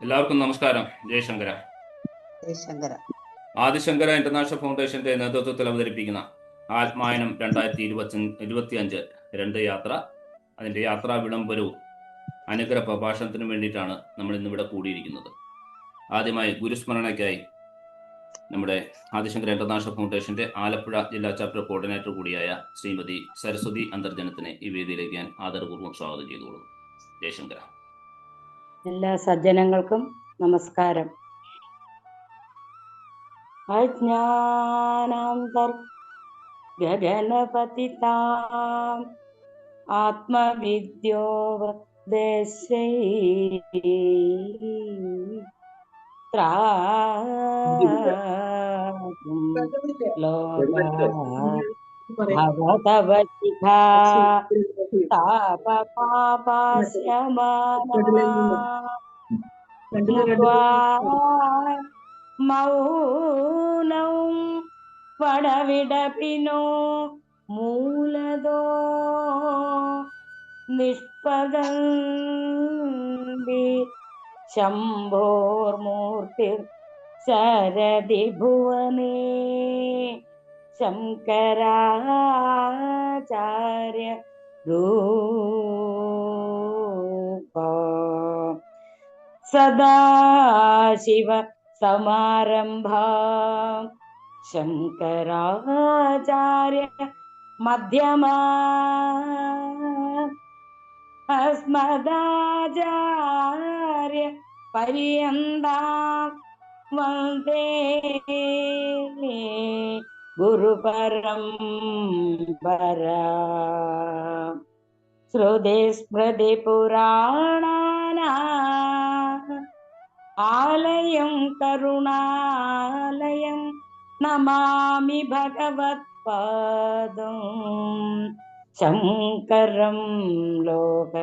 എല്ലാവർക്കും നമസ്കാരം. ജയശങ്കര. ജയശങ്കര. ആദിശങ്കര ഇന്റർനാഷണൽ ഫൗണ്ടേഷന്റെ നേതൃത്വത്തിൽ അവതരിപ്പിക്കുന്ന ആത്മായനം 2025 രണ്ട് യാത്ര, അതിന്റെ യാത്രാ വിളംബരവും അനുഗ്രഹ പ്രഭാഷണത്തിനും വേണ്ടിയിട്ടാണ് നമ്മൾ ഇന്നിവിടെ കൂടിയിരിക്കുന്നത്. ആദ്യമായി ഗുരുസ്മരണയ്ക്കായി നമ്മുടെ ആദിശങ്കര ഇന്റർനാഷണൽ ഫൗണ്ടേഷന്റെ ആലപ്പുഴ ജില്ലാ ചാപ്റ്റർ കോർഡിനേറ്റർ കൂടിയായ ശ്രീമതി സരസ്വതി അന്തർജനത്തിനെ ഈ വേദിയിലേക്ക് ഞാൻ ആദരപൂർവ്വം സ്വാഗതം ചെയ്തുകൊള്ളുന്നു. ജയശങ്കര. എല്ലാ സജ്ജനങ്ങൾക്കും നമസ്കാരം. അജ്ഞാനാന്തർ ഗഗനപതിതാം ആത്മവിദ്യോപദേശൈ ത്രാതും ലോകാ ഭവതവശിഖാ മൗനൗ വടവിടപിനോ മൂലദോ നിഷ്പദന്തി ശംഭോർമൂർത്തിർ ശരദി ഭുവനേ ശങ്കരാചാര്യ രൂപ സദാശിവ സമാരംഭ ശങ്കരാചാര്യ മധ്യമാ അസ്മദാചാര്യ പര്യന്താം വന്ദേ ഗുരുപരംപരാ. ശ്രുതിസ്മൃതി പുരാണാനാം ആലയം കരുണാലയം നമാമി ഭഗവത്പാദം ശങ്കരം ലോക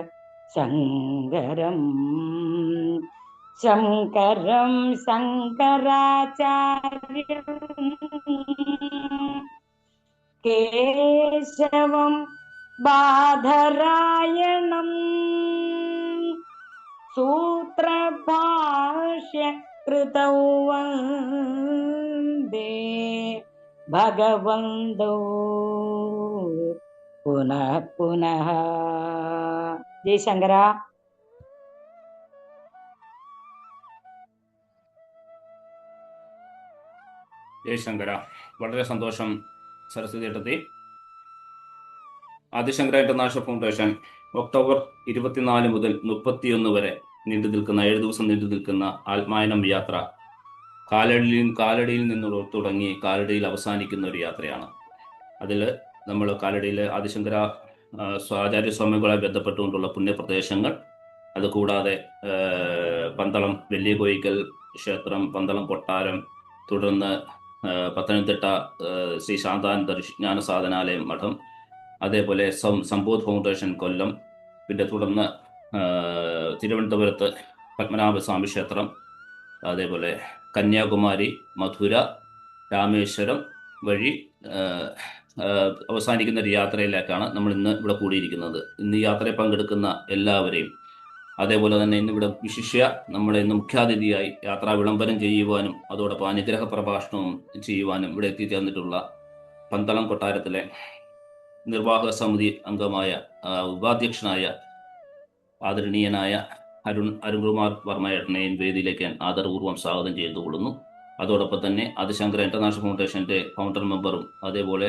ശങ്കരം ശങ്കരം ശങ്കരാചാര്യം കേശവം ബാദരായണം സൂത്രഭാഷ്യ കൃതൗ വന്ദേ ഭഗവന്തോ പുനഃ പുനഃ. ജയശങ്കര. ജയശങ്കര. വളരെ സന്തോഷം സരസ്വതി ഏട്ടത്തി. ആദിശങ്കര ഇന്റർനാഷണൽ ഫൗണ്ടേഷൻ ഒക്ടോബർ 24 മുതൽ 31 വരെ നീണ്ടു നിൽക്കുന്ന 7 ദിവസം നീണ്ടു നിൽക്കുന്ന ആത്മായനം യാത്ര കാലടിയിൽ നിന്ന് തുടങ്ങി കാലടിയിൽ അവസാനിക്കുന്ന ഒരു യാത്രയാണ്. അതിൽ നമ്മൾ കാലടിയിലെ ആദിശങ്കര ആചാര്യസ്വാമികളെ ബന്ധപ്പെട്ടുകൊണ്ടുള്ള പുണ്യപ്രദേശങ്ങൾ, അതുകൂടാതെ പന്തളം വലിയ കോയിക്കൽ ക്ഷേത്രം, പന്തളം കൊട്ടാരം, തുടർന്ന് പത്തനംതിട്ട ശ്രീ ശാന്താനന്ദ ജ്ഞാനസാധനാലയം മഠം, അതേപോലെ സമ്പോധ് ഫൗണ്ടേഷൻ കൊല്ലം, പിന്നെ തുടർന്ന് തിരുവനന്തപുരത്ത് പത്മനാഭസ്വാമി ക്ഷേത്രം, അതേപോലെ കന്യാകുമാരി, മധുര, രാമേശ്വരം വഴി അവസാനിക്കുന്ന ഒരു യാത്രയിലേക്കാണ് നമ്മൾ ഇന്ന് ഇവിടെ കൂടിയിരിക്കുന്നത്. ഇന്ന് ഈ യാത്രയിൽ പങ്കെടുക്കുന്ന എല്ലാവരെയും, അതേപോലെ തന്നെ ഇന്നിവിടെ വിശിഷ്യ നമ്മുടെ ഇന്ന് മുഖ്യാതിഥിയായി യാത്രാ വിളംബരം ചെയ്യുവാനും അതോടൊപ്പം അനുഗ്രഹ പ്രഭാഷണവും ചെയ്യുവാനും ഇവിടെ എത്തിച്ചേർന്നിട്ടുള്ള പന്തളം കൊട്ടാരത്തിലെ നിർവാഹക സമിതി അംഗമായ ഉപാധ്യക്ഷനായ ആദരണീയനായ അരുൺകുമാർ വർമ്മയേട്ടനെയും വേദിയിലേക്ക് ആദരപൂർവ്വം സ്വാഗതം ചെയ്തുകൊള്ളുന്നു. അതോടൊപ്പം തന്നെ ആദിശങ്കര ഇന്റർനാഷണൽ ഫൗണ്ടേഷന്റെ ഫൗണ്ടർ മെമ്പറും അതേപോലെ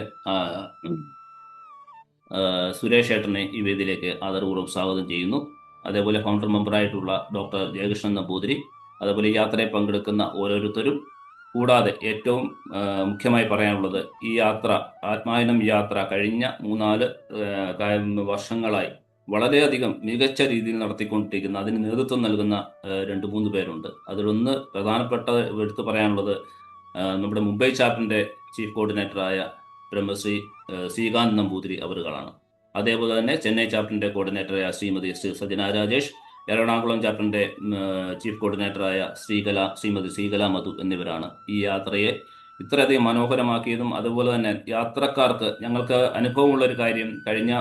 സുരേഷ് ഏട്ടനെ ഈ വേദിയിലേക്ക് ആദരപൂർവ്വം സ്വാഗതം ചെയ്യുന്നു. അതേപോലെ ഫൗണ്ടർ മെമ്പറായിട്ടുള്ള ഡോക്ടർ ജയകൃഷ്ണൻ നമ്പൂതിരി, അതേപോലെ ഈ യാത്രയിൽ പങ്കെടുക്കുന്ന ഓരോരുത്തരും, കൂടാതെ ഏറ്റവും മുഖ്യമായി പറയാനുള്ളത്, ഈ യാത്ര ആത്മായനം യാത്ര കഴിഞ്ഞ 3-4 വർഷങ്ങളായി വളരെയധികം മികച്ച രീതിയിൽ നടത്തിക്കൊണ്ടിരിക്കുന്ന, അതിന് നേതൃത്വം നൽകുന്ന 2-3 പേരുണ്ട്. അതിലൊന്ന് പ്രധാനപ്പെട്ട എടുത്തു പറയാനുള്ളത് നമ്മുടെ മുംബൈ ചാപ്റ്ററിന്റെ ചീഫ് കോർഡിനേറ്ററായ ബ്രഹ്മശ്രീ ശ്രീകാന്ത് നമ്പൂതിരി അവരുകളാണ്. അതേപോലെ തന്നെ ചെന്നൈ ചാപ്റ്ററിന്റെ കോർഡിനേറ്ററായ ശ്രീമതി സജന രാജേഷ്, എറണാകുളം ചാപ്റ്ററിന്റെ ചീഫ് കോർഡിനേറ്ററായ ശ്രീമതി ശ്രീകല മധു എന്നിവരാണ് ഈ യാത്രയെ ഇത്രയധികം മനോഹരമാക്കിയതും. അതുപോലെ തന്നെ യാത്രക്കാർക്ക് ഞങ്ങൾക്ക് അനുഭവമുള്ളൊരു കാര്യം, കഴിഞ്ഞ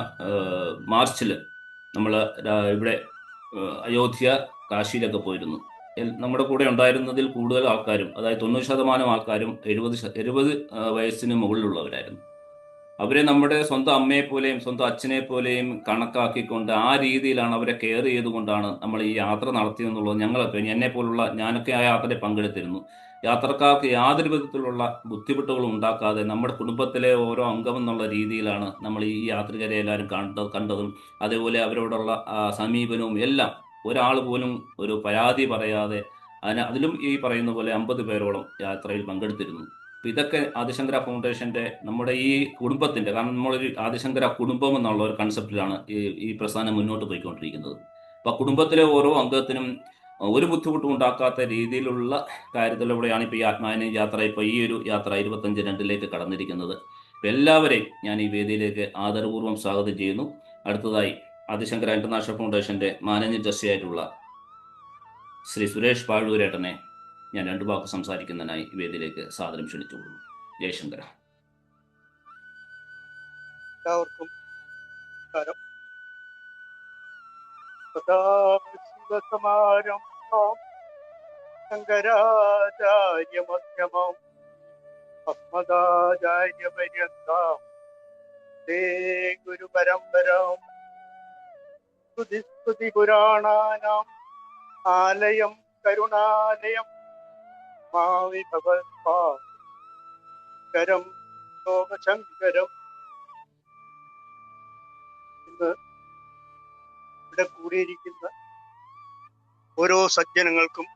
മാർച്ചിൽ നമ്മൾ ഇവിടെ അയോധ്യ, കാശിയിലൊക്കെ പോയിരുന്നു. നമ്മുടെ കൂടെ ഉണ്ടായിരുന്നതിൽ കൂടുതൽ ആൾക്കാരും, അതായത് 90% ആൾക്കാരും 70 വയസ്സിന് മുകളിലുള്ളവരായിരുന്നു. അവരെ നമ്മുടെ സ്വന്തം അമ്മയെ പോലെയും സ്വന്തം അച്ഛനെ പോലെയും കണക്കാക്കിക്കൊണ്ട് ആ രീതിയിലാണ് അവരെ കെയർ ചെയ്തുകൊണ്ടാണ് നമ്മൾ ഈ യാത്ര നടത്തിയെന്നുള്ളത് എന്നെ പോലുള്ള ഞാനൊക്കെ ആ യാത്രയിൽ പങ്കെടുത്തിരുന്നു. യാത്രക്കാർക്ക് യാതൊരു വിധത്തിലുള്ള ബുദ്ധിമുട്ടുകളും ഉണ്ടാക്കാതെ നമ്മുടെ കുടുംബത്തിലെ ഓരോ അംഗം എന്നുള്ള രീതിയിലാണ് നമ്മൾ ഈ യാത്രികരെ എല്ലാവരും കണ്ടതും അതേപോലെ അവരോടുള്ള സമീപനവും എല്ലാം. ഒരാൾ പോലും ഒരു പരാതി പറയാതെ അതിലും ഈ പറയുന്ന പോലെ 50 പേരോളം യാത്രയിൽ പങ്കെടുത്തിരുന്നു. അപ്പൊ ഇതൊക്കെ ആദിശങ്കര ഫൗണ്ടേഷന്റെ നമ്മുടെ ഈ കുടുംബത്തിന്റെ, കാരണം നമ്മളൊരു ആദിശങ്കര കുടുംബം എന്നുള്ള ഒരു കൺസെപ്റ്റിലാണ് ഈ പ്രസ്ഥാനം മുന്നോട്ട് പോയിക്കൊണ്ടിരിക്കുന്നത്. അപ്പൊ കുടുംബത്തിലെ ഓരോ അംഗത്തിനും ഒരു ബുദ്ധിമുട്ടും ഉണ്ടാക്കാത്ത രീതിയിലുള്ള കാര്യത്തിലൂടെയാണ് ഇപ്പൊ ഈ ആത്മാവിനെ യാത്ര, ഇപ്പൊ ഈ ഒരു യാത്ര 25/2 കടന്നിരിക്കുന്നത്. അപ്പൊ എല്ലാവരെയും ഞാൻ ഈ വേദിയിലേക്ക് ആദരപൂർവ്വം സ്വാഗതം ചെയ്യുന്നു. അടുത്തതായി ആദിശങ്കര ഇന്റർനാഷണൽ ഫൗണ്ടേഷന്റെ മാനേജിംഗ് ട്രസ്റ്റി ആയിട്ടുള്ള ശ്രീ സുരേഷ് പാഴൂരേട്ടനെ ഞാൻ 2 വാക്ക് സംസാരിക്കുന്നതിനായി വേദിയിലേക്ക് സാദരം ക്ഷണിച്ചുകൊള്ളുന്നു. ജയശങ്കര. എല്ലാവർക്കും നമസ്കാരം. സദാശിവസമാരംഭം ശങ്കരാചാര്യമധ്യമം അസ്മദാചാര്യപര്യന്തം തേ ഗുരുപരമ്പരം സ്തുതി പുരാണാനാം ആലയം കരുണാലയം മാവിഭവസ്പാരം ലോകശങ്കരം. ഇന്ന് ഇവിടെ കൂടിയിരിക്കുന്ന ഓരോ സജ്ജനങ്ങൾക്കും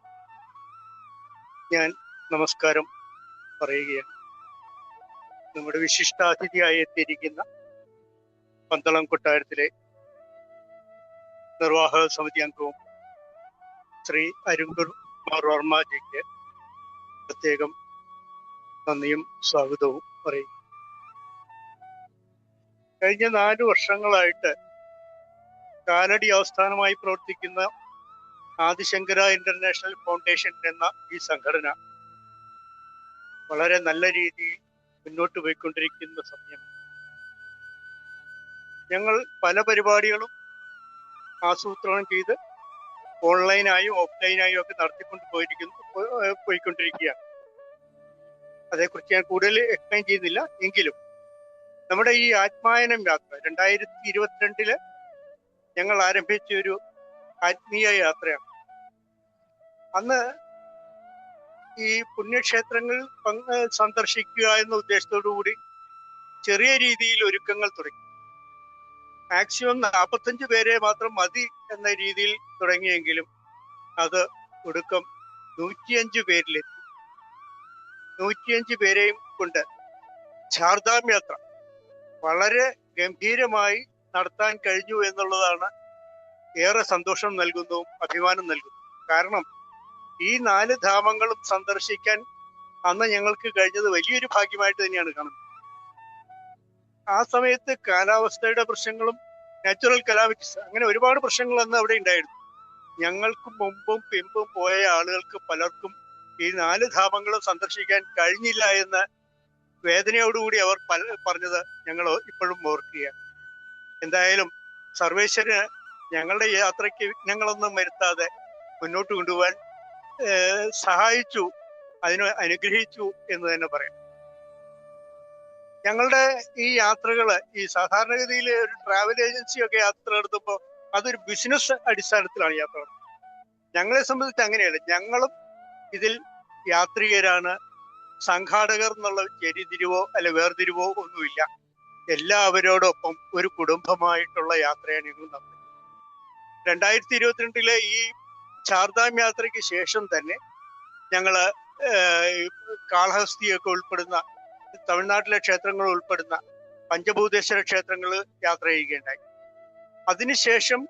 ഞാൻ നമസ്കാരം പറയുകയാണ്. നമ്മുടെ വിശിഷ്ടാതിഥിയായി എത്തിയിരിക്കുന്ന പന്തളം കൊട്ടാരത്തിലെ നിർവാഹക സമിതി അംഗവും ശ്രീ അരുൺകുർ വർമ്മജിക്ക് പ്രത്യേകം നന്ദിയും സ്വാഗതവും പറയും. കഴിഞ്ഞ 4 വർഷങ്ങളായിട്ട് കാലടി ആസ്ഥാനമായി പ്രവർത്തിക്കുന്ന ആദിശങ്കര ഇന്റർനാഷണൽ ഫൗണ്ടേഷൻ എന്ന ഈ സംഘടന വളരെ നല്ല രീതിയിൽ മുന്നോട്ട് പോയിക്കൊണ്ടിരിക്കുന്ന സമയം ഞങ്ങൾ പല പരിപാടികളും ആസൂത്രണം ചെയ്ത് ഓൺലൈനായും ഓഫ്ലൈനായും ഒക്കെ നടത്തിക്കൊണ്ട് പോയിക്കൊണ്ടിരിക്കുകയാണ്. അതേക്കുറിച്ച് ഞാൻ കൂടുതൽ എക്സ്പ്ലെയിൻ ചെയ്യുന്നില്ല. എങ്കിലും നമ്മുടെ ഈ ആത്മായനം യാത്ര 2022 ഞങ്ങൾ ആരംഭിച്ച ഒരു ആത്മീയ യാത്രയാണ്. അന്ന് ഈ പുണ്യക്ഷേത്രങ്ങൾ സന്ദർശിക്കുക എന്ന ഉദ്ദേശത്തോടു കൂടി ചെറിയ രീതിയിൽ ഒരുക്കങ്ങൾ തുടങ്ങി. മാക്സിമം 45 പേരെ മാത്രം മതി എന്ന രീതിയിൽ തുടങ്ങിയെങ്കിലും അത് ഒടുക്കം 105 പേരിലെത്തി. 105 പേരെയും കൊണ്ട് ചാർധാം യാത്ര വളരെ ഗംഭീരമായി നടത്താൻ കഴിഞ്ഞു എന്നുള്ളതാണ് ഏറെ സന്തോഷം നൽകുന്നതും അഭിമാനം നൽകുന്നതും. കാരണം ഈ 4 ധാമങ്ങളും സന്ദർശിക്കാൻ അന്ന് ഞങ്ങൾക്ക് കഴിഞ്ഞത് വലിയൊരു ഭാഗ്യമായിട്ട് തന്നെയാണ് കാണുന്നത്. ആ സമയത്ത് കാലാവസ്ഥയുടെ പ്രശ്നങ്ങളും നാച്ചുറൽ കലാമിറ്റീസ് അങ്ങനെ ഒരുപാട് പ്രശ്നങ്ങൾ അന്ന് അവിടെ ഉണ്ടായിരുന്നു. ഞങ്ങൾക്ക് മുമ്പും പിമ്പും പോയ ആളുകൾക്ക് പലർക്കും ഈ 4 ധാമങ്ങളും സന്ദർശിക്കാൻ കഴിഞ്ഞില്ല എന്ന് വേദനയോടുകൂടി അവർ പറഞ്ഞത് ഞങ്ങൾ ഇപ്പോഴും ഓർക്കുകയാണ്. എന്തായാലും സർവേശ്വരന് ഞങ്ങളുടെ യാത്രയ്ക്ക് വിഘ്നങ്ങളൊന്നും വരുത്താതെ മുന്നോട്ട് കൊണ്ടുപോകാൻ സഹായിച്ചു, അതിന് അനുഗ്രഹിച്ചു എന്ന് തന്നെ പറയാം. ഞങ്ങളുടെ ഈ യാത്രകള് ഈ സാധാരണഗതിയിൽ ഒരു ട്രാവൽ ഏജൻസിയൊക്കെ യാത്ര നടത്തുമ്പോൾ അതൊരു ബിസിനസ് അടിസ്ഥാനത്തിലാണ് യാത്ര നടത്തുന്നത്. ഞങ്ങളെ സംബന്ധിച്ച് അങ്ങനെയല്ല. ഞങ്ങളും ഇതിൽ യാത്രികരാണ്. സംഘാടകർ എന്നുള്ള ചെരിതിരിവോ അല്ലെ വേർതിരിവോ ഒന്നുമില്ല. എല്ലാവരോടൊപ്പം ഒരു കുടുംബമായിട്ടുള്ള യാത്രയാണ് ഞങ്ങൾ നടത്തുന്നത്. 2022 ഈ ചാർധാം യാത്രയ്ക്ക് ശേഷം തന്നെ ഞങ്ങള് കാളഹസ്തിയൊക്കെ ഉൾപ്പെടുന്ന തമിഴ്നാട്ടിലെ ക്ഷേത്രങ്ങൾ ഉൾപ്പെടുന്ന പഞ്ചഭൂതേശ്വര ക്ഷേത്രങ്ങൾ യാത്ര ചെയ്യുകയുണ്ടായി. അതിനുശേഷം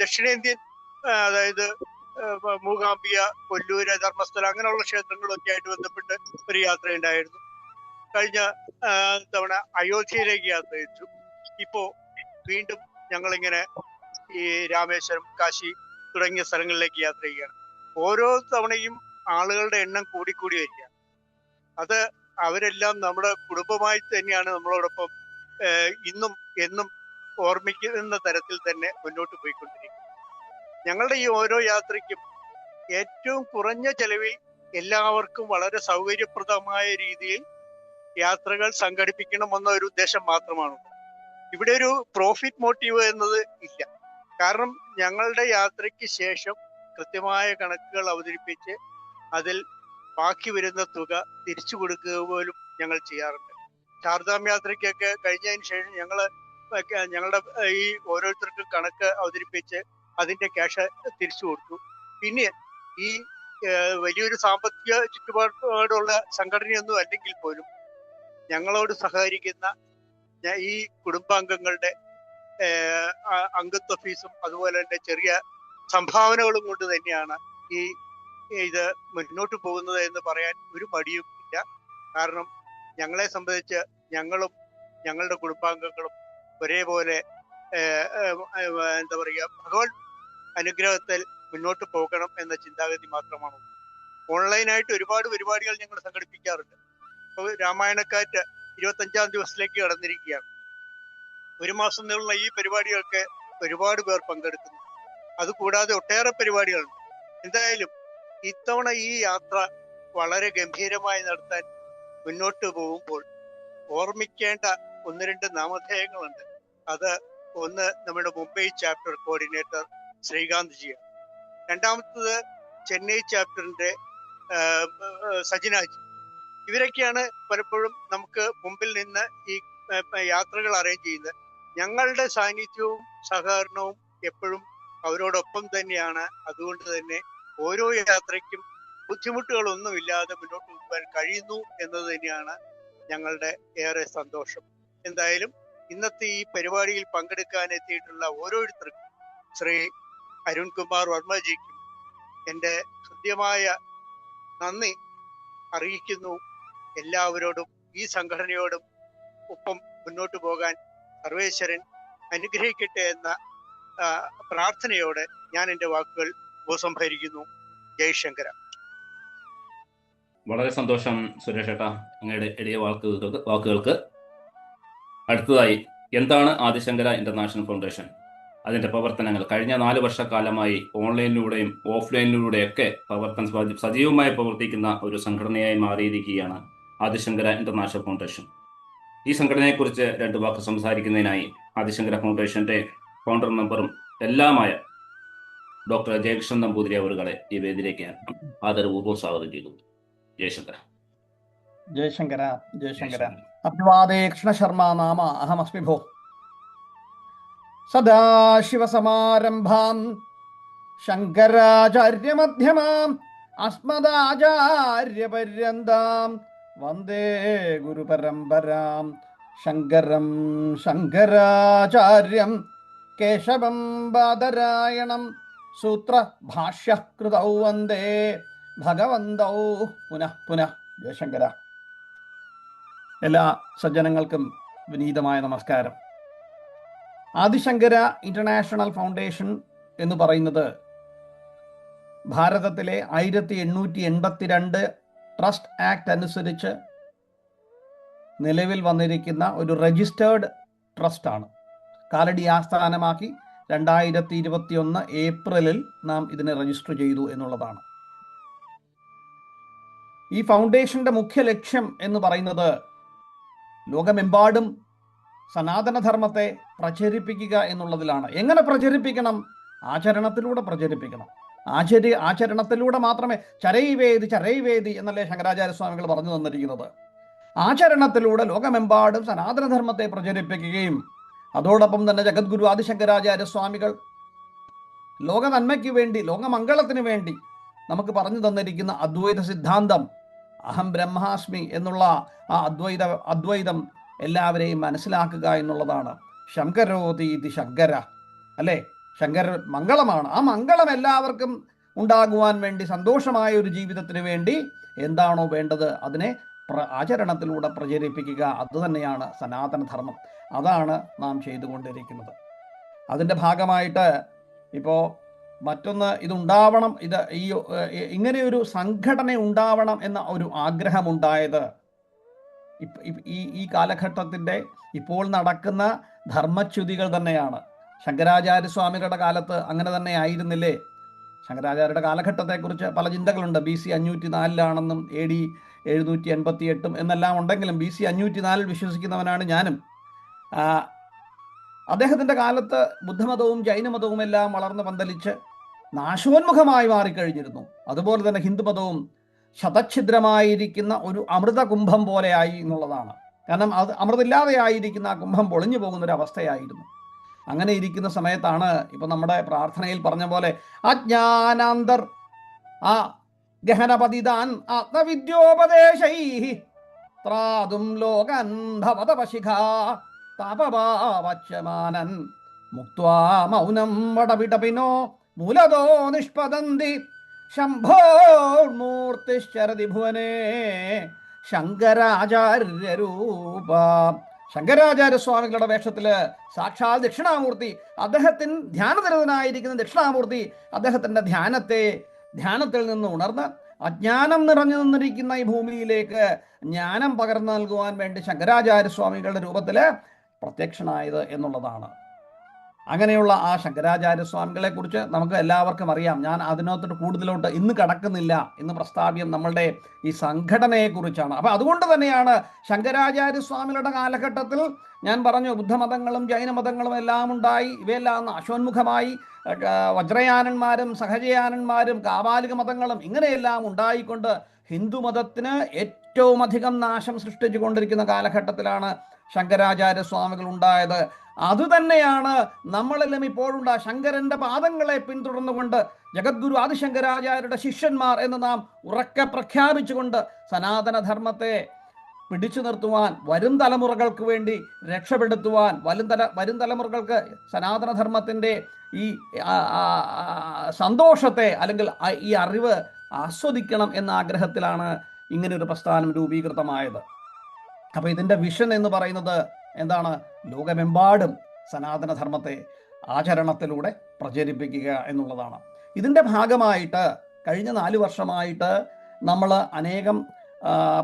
ദക്ഷിണേന്ത്യൻ, അതായത് മൂകാംബിക, കൊല്ലൂര്, ധർമ്മസ്ഥലം അങ്ങനെയുള്ള ക്ഷേത്രങ്ങളൊക്കെ ആയിട്ട് ബന്ധപ്പെട്ട് ഒരു യാത്ര ഉണ്ടായിരുന്നു. കഴിഞ്ഞ തവണ അയോധ്യയിലേക്ക് യാത്ര ചെയ്തു. ഇപ്പോ വീണ്ടും ഞങ്ങളിങ്ങനെ ഈ രാമേശ്വരം, കാശി തുടങ്ങിയ സ്ഥലങ്ങളിലേക്ക് യാത്ര ചെയ്യുകയാണ്. ഓരോ തവണയും ആളുകളുടെ എണ്ണം കൂടിക്കൂടി വരികയാണ്. അത് അവരെല്ലാം നമ്മുടെ കുടുംബമായി തന്നെയാണ് നമ്മളോടൊപ്പം ഇന്നും എന്നും ഓർമ്മിക്കുന്ന തരത്തിൽ തന്നെ മുന്നോട്ട് പോയിക്കൊണ്ടിരിക്കും. ഞങ്ങളുടെ ഈ ഓരോ യാത്രയ്ക്കും ഏറ്റവും കുറഞ്ഞ ചെലവിൽ എല്ലാവർക്കും വളരെ സൗകര്യപ്രദമായ രീതിയിൽ യാത്രകൾ സംഘടിപ്പിക്കണമെന്ന ഒരു ഉദ്ദേശം മാത്രമാണ്. ഇവിടെ ഒരു പ്രോഫിറ്റ് മോട്ടീവ് എന്നത് ഇല്ല. കാരണം ഞങ്ങളുടെ യാത്രയ്ക്ക് ശേഷം കൃത്യമായ കണക്കുകൾ അവതരിപ്പിച്ച് അതിൽ ബാക്കി വരുന്ന തുക തിരിച്ചു കൊടുക്കുക പോലും ഞങ്ങൾ ചെയ്യാറുണ്ട്. ചാർധാം യാത്രയ്ക്കൊക്കെ കഴിഞ്ഞതിന് ശേഷം ഞങ്ങളുടെ ഈ ഓരോരുത്തർക്കും കണക്ക് അവതരിപ്പിച്ച് അതിന്റെ ക്യാഷ് തിരിച്ചു കൊടുത്തു. പിന്നെ ഈ വലിയൊരു സാമ്പത്തിക ചുറ്റുപാടുള്ള സംഘടനയൊന്നും അല്ലെങ്കിൽ പോലും ഞങ്ങളോട് സഹകരിക്കുന്ന ഈ കുടുംബാംഗങ്ങളുടെ അംഗത്വ ഫീസും അതുപോലെ തന്നെ ചെറിയ സംഭാവനകളും കൊണ്ട് തന്നെയാണ് ഇത് മുന്നോട്ട് പോകുന്നത് എന്ന് പറയാൻ ഒരു മടിയും ഇല്ല. കാരണം ഞങ്ങളെ സംബന്ധിച്ച് ഞങ്ങളും ഞങ്ങളുടെ കുടുംബാംഗങ്ങളും ഒരേപോലെ എന്താ പറയുക, ഭഗവത് അനുഗ്രഹത്തിൽ മുന്നോട്ട് പോകണം എന്ന ചിന്താഗതി മാത്രമാണ്. ഓൺലൈനായിട്ട് ഒരുപാട് പരിപാടികൾ ഞങ്ങൾ സംഘടിപ്പിക്കാറുണ്ട്. ഇപ്പോൾ രാമായണക്കാറ്റ് 25-ാം ദിവസത്തിലേക്ക് കടന്നിരിക്കുകയാണ്. ഒരു മാസം നീളുന്ന ഈ പരിപാടികൾക്ക് ഒരുപാട് പേർ പങ്കെടുക്കുന്നു. അതുകൂടാതെ ഒട്ടേറെ പരിപാടികളുണ്ട്. എന്തായാലും ഇത്തവണ ഈ യാത്ര വളരെ ഗംഭീരമായി നടത്താൻ മുന്നോട്ട് പോകുമ്പോൾ ഓർമ്മിക്കേണ്ട 1-2 നാമധേയങ്ങളുണ്ട്. അത് ഒന്ന് നമ്മുടെ മുംബൈ ചാപ്റ്റർ കോർഡിനേറ്റർ ശ്രീകാന്ത് ജിയാണ്. രണ്ടാമത്തത് ചെന്നൈ ചാപ്റ്ററിന്റെ സജിനാജി. ഇവരൊക്കെയാണ് പലപ്പോഴും നമുക്ക് മുമ്പിൽ നിന്ന് ഈ യാത്രകൾ അറേഞ്ച് ചെയ്യുന്നത്. ഞങ്ങളുടെ സാന്നിധ്യവും സഹകരണവും എപ്പോഴും അവരോടൊപ്പം തന്നെയാണ്. അതുകൊണ്ട് തന്നെ ഓരോ യാത്രയ്ക്കും ബുദ്ധിമുട്ടുകളൊന്നുമില്ലാതെ മുന്നോട്ട് പോകാൻ കഴിയുന്നു എന്നത് തന്നെയാണ് ഞങ്ങളുടെ ഏറെ സന്തോഷം. എന്തായാലും ഇന്നത്തെ ഈ പരിപാടിയിൽ പങ്കെടുക്കാൻ എത്തിയിട്ടുള്ള ഓരോരുത്തർക്കും ശ്രീ അരുൺകുമാർ വർമ്മജിക്കും എൻ്റെ ഹൃദ്യമായ നന്ദി അറിയിക്കുന്നു. എല്ലാവരോടും ഈ സംഘടനയോടും ഒപ്പം മുന്നോട്ട് പോകാൻ സർവേശ്വരൻ അനുഗ്രഹിക്കട്ടെ എന്ന പ്രാർത്ഥനയോടെ ഞാൻ എൻ്റെ വാക്കുകൾ ഉപസംഹരിക്കുന്നു. ജയശങ്കര. വളരെ സന്തോഷം സുരേഷ് ഏട്ടാ, അങ്ങയുടെ എളിയ വാക്കുകൾക്ക്. അടുത്തതായി, എന്താണ് ആദിശങ്കര ഇന്റർനാഷണൽ ഫൗണ്ടേഷൻ? അതിന്റെ പ്രവർത്തനങ്ങൾ കഴിഞ്ഞ 4 വർഷക്കാലമായി ഓൺലൈനിലൂടെയും ഓഫ്ലൈനിലൂടെയൊക്കെ സജീവമായി പ്രവർത്തിക്കുന്ന ഒരു സംഘടനയായി മാറിയിരിക്കുകയാണ് ആദിശങ്കര ഇന്റർനാഷണൽ ഫൗണ്ടേഷൻ. ഈ സംഘടനയെക്കുറിച്ച് 2 വാക്ക് സംസാരിക്കുന്നതിനായി ആദിശങ്കര ഫൗണ്ടേഷന്റെ ഫൗണ്ടർ മെമ്പറും എല്ലാമായ ഡോക്ടർ ജയകൃഷ്ണൻ നമ്പൂതിരി അവരുകളെ ഈ വേദിയിലേക്ക് ആദരപൂർവ്വം സ്വാഗതം ചെയ്തു. ജയശങ്കര. ജയശങ്കര. ജയശങ്കര. അഭിവാദേ കൃഷ്ണശർമ്മ നാമ അഹമസ്മി ഭോ. സദാശിവസമാരംഭാം ശങ്കരാചാര്യമധ്യമാം അസ്മദാചാര്യപര്യന്താം വന്ദേ ഗുരുപരമ്പരാം ശങ്കരം ശങ്കരാചാര്യം കേശവം ബാദരായണം സൂത്രഭാഷ്യകൃതൗ വന്ദേ ഭഗവന്തൗ പുനഃ പുനഃ. ജയശങ്കര. എല്ലാ സജ്ജനങ്ങൾക്കും വിനീതമായ നമസ്കാരം. ആദിശങ്കര ഇന്റർനാഷണൽ ഫൗണ്ടേഷൻ എന്ന് പറയുന്നത് ഭാരതത്തിലെ 1882 ട്രസ്റ്റ് ആക്ട് അനുസരിച്ച് നിലവിൽ വന്നിരിക്കുന്ന ഒരു രജിസ്റ്റേർഡ് ട്രസ്റ്റാണ്. കാലടി ആസ്ഥാനമാക്കി 2021 ഏപ്രിലിൽ നാം ഇതിനെ രജിസ്റ്റർ ചെയ്തു എന്നുള്ളതാണ്. ഈ ഫൗണ്ടേഷന്റെ മുഖ്യ ലക്ഷ്യം എന്ന് പറയുന്നത് ലോകമെമ്പാടും സനാതനധർമ്മത്തെ പ്രചരിപ്പിക്കുക എന്നുള്ളതിലാണ്. എങ്ങനെ പ്രചരിപ്പിക്കണം? ആചരണത്തിലൂടെ പ്രചരിപ്പിക്കണം. ആചരണത്തിലൂടെ മാത്രമേ ചരൈവേദി എന്നല്ലേ ശങ്കരാചാര്യസ്വാമികൾ പറഞ്ഞു തന്നിരിക്കുന്നത്. ആചരണത്തിലൂടെ ലോകമെമ്പാടും സനാതനധർമ്മത്തെ പ്രചരിപ്പിക്കുകയും അതോടൊപ്പം തന്നെ ജഗദ്ഗുരു ആദിശങ്കരാചാര്യസ്വാമികൾ ലോക നന്മയ്ക്ക് വേണ്ടി, ലോകമംഗളത്തിന് വേണ്ടി നമുക്ക് പറഞ്ഞു തന്നിരിക്കുന്ന അദ്വൈത സിദ്ധാന്തം, അഹം ബ്രഹ്മാസ്മി എന്നുള്ള ആ അദ്വൈതം എല്ലാവരെയും മനസ്സിലാക്കുക എന്നുള്ളതാണ്. ശങ്കരോതി ഇത് ശങ്കര, അല്ലേ? ശങ്കര മംഗളമാണ്. ആ മംഗളം എല്ലാവർക്കും ഉണ്ടാകുവാൻ വേണ്ടി, സന്തോഷമായ ഒരു ജീവിതത്തിന് വേണ്ടി എന്താണോ വേണ്ടത് അതിനെ ആചരണത്തിലൂടെ പ്രചരിപ്പിക്കുക. അതുതന്നെയാണ് സനാതനധർമ്മം. അതാണ് നാം ചെയ്തുകൊണ്ടിരിക്കുന്നത്. അതിൻ്റെ ഭാഗമായിട്ട് ഇപ്പോൾ മറ്റൊന്ന് ഇതുണ്ടാവണം, ഇങ്ങനെയൊരു സംഘടന ഉണ്ടാവണം എന്ന ഒരു ആഗ്രഹമുണ്ടായത് ഈ കാലഘട്ടത്തിൻ്റെ ഇപ്പോൾ നടക്കുന്ന ധർമ്മച്യുതികൾ തന്നെയാണ്. ശങ്കരാചാര്യസ്വാമികളുടെ കാലത്ത് അങ്ങനെ തന്നെ ആയിരുന്നില്ലേ? ശങ്കരാചാര്യരുടെ കാലഘട്ടത്തെക്കുറിച്ച് പല ചിന്തകളുണ്ട്. BC 504 AD 788 എന്നെല്ലാം ഉണ്ടെങ്കിലും BC 504 വിശ്വസിക്കുന്നവനാണ് ഞാനും. അദ്ദേഹത്തിൻ്റെ കാലത്ത് ബുദ്ധമതവും ജൈനമതവും എല്ലാം വളർന്ന് പന്തലിച്ച് നാശോന്മുഖമായി മാറിക്കഴിഞ്ഞിരുന്നു. അതുപോലെ തന്നെ ഹിന്ദുമതവും ശതഛിദ്രമായിരിക്കുന്ന ഒരു അമൃതകുംഭം പോലെയായി എന്നുള്ളതാണ്. കാരണം അത് അമൃതില്ലാതെ ആയിരിക്കുന്ന ആ കുംഭം പൊളിഞ്ഞു പോകുന്നൊരവസ്ഥയായിരുന്നു. അങ്ങനെ ഇരിക്കുന്ന സമയത്താണ് ഇപ്പം നമ്മുടെ പ്രാർത്ഥനയിൽ പറഞ്ഞ പോലെ അജ്ഞാനാന്തർ ആ ഗഹനപതിതാൻ ആത്മവിദ്യോപദേശൈ ത്രാതും ലോകന്ധവതപശിഖ താപഭാവച്യമാനൻ മുക്ത്വാ മൗനം വടവിടപിനോ മൂലതോ നിഷ്പദന്തി ശംഭോർമൂർത്തിശ്ചരതി ഭുവനേ ശങ്കരാചാര്യരൂപ. ശങ്കരാചാര്യസ്വാമികളുടെ വേഷത്തില് സാക്ഷാൽ ദക്ഷിണാമൂർത്തി, അദ്ദേഹത്തിന് ധ്യാനനിരതനായിരിക്കുന്ന ദക്ഷിണാമൂർത്തി അദ്ദേഹത്തിൻ്റെ ധ്യാനത്തിൽ നിന്ന് ഉണർന്ന് അജ്ഞാനം നിറഞ്ഞു നിന്നിരിക്കുന്ന ഈ ഭൂമിയിലേക്ക് ജ്ഞാനം പകർന്നു നൽകുവാൻ വേണ്ടി ശങ്കരാചാര്യസ്വാമികളുടെ രൂപത്തിൽ പ്രത്യക്ഷനായത് എന്നുള്ളതാണ്. അങ്ങനെയുള്ള ആ ശങ്കരാചാര്യസ്വാമികളെ കുറിച്ച് നമുക്ക് എല്ലാവർക്കും അറിയാം. ഞാൻ അതിനകത്തോട്ട് കൂടുതലോട്ട് ഇന്ന് കടക്കുന്നില്ല. ഇന്ന് പ്രസ്താവ്യം നമ്മളുടെ ഈ സംഘടനയെക്കുറിച്ചാണ്. അപ്പം അതുകൊണ്ട് തന്നെയാണ് ശങ്കരാചാര്യസ്വാമികളുടെ കാലഘട്ടത്തിൽ ഞാൻ പറഞ്ഞു ബുദ്ധമതങ്ങളും ജൈനമതങ്ങളും എല്ലാം ഉണ്ടായി. ഇവയെല്ലാം നാശോന്മുഖമായി വജ്രയാനന്മാരും സഹജയാനന്മാരും കാപാലിക മതങ്ങളും ഇങ്ങനെയെല്ലാം ഉണ്ടായിക്കൊണ്ട് ഹിന്ദുമതത്തിന് ഏറ്റവും അധികം നാശം സൃഷ്ടിച്ചു കൊണ്ടിരിക്കുന്ന കാലഘട്ടത്തിലാണ് ശങ്കരാചാര്യസ്വാമികൾ ഉണ്ടായത്. അതുതന്നെയാണ് നമ്മളിലും ഇപ്പോഴുണ്ട്. ശങ്കരന്റെ പാദങ്ങളെ പിന്തുടർന്നുകൊണ്ട് ജഗദ്ഗുരു ആദിശങ്കരാചാര്യരുടെ ശിഷ്യന്മാർ എന്ന് നാം ഉറക്കെ പ്രഖ്യാപിച്ചുകൊണ്ട് സനാതനധർമ്മത്തെ പിടിച്ചു നിർത്തുവാൻ, വരും തലമുറകൾക്ക് വേണ്ടി രക്ഷപ്പെടുത്തുവാൻ, വരും തലമുറകൾക്ക് സനാതനധർമ്മത്തിൻ്റെ ഈ സന്തോഷത്തെ അല്ലെങ്കിൽ ഈ അറിവ് ആസ്വദിക്കണം എന്ന ആഗ്രഹത്തിലാണ് ഇങ്ങനെയൊരു പ്രസ്ഥാനം രൂപീകൃതമായത്. അപ്പോൾ ഇതിൻ്റെ വിഷൻ എന്ന് പറയുന്നത് എന്താണ്? ലോകമെമ്പാടും സനാതനധർമ്മത്തെ ആചരണത്തിലൂടെ പ്രചരിപ്പിക്കുക എന്നുള്ളതാണ്. ഇതിൻ്റെ ഭാഗമായിട്ട് കഴിഞ്ഞ 4 വർഷമായിട്ട് നമ്മൾ അനേകം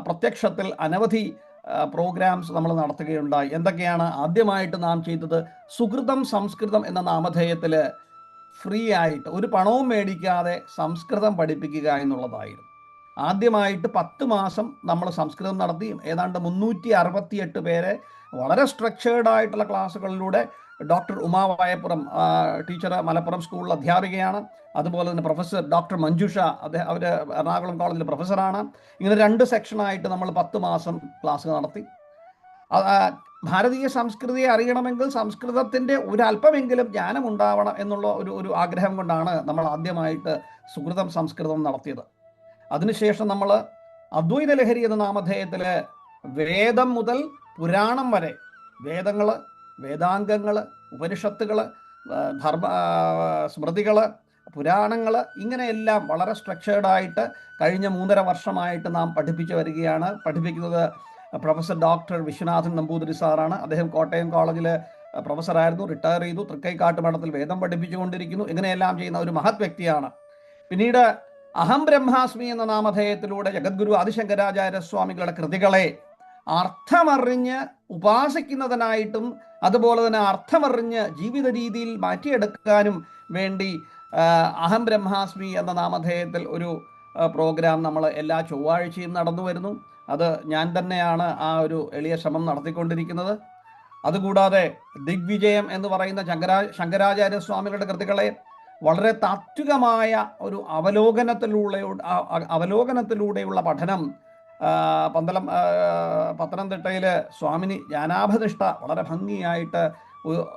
പ്രത്യക്ഷത്തിൽ അനവധി പ്രോഗ്രാംസ് നമ്മൾ നടത്തുകയുണ്ടായി. എന്തൊക്കെയാണ്? ആദ്യമായിട്ട് നാം ചെയ്തത് സുകൃതം സംസ്കൃതം എന്ന നാമധേയത്തിൽ ഫ്രീ ആയിട്ട് ഒരു പണവും മേടിക്കാതെ സംസ്കൃതം പഠിപ്പിക്കുക എന്നുള്ളതായിരുന്നു. ആദ്യമായിട്ട് 10 മാസം നമ്മൾ സംസ്കൃതം നടത്തി. ഏതാണ്ട് 368 പേരെ വളരെ സ്ട്രക്ചേർഡ് ആയിട്ടുള്ള ക്ലാസ്സുകളിലൂടെ ഡോക്ടർ ഉമാ വായപ്പുറം ടീച്ചർ മലപ്പുറം സ്കൂളിൽ അധ്യാപികയാണ്. അതുപോലെ തന്നെ പ്രൊഫസർ ഡോക്ടർ മഞ്ജുഷ, അവർ എറണാകുളം കോളേജിലെ പ്രൊഫസറാണ്. ഇങ്ങനെ 2 സെക്ഷനായിട്ട് നമ്മൾ 10 മാസം ക്ലാസ് നടത്തി. ഭാരതീയ സംസ്കൃതിയെ അറിയണമെങ്കിൽ സംസ്കൃതത്തിൻ്റെ ഒരല്പമെങ്കിലും ജ്ഞാനം ഉണ്ടാവണം എന്നുള്ള ഒരു ആഗ്രഹം കൊണ്ടാണ് നമ്മൾ ആദ്യമായിട്ട് സുകൃതം സംസ്കൃതം നടത്തിയത്. അതിനുശേഷം നമ്മൾ അദ്വൈത ലഹരി എന്ന നാമധേയത്തിൽ വേദം മുതൽ പുരാണം വരെ വേദങ്ങൾ, വേദാംഗങ്ങൾ, ഉപനിഷത്തുകൾ, ധർമ്മ സ്മൃതികൾ, പുരാണങ്ങൾ ഇങ്ങനെയെല്ലാം വളരെ സ്ട്രക്ചേർഡായിട്ട് കഴിഞ്ഞ 3.5 വർഷമായിട്ട് നാം പഠിപ്പിച്ചു വരികയാണ്. പഠിപ്പിക്കുന്നത് പ്രൊഫസർ ഡോക്ടർ വിശ്വനാഥൻ നമ്പൂതിരി സാറാണ്. അദ്ദേഹം കോട്ടയം കോളേജിൽ പ്രൊഫസറായിരുന്നു, റിട്ടയർ ചെയ്തു. തൃക്കൈക്കാട്ട് മഠത്തിൽ വേദം പഠിപ്പിച്ചുകൊണ്ടിരിക്കുന്നു. ഇങ്ങനെയെല്ലാം ചെയ്യുന്ന ഒരു മഹത് വ്യക്തിയാണ്. പിന്നീട് അഹം ബ്രഹ്മാസ്മി എന്ന നാമധേയത്തിലൂടെ ജഗദ്ഗുരു ആദിശങ്കരാചാര്യസ്വാമികളുടെ കൃതികളെ അർത്ഥമറിഞ്ഞ് ഉപാസിക്കുന്നതിനായിട്ടും അതുപോലെ തന്നെ അർത്ഥമറിഞ്ഞ് ജീവിത രീതിയിൽ മാറ്റിയെടുക്കാനും വേണ്ടി അഹം ബ്രഹ്മാസ്മി എന്ന നാമധേയത്തിൽ ഒരു പ്രോഗ്രാം നമ്മൾ എല്ലാ ചൊവ്വാഴ്ചയും നടന്നു വരുന്നു. അത് ഞാൻ തന്നെയാണ് ആ ഒരു എളിയ ശ്രമം നടത്തിക്കൊണ്ടിരിക്കുന്നത്. അതുകൂടാതെ ദിഗ്വിജയം എന്ന് പറയുന്ന ശങ്കരാചാര്യസ്വാമികളുടെ കൃതികളെ വളരെ താത്വികമായ ഒരു അവലോകനത്തിലൂടെയുള്ള പഠനം പത്തനംതിട്ടയിൽ സ്വാമിനി ജ്ഞാനാഭനിഷ്ഠ വളരെ ഭംഗിയായിട്ട്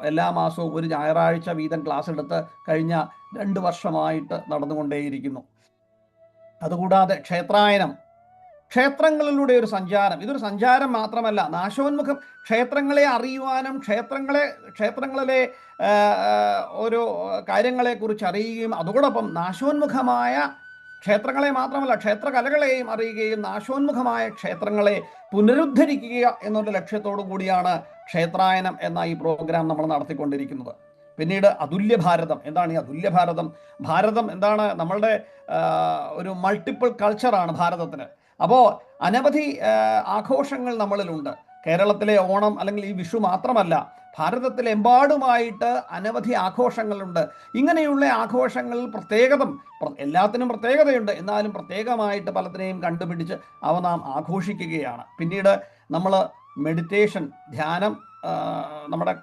എല്ലാ മാസവും ഒരു ഞായറാഴ്ച വീതം ക്ലാസ് എടുത്ത് കഴിഞ്ഞ 2 വർഷമായിട്ട് നടന്നുകൊണ്ടേയിരിക്കുന്നു. അതുകൂടാതെ ക്ഷേത്രായനം, ക്ഷേത്രങ്ങളിലൂടെ ഒരു സഞ്ചാരം. ഇതൊരു സഞ്ചാരം മാത്രമല്ല, നാശോന്മുഖം. ക്ഷേത്രങ്ങളെ അറിയുവാനും ക്ഷേത്രങ്ങളിലെ ഓരോ കാര്യങ്ങളെക്കുറിച്ച് അറിയുകയും അതോടൊപ്പം നാശോന്മുഖമായ ക്ഷേത്രങ്ങളെ മാത്രമല്ല ക്ഷേത്രകലകളെയും അറിയുകയും നാശോന്മുഖമായ ക്ഷേത്രങ്ങളെ പുനരുദ്ധരിക്കുക എന്നുള്ള ലക്ഷ്യത്തോടു കൂടിയാണ് ക്ഷേത്രായനം എന്ന ഈ പ്രോഗ്രാം നമ്മൾ നടത്തിക്കൊണ്ടിരിക്കുന്നത്. പിന്നീട് അതുല്യ ഭാരതം. എന്താണ് ഈ അതുല്യ ഭാരതം? ഭാരതം എന്താണ്? നമ്മളുടെ ഒരു മൾട്ടിപ്പിൾ കൾച്ചറാണ് ഭാരതത്തിന്. അപ്പോൾ അനവധി ആഘോഷങ്ങൾ നമ്മളിലുണ്ട്. കേരളത്തിലെ ഓണം അല്ലെങ്കിൽ ഈ വിഷു മാത്രമല്ല, ഭാരതത്തിലെമ്പാടുമായിട്ട് അനവധി ആഘോഷങ്ങളുണ്ട്. ഇങ്ങനെയുള്ള ആഘോഷങ്ങളിൽ എല്ലാത്തിനും പ്രത്യേകതയുണ്ട്, എന്നാലും പ്രത്യേകമായിട്ട് പലതിനെയും കണ്ടുപിടിച്ച് അവ നാം ആഘോഷിക്കുകയാണ്. പിന്നീട് നമ്മൾ മെഡിറ്റേഷൻ, ധ്യാനം നമ്മുടെ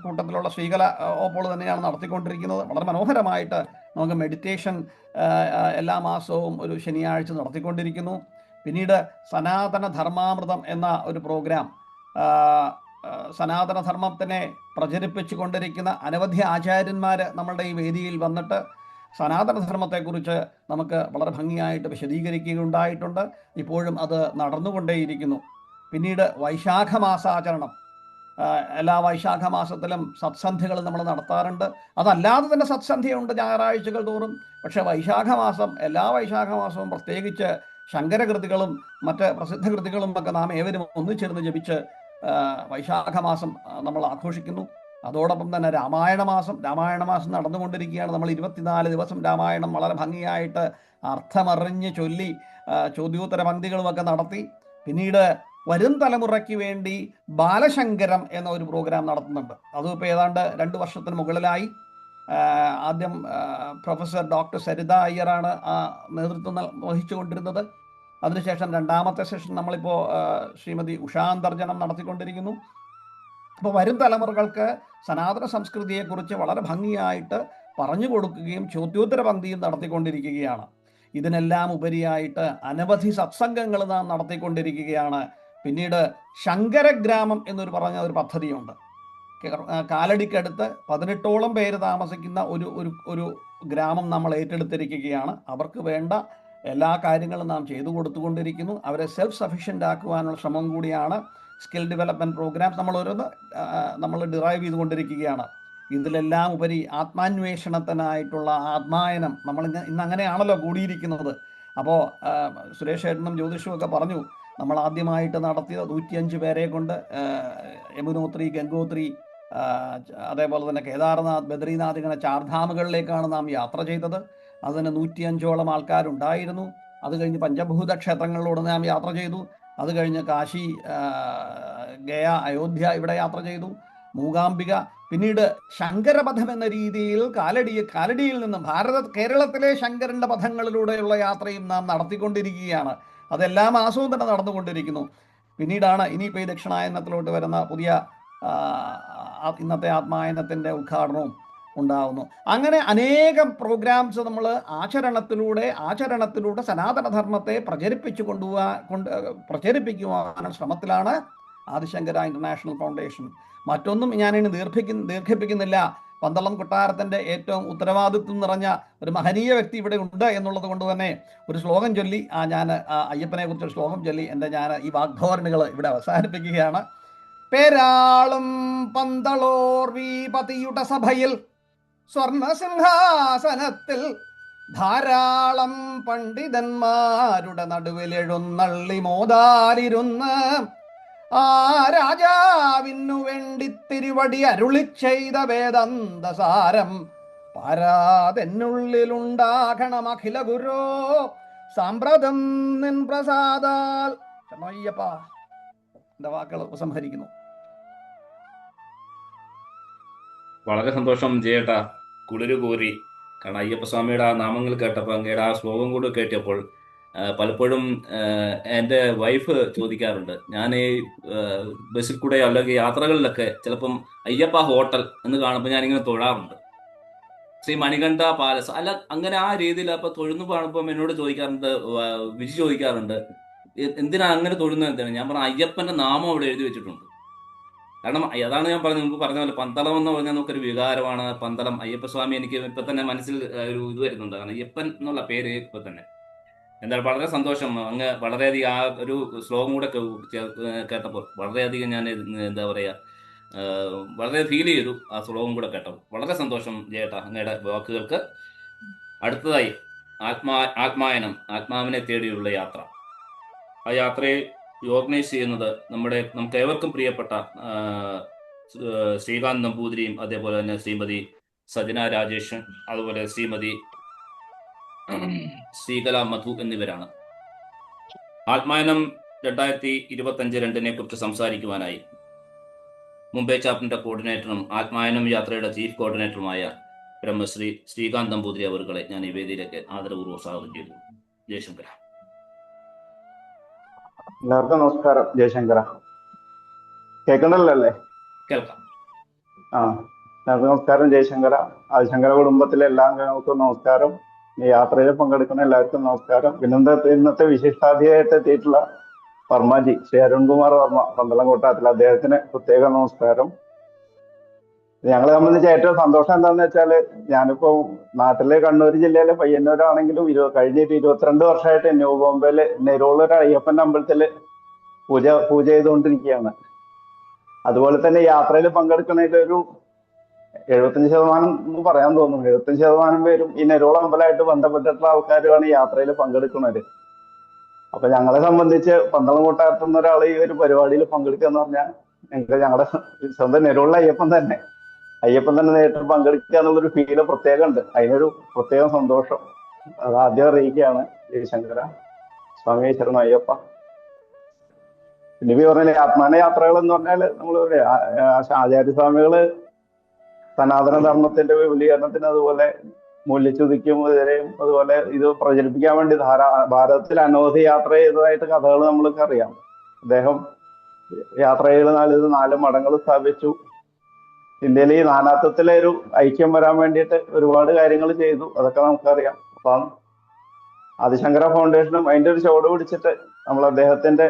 കൂട്ടത്തിലുള്ള ശ്രീകല ഓപ്പോൾ തന്നെയാണ് നടത്തിക്കൊണ്ടിരിക്കുന്നത്. വളരെ മനോഹരമായിട്ട് നമുക്ക് മെഡിറ്റേഷൻ എല്ലാ മാസവും ഒരു ശനിയാഴ്ച നടത്തിക്കൊണ്ടിരിക്കുന്നു. പിന്നീട് സനാതന ധർമാമൃതം എന്ന ഒരു പ്രോഗ്രാം, സനാതനധർമ്മത്തിനെ പ്രചരിപ്പിച്ചു കൊണ്ടിരിക്കുന്ന അനവധി ആചാര്യന്മാർ നമ്മളുടെ ഈ വേദിയിൽ വന്നിട്ട് സനാതനധർമ്മത്തെക്കുറിച്ച് നമുക്ക് വളരെ ഭംഗിയായിട്ട് വിശദീകരിക്കുകയുണ്ടായിട്ടുണ്ട്. ഇപ്പോഴും അത് നടന്നുകൊണ്ടേയിരിക്കുന്നു. പിന്നീട് വൈശാഖ മാസാചരണം, എല്ലാ വൈശാഖ മാസത്തിലും സത്സന്ധ്യകൾ നമ്മൾ നടത്താറുണ്ട്. അതല്ലാതെ തന്നെ സത്സന്ധ്യയുണ്ട് ഞായറാഴ്ചകൾ തോറും. പക്ഷേ വൈശാഖ മാസം, എല്ലാ വൈശാഖ മാസവും പ്രത്യേകിച്ച് ശങ്കരകൃതികളും മറ്റ് പ്രസിദ്ധ കൃതികളും ഒക്കെ നാം ഏവരും ഒന്നിച്ചിരുന്ന് ജപിച്ച് വൈശാഖ മാസം നമ്മൾ ആഘോഷിക്കുന്നു. അതോടൊപ്പം തന്നെ രാമായണ മാസം നടന്നുകൊണ്ടിരിക്കുകയാണ്. നമ്മൾ 24 ദിവസം രാമായണം വളരെ ഭംഗിയായിട്ട് അർത്ഥമറിഞ്ഞ് ചൊല്ലി ചോദ്യോത്തര പങ്ക്തികളുമൊക്കെ നടത്തി. പിന്നീട് വരും തലമുറയ്ക്ക് വേണ്ടി ബാലശങ്കരം എന്ന ഒരു പ്രോഗ്രാം നടത്തുന്നുണ്ട്. അതും ഇപ്പോൾ ഏതാണ്ട് 2 വർഷത്തിന് മുകളിലായി. ആദ്യം പ്രൊഫസർ ഡോക്ടർ സരിത അയ്യറാണ് ആ നേതൃത്വം വഹിച്ചുകൊണ്ടിരുന്നത്. അതിനുശേഷം 2ാമത്തെ സെഷൻ നമ്മളിപ്പോൾ ശ്രീമതി ഉഷാന്തർജനം നടത്തിക്കൊണ്ടിരിക്കുന്നു. അപ്പോൾ വരും തലമുറകൾക്ക് സനാതന സംസ്കൃതിയെക്കുറിച്ച് വളരെ ഭംഗിയായിട്ട് പറഞ്ഞു കൊടുക്കുകയും ചോദ്യോത്തര പങ്ക്തിയും നടത്തിക്കൊണ്ടിരിക്കുകയാണ്. ഇതിനെല്ലാം ഉപരിയായിട്ട് അനവധി സത്സംഗങ്ങൾ നാം നടത്തിക്കൊണ്ടിരിക്കുകയാണ്. പിന്നീട് ശങ്കരഗ്രാമം എന്നൊരു പറഞ്ഞ ഒരു പദ്ധതിയുണ്ട്. കാലടിക്കടുത്ത് 18ഓളം പേര് താമസിക്കുന്ന ഒരു ഗ്രാമം നമ്മൾ ഏറ്റെടുത്തിരിക്കുകയാണ്. അവർക്ക് വേണ്ട എല്ലാ കാര്യങ്ങളും നാം ചെയ്തു കൊടുത്തുകൊണ്ടിരിക്കുന്നു. അവരെ സെൽഫ് സഫിഷ്യൻ്റ് ആക്കുവാനുള്ള ശ്രമം കൂടിയാണ് സ്കിൽ ഡെവലപ്മെൻറ്റ് പ്രോഗ്രാംസ് നമ്മൾ ഡിറൈവ് ചെയ്തുകൊണ്ടിരിക്കുകയാണ്. ഇതിലെല്ലാം ഉപരി ആത്മാന്വേഷണത്തിനായിട്ടുള്ള ആത്മായനം, നമ്മൾ ഇന്ന് അങ്ങനെയാണല്ലോ കൂടിയിരിക്കുന്നത്. അപ്പോൾ സുരേഷ് ഏട്ടനും ജ്യോതിഷും ഒക്കെ പറഞ്ഞു, നമ്മൾ ആദ്യമായിട്ട് നടത്തിയത് 105 പേരെ കൊണ്ട് യമുനോത്രി, ഗംഗോത്രി, അതേപോലെ തന്നെ കേദാർനാഥ്, ബദ്രീനാഥ് ഇങ്ങനെ ചാർധാമുകളിലേക്കാണ് നാം യാത്ര ചെയ്തത്. അതിന് 105ഓളം ആൾക്കാരുണ്ടായിരുന്നു. അത് കഴിഞ്ഞ് പഞ്ചഭൂത ക്ഷേത്രങ്ങളിലൂടെ നാം യാത്ര ചെയ്തു. അത് കഴിഞ്ഞ് കാശി, ഗയ, അയോധ്യ ഇവിടെ യാത്ര ചെയ്തു, മൂകാംബിക. പിന്നീട് ശങ്കരപഥം എന്ന രീതിയിൽ കാലടിയിൽ നിന്നും കേരളത്തിലെ ശങ്കരൻ്റെ പഥങ്ങളിലൂടെയുള്ള യാത്രയും നാം നടത്തിക്കൊണ്ടിരിക്കുകയാണ്. അതെല്ലാ മാസവും തന്നെ നടന്നുകൊണ്ടിരിക്കുന്നു. പിന്നീടാണ് ഇനിയിപ്പോൾ ഈ ദക്ഷിണായനത്തിലോട്ട് വരുന്ന പുതിയ ഇന്നത്തെ ആത്മായനത്തിൻ്റെ ഉദ്ഘാടനവും ഉണ്ടാവുന്നു. അങ്ങനെ അനേകം പ്രോഗ്രാംസ് നമ്മൾ ആചരണത്തിലൂടെ സനാതനധർമ്മത്തെ പ്രചരിപ്പിക്കുവാനുള്ള ശ്രമത്തിലാണ് ആദിശങ്കര ഇന്റർനാഷണൽ ഫൗണ്ടേഷൻ. മറ്റൊന്നും ഞാനിനി ദീർഘിപ്പിക്കുന്നില്ല. പന്തളം കൊട്ടാരത്തിൻ്റെ ഏറ്റവും ഉത്തരവാദിത്വം നിറഞ്ഞ ഒരു മഹനീയ വ്യക്തി ഇവിടെ ഉണ്ട് എന്നുള്ളത് കൊണ്ട് തന്നെ ഒരു ശ്ലോകം ചൊല്ലി ഞാൻ അയ്യപ്പനെ കുറിച്ചൊരു ശ്ലോകം ചൊല്ലി ഞാൻ ഈ വാഗ്ധോരണികൾ ഇവിടെ അവസാനിപ്പിക്കുകയാണ്. പേരാളും പന്തളോർ വീപതിയുടെ സഭയിൽ സ്വർണസിംഹാസനത്തിൽ ധാരാളം പണ്ഡിതന്മാരുടെ നടുവിൽ എഴുന്നള്ളി മോദാലിരുന്ന് ആ രാജാവിനു വേണ്ടി തിരുവടി അരുളി ചെയ്ത വേദാന്തസാരം പാരാതെന്നുള്ളിലുണ്ടാകണം അഖില ഗുരോ സാമ്പ്രതം നിൻ പ്രസാദാൽ. അയ്യപ്പ എന്റെ വാക്കുകൾ ഉപസംഹരിക്കുന്നു. വളരെ സന്തോഷം ജയേട്ടാ, കുളിര് കോരി. കാരണം അയ്യപ്പസ്വാമിയുടെ ആ നാമങ്ങൾ കേട്ടപ്പോൾ, അങ്ങയുടെ ആ ശ്ലോകം കൂടെ കേട്ടപ്പോൾ പലപ്പോഴും എൻ്റെ വൈഫ് ചോദിക്കാറുണ്ട്. ഞാൻ ഈ ബസ്സിൽ കൂടെ അല്ലെങ്കിൽ യാത്രകളിലൊക്കെ ചിലപ്പം അയ്യപ്പ ഹോട്ടൽ എന്ന് കാണുമ്പോൾ ഞാനിങ്ങനെ തൊഴാറുണ്ട്. ശ്രീ മണികണ്ഠ പാലസ് അല്ല, അങ്ങനെ ആ രീതിയിൽ അപ്പം തൊഴുന്നു കാണുമ്പം എന്നോട് ചോദിക്കാറുണ്ട്, വിജി ചോദിക്കാറുണ്ട്, എന്തിനാ അങ്ങനെ തൊഴുന്നത് എന്താണ്? ഞാൻ പറഞ്ഞ അയ്യപ്പൻ്റെ നാമം അവിടെ എഴുതി വെച്ചിട്ടുണ്ട്. കാരണം അതാണ് ഞാൻ പറഞ്ഞത്, മുമ്പ് പറഞ്ഞ പോലെ പന്തളം എന്ന് പറഞ്ഞാൽ നമുക്കൊരു വികാരമാണ്. പന്തളം അയ്യപ്പസ്വാമി എനിക്ക് ഇപ്പം തന്നെ മനസ്സിൽ ഒരു ഇത് വരുന്നുണ്ട്. കാരണം അയ്യപ്പൻ എന്നുള്ള പേര് ഇപ്പം തന്നെ എന്തായാലും വളരെ സന്തോഷം. അങ്ങ് വളരെയധികം ആ ഒരു ശ്ലോകം കൂടെ കേട്ടപ്പോൾ വളരെയധികം ഞാൻ എന്താ പറയുക, വളരെ ഫീൽ ചെയ്തു ആ ശ്ലോകം കൂടെ കേട്ടപ്പോൾ. വളരെ സന്തോഷം ജയേട്ടാ അങ്ങയുടെ വാക്കുകൾക്ക്. അടുത്തതായി ആത്മായനം, ആത്മാവിനെ തേടിയുള്ള യാത്ര. ആ യാത്രയെ ഓർഗനൈസ് ചെയ്യുന്നത് നമുക്ക് ഏവർക്കും പ്രിയപ്പെട്ട ശ്രീകാന്ത് നമ്പൂതിരിയും അതേപോലെ തന്നെ ശ്രീമതി സജന രാജേഷൻ, അതുപോലെ ശ്രീമതി ശ്രീകല മധു എന്നിവരാണ്. ആത്മായനം 2025 കുറിച്ച് സംസാരിക്കുവാനായി മുംബൈ ചാപ്റ്ററിന്റെ കോർഡിനേറ്ററും ആത്മായനം യാത്രയുടെ ചീഫ് കോർഡിനേറ്ററുമായ ബ്രഹ്മശ്രീ ശ്രീകാന്ത് നമ്പൂതിരി അവരുകളെ ഞാൻ ഈ വേദിയിലേക്ക് ആദരപൂർവ്വം സ്വാഗതം ചെയ്യുന്നു. ജയശങ്കര. എല്ലാവർക്കും നമസ്കാരം. ജയശങ്കര കേൾക്കണ്ടല്ലോ അല്ലേ? കേൾക്കാം. എല്ലാവർക്കും നമസ്കാരം. ജയശങ്കര. ആദിശങ്കര കുടുംബത്തിലെ എല്ലാ അംഗങ്ങൾക്കും നമസ്കാരം. ഈ യാത്രയിൽ പങ്കെടുക്കുന്ന എല്ലാവർക്കും നമസ്കാരം. ഇന്നത്തെ വിശിഷ്ടാതിഥിയായിട്ട് എത്തിയിട്ടുള്ള വർമ്മജി, ശ്രീ അരുൺകുമാർ വർമ്മ, പന്തളം കൊട്ടാരത്തിൽ, അദ്ദേഹത്തിന് പ്രത്യേക നമസ്കാരം. ഞങ്ങളെ സംബന്ധിച്ച് ഏറ്റവും സന്തോഷം എന്താണെന്ന് വെച്ചാൽ, ഞാനിപ്പോ നാട്ടിലെ കണ്ണൂർ ജില്ലയിലെ പയ്യന്നൂരാണെങ്കിലും കഴിഞ്ഞിട്ട് 22 വർഷമായിട്ട് ന്യൂ ബോംബെയില് നെരൂളൊരു അയ്യപ്പന്റെ അമ്പലത്തില് പൂജ ചെയ്തുകൊണ്ടിരിക്കുകയാണ്. അതുപോലെ തന്നെ യാത്രയിൽ പങ്കെടുക്കുന്നതിൽ ഒരു 75% എന്ന് പറയാൻ തോന്നുന്നു. 75% പേരും ഈ നെരൂൾ അമ്പലമായിട്ട് ബന്ധപ്പെട്ടിട്ടുള്ള ആൾക്കാരുമാണ് ഈ യാത്രയിൽ പങ്കെടുക്കുന്നത്. അപ്പൊ ഞങ്ങളെ സംബന്ധിച്ച് പന്തളം കൊട്ടാരത്തിൽ നിന്ന് ഒരാൾ ഈ ഒരു പരിപാടിയിൽ പങ്കെടുക്കുക എന്ന് പറഞ്ഞാൽ ഞങ്ങളുടെ സ്വന്തം നെരൂളിലെ അയ്യപ്പൻ തന്നെ നേരിട്ട് പങ്കെടുക്കുക എന്നുള്ളൊരു ഫീല് പ്രത്യേകം ഉണ്ട്. അതിനൊരു പ്രത്യേകം സന്തോഷം അത് ആദ്യം അറിയിക്കുകയാണ്. ജയശങ്കര. സ്വാമി ശരണം അയ്യപ്പ. പിന്നെ പറഞ്ഞാൽ ആത്മാന യാത്രകൾ എന്ന് പറഞ്ഞാൽ നമ്മൾ ആചാര്യസ്വാമികള് സനാതന ധർമ്മത്തിന്റെ വിപുലീകരണത്തിന്, അതുപോലെ മൂല്യച്യുതിക്കും എതിരെയും, അതുപോലെ ഇത് പ്രചരിപ്പിക്കാൻ വേണ്ടി ഭാരതത്തിൽ അനവധി യാത്ര ചെയ്തതായിട്ട് കഥകൾ നമ്മൾക്ക് അറിയാം. അദ്ദേഹം യാത്ര ചെയ്ത് 4 മഠങ്ങൾ സ്ഥാപിച്ചു. ഇന്ത്യയിൽ ഈ നാനാത്വത്തിലെ ഒരു ഐക്യം വരാൻ വേണ്ടിയിട്ട് ഒരുപാട് കാര്യങ്ങൾ ചെയ്തു. അതൊക്കെ നമുക്കറിയാം. അപ്പം ആദിശങ്കര ഫൗണ്ടേഷനും അതിന്റെ ഒരു ചുവട് പിടിച്ചിട്ട് നമ്മൾ അദ്ദേഹത്തിന്റെ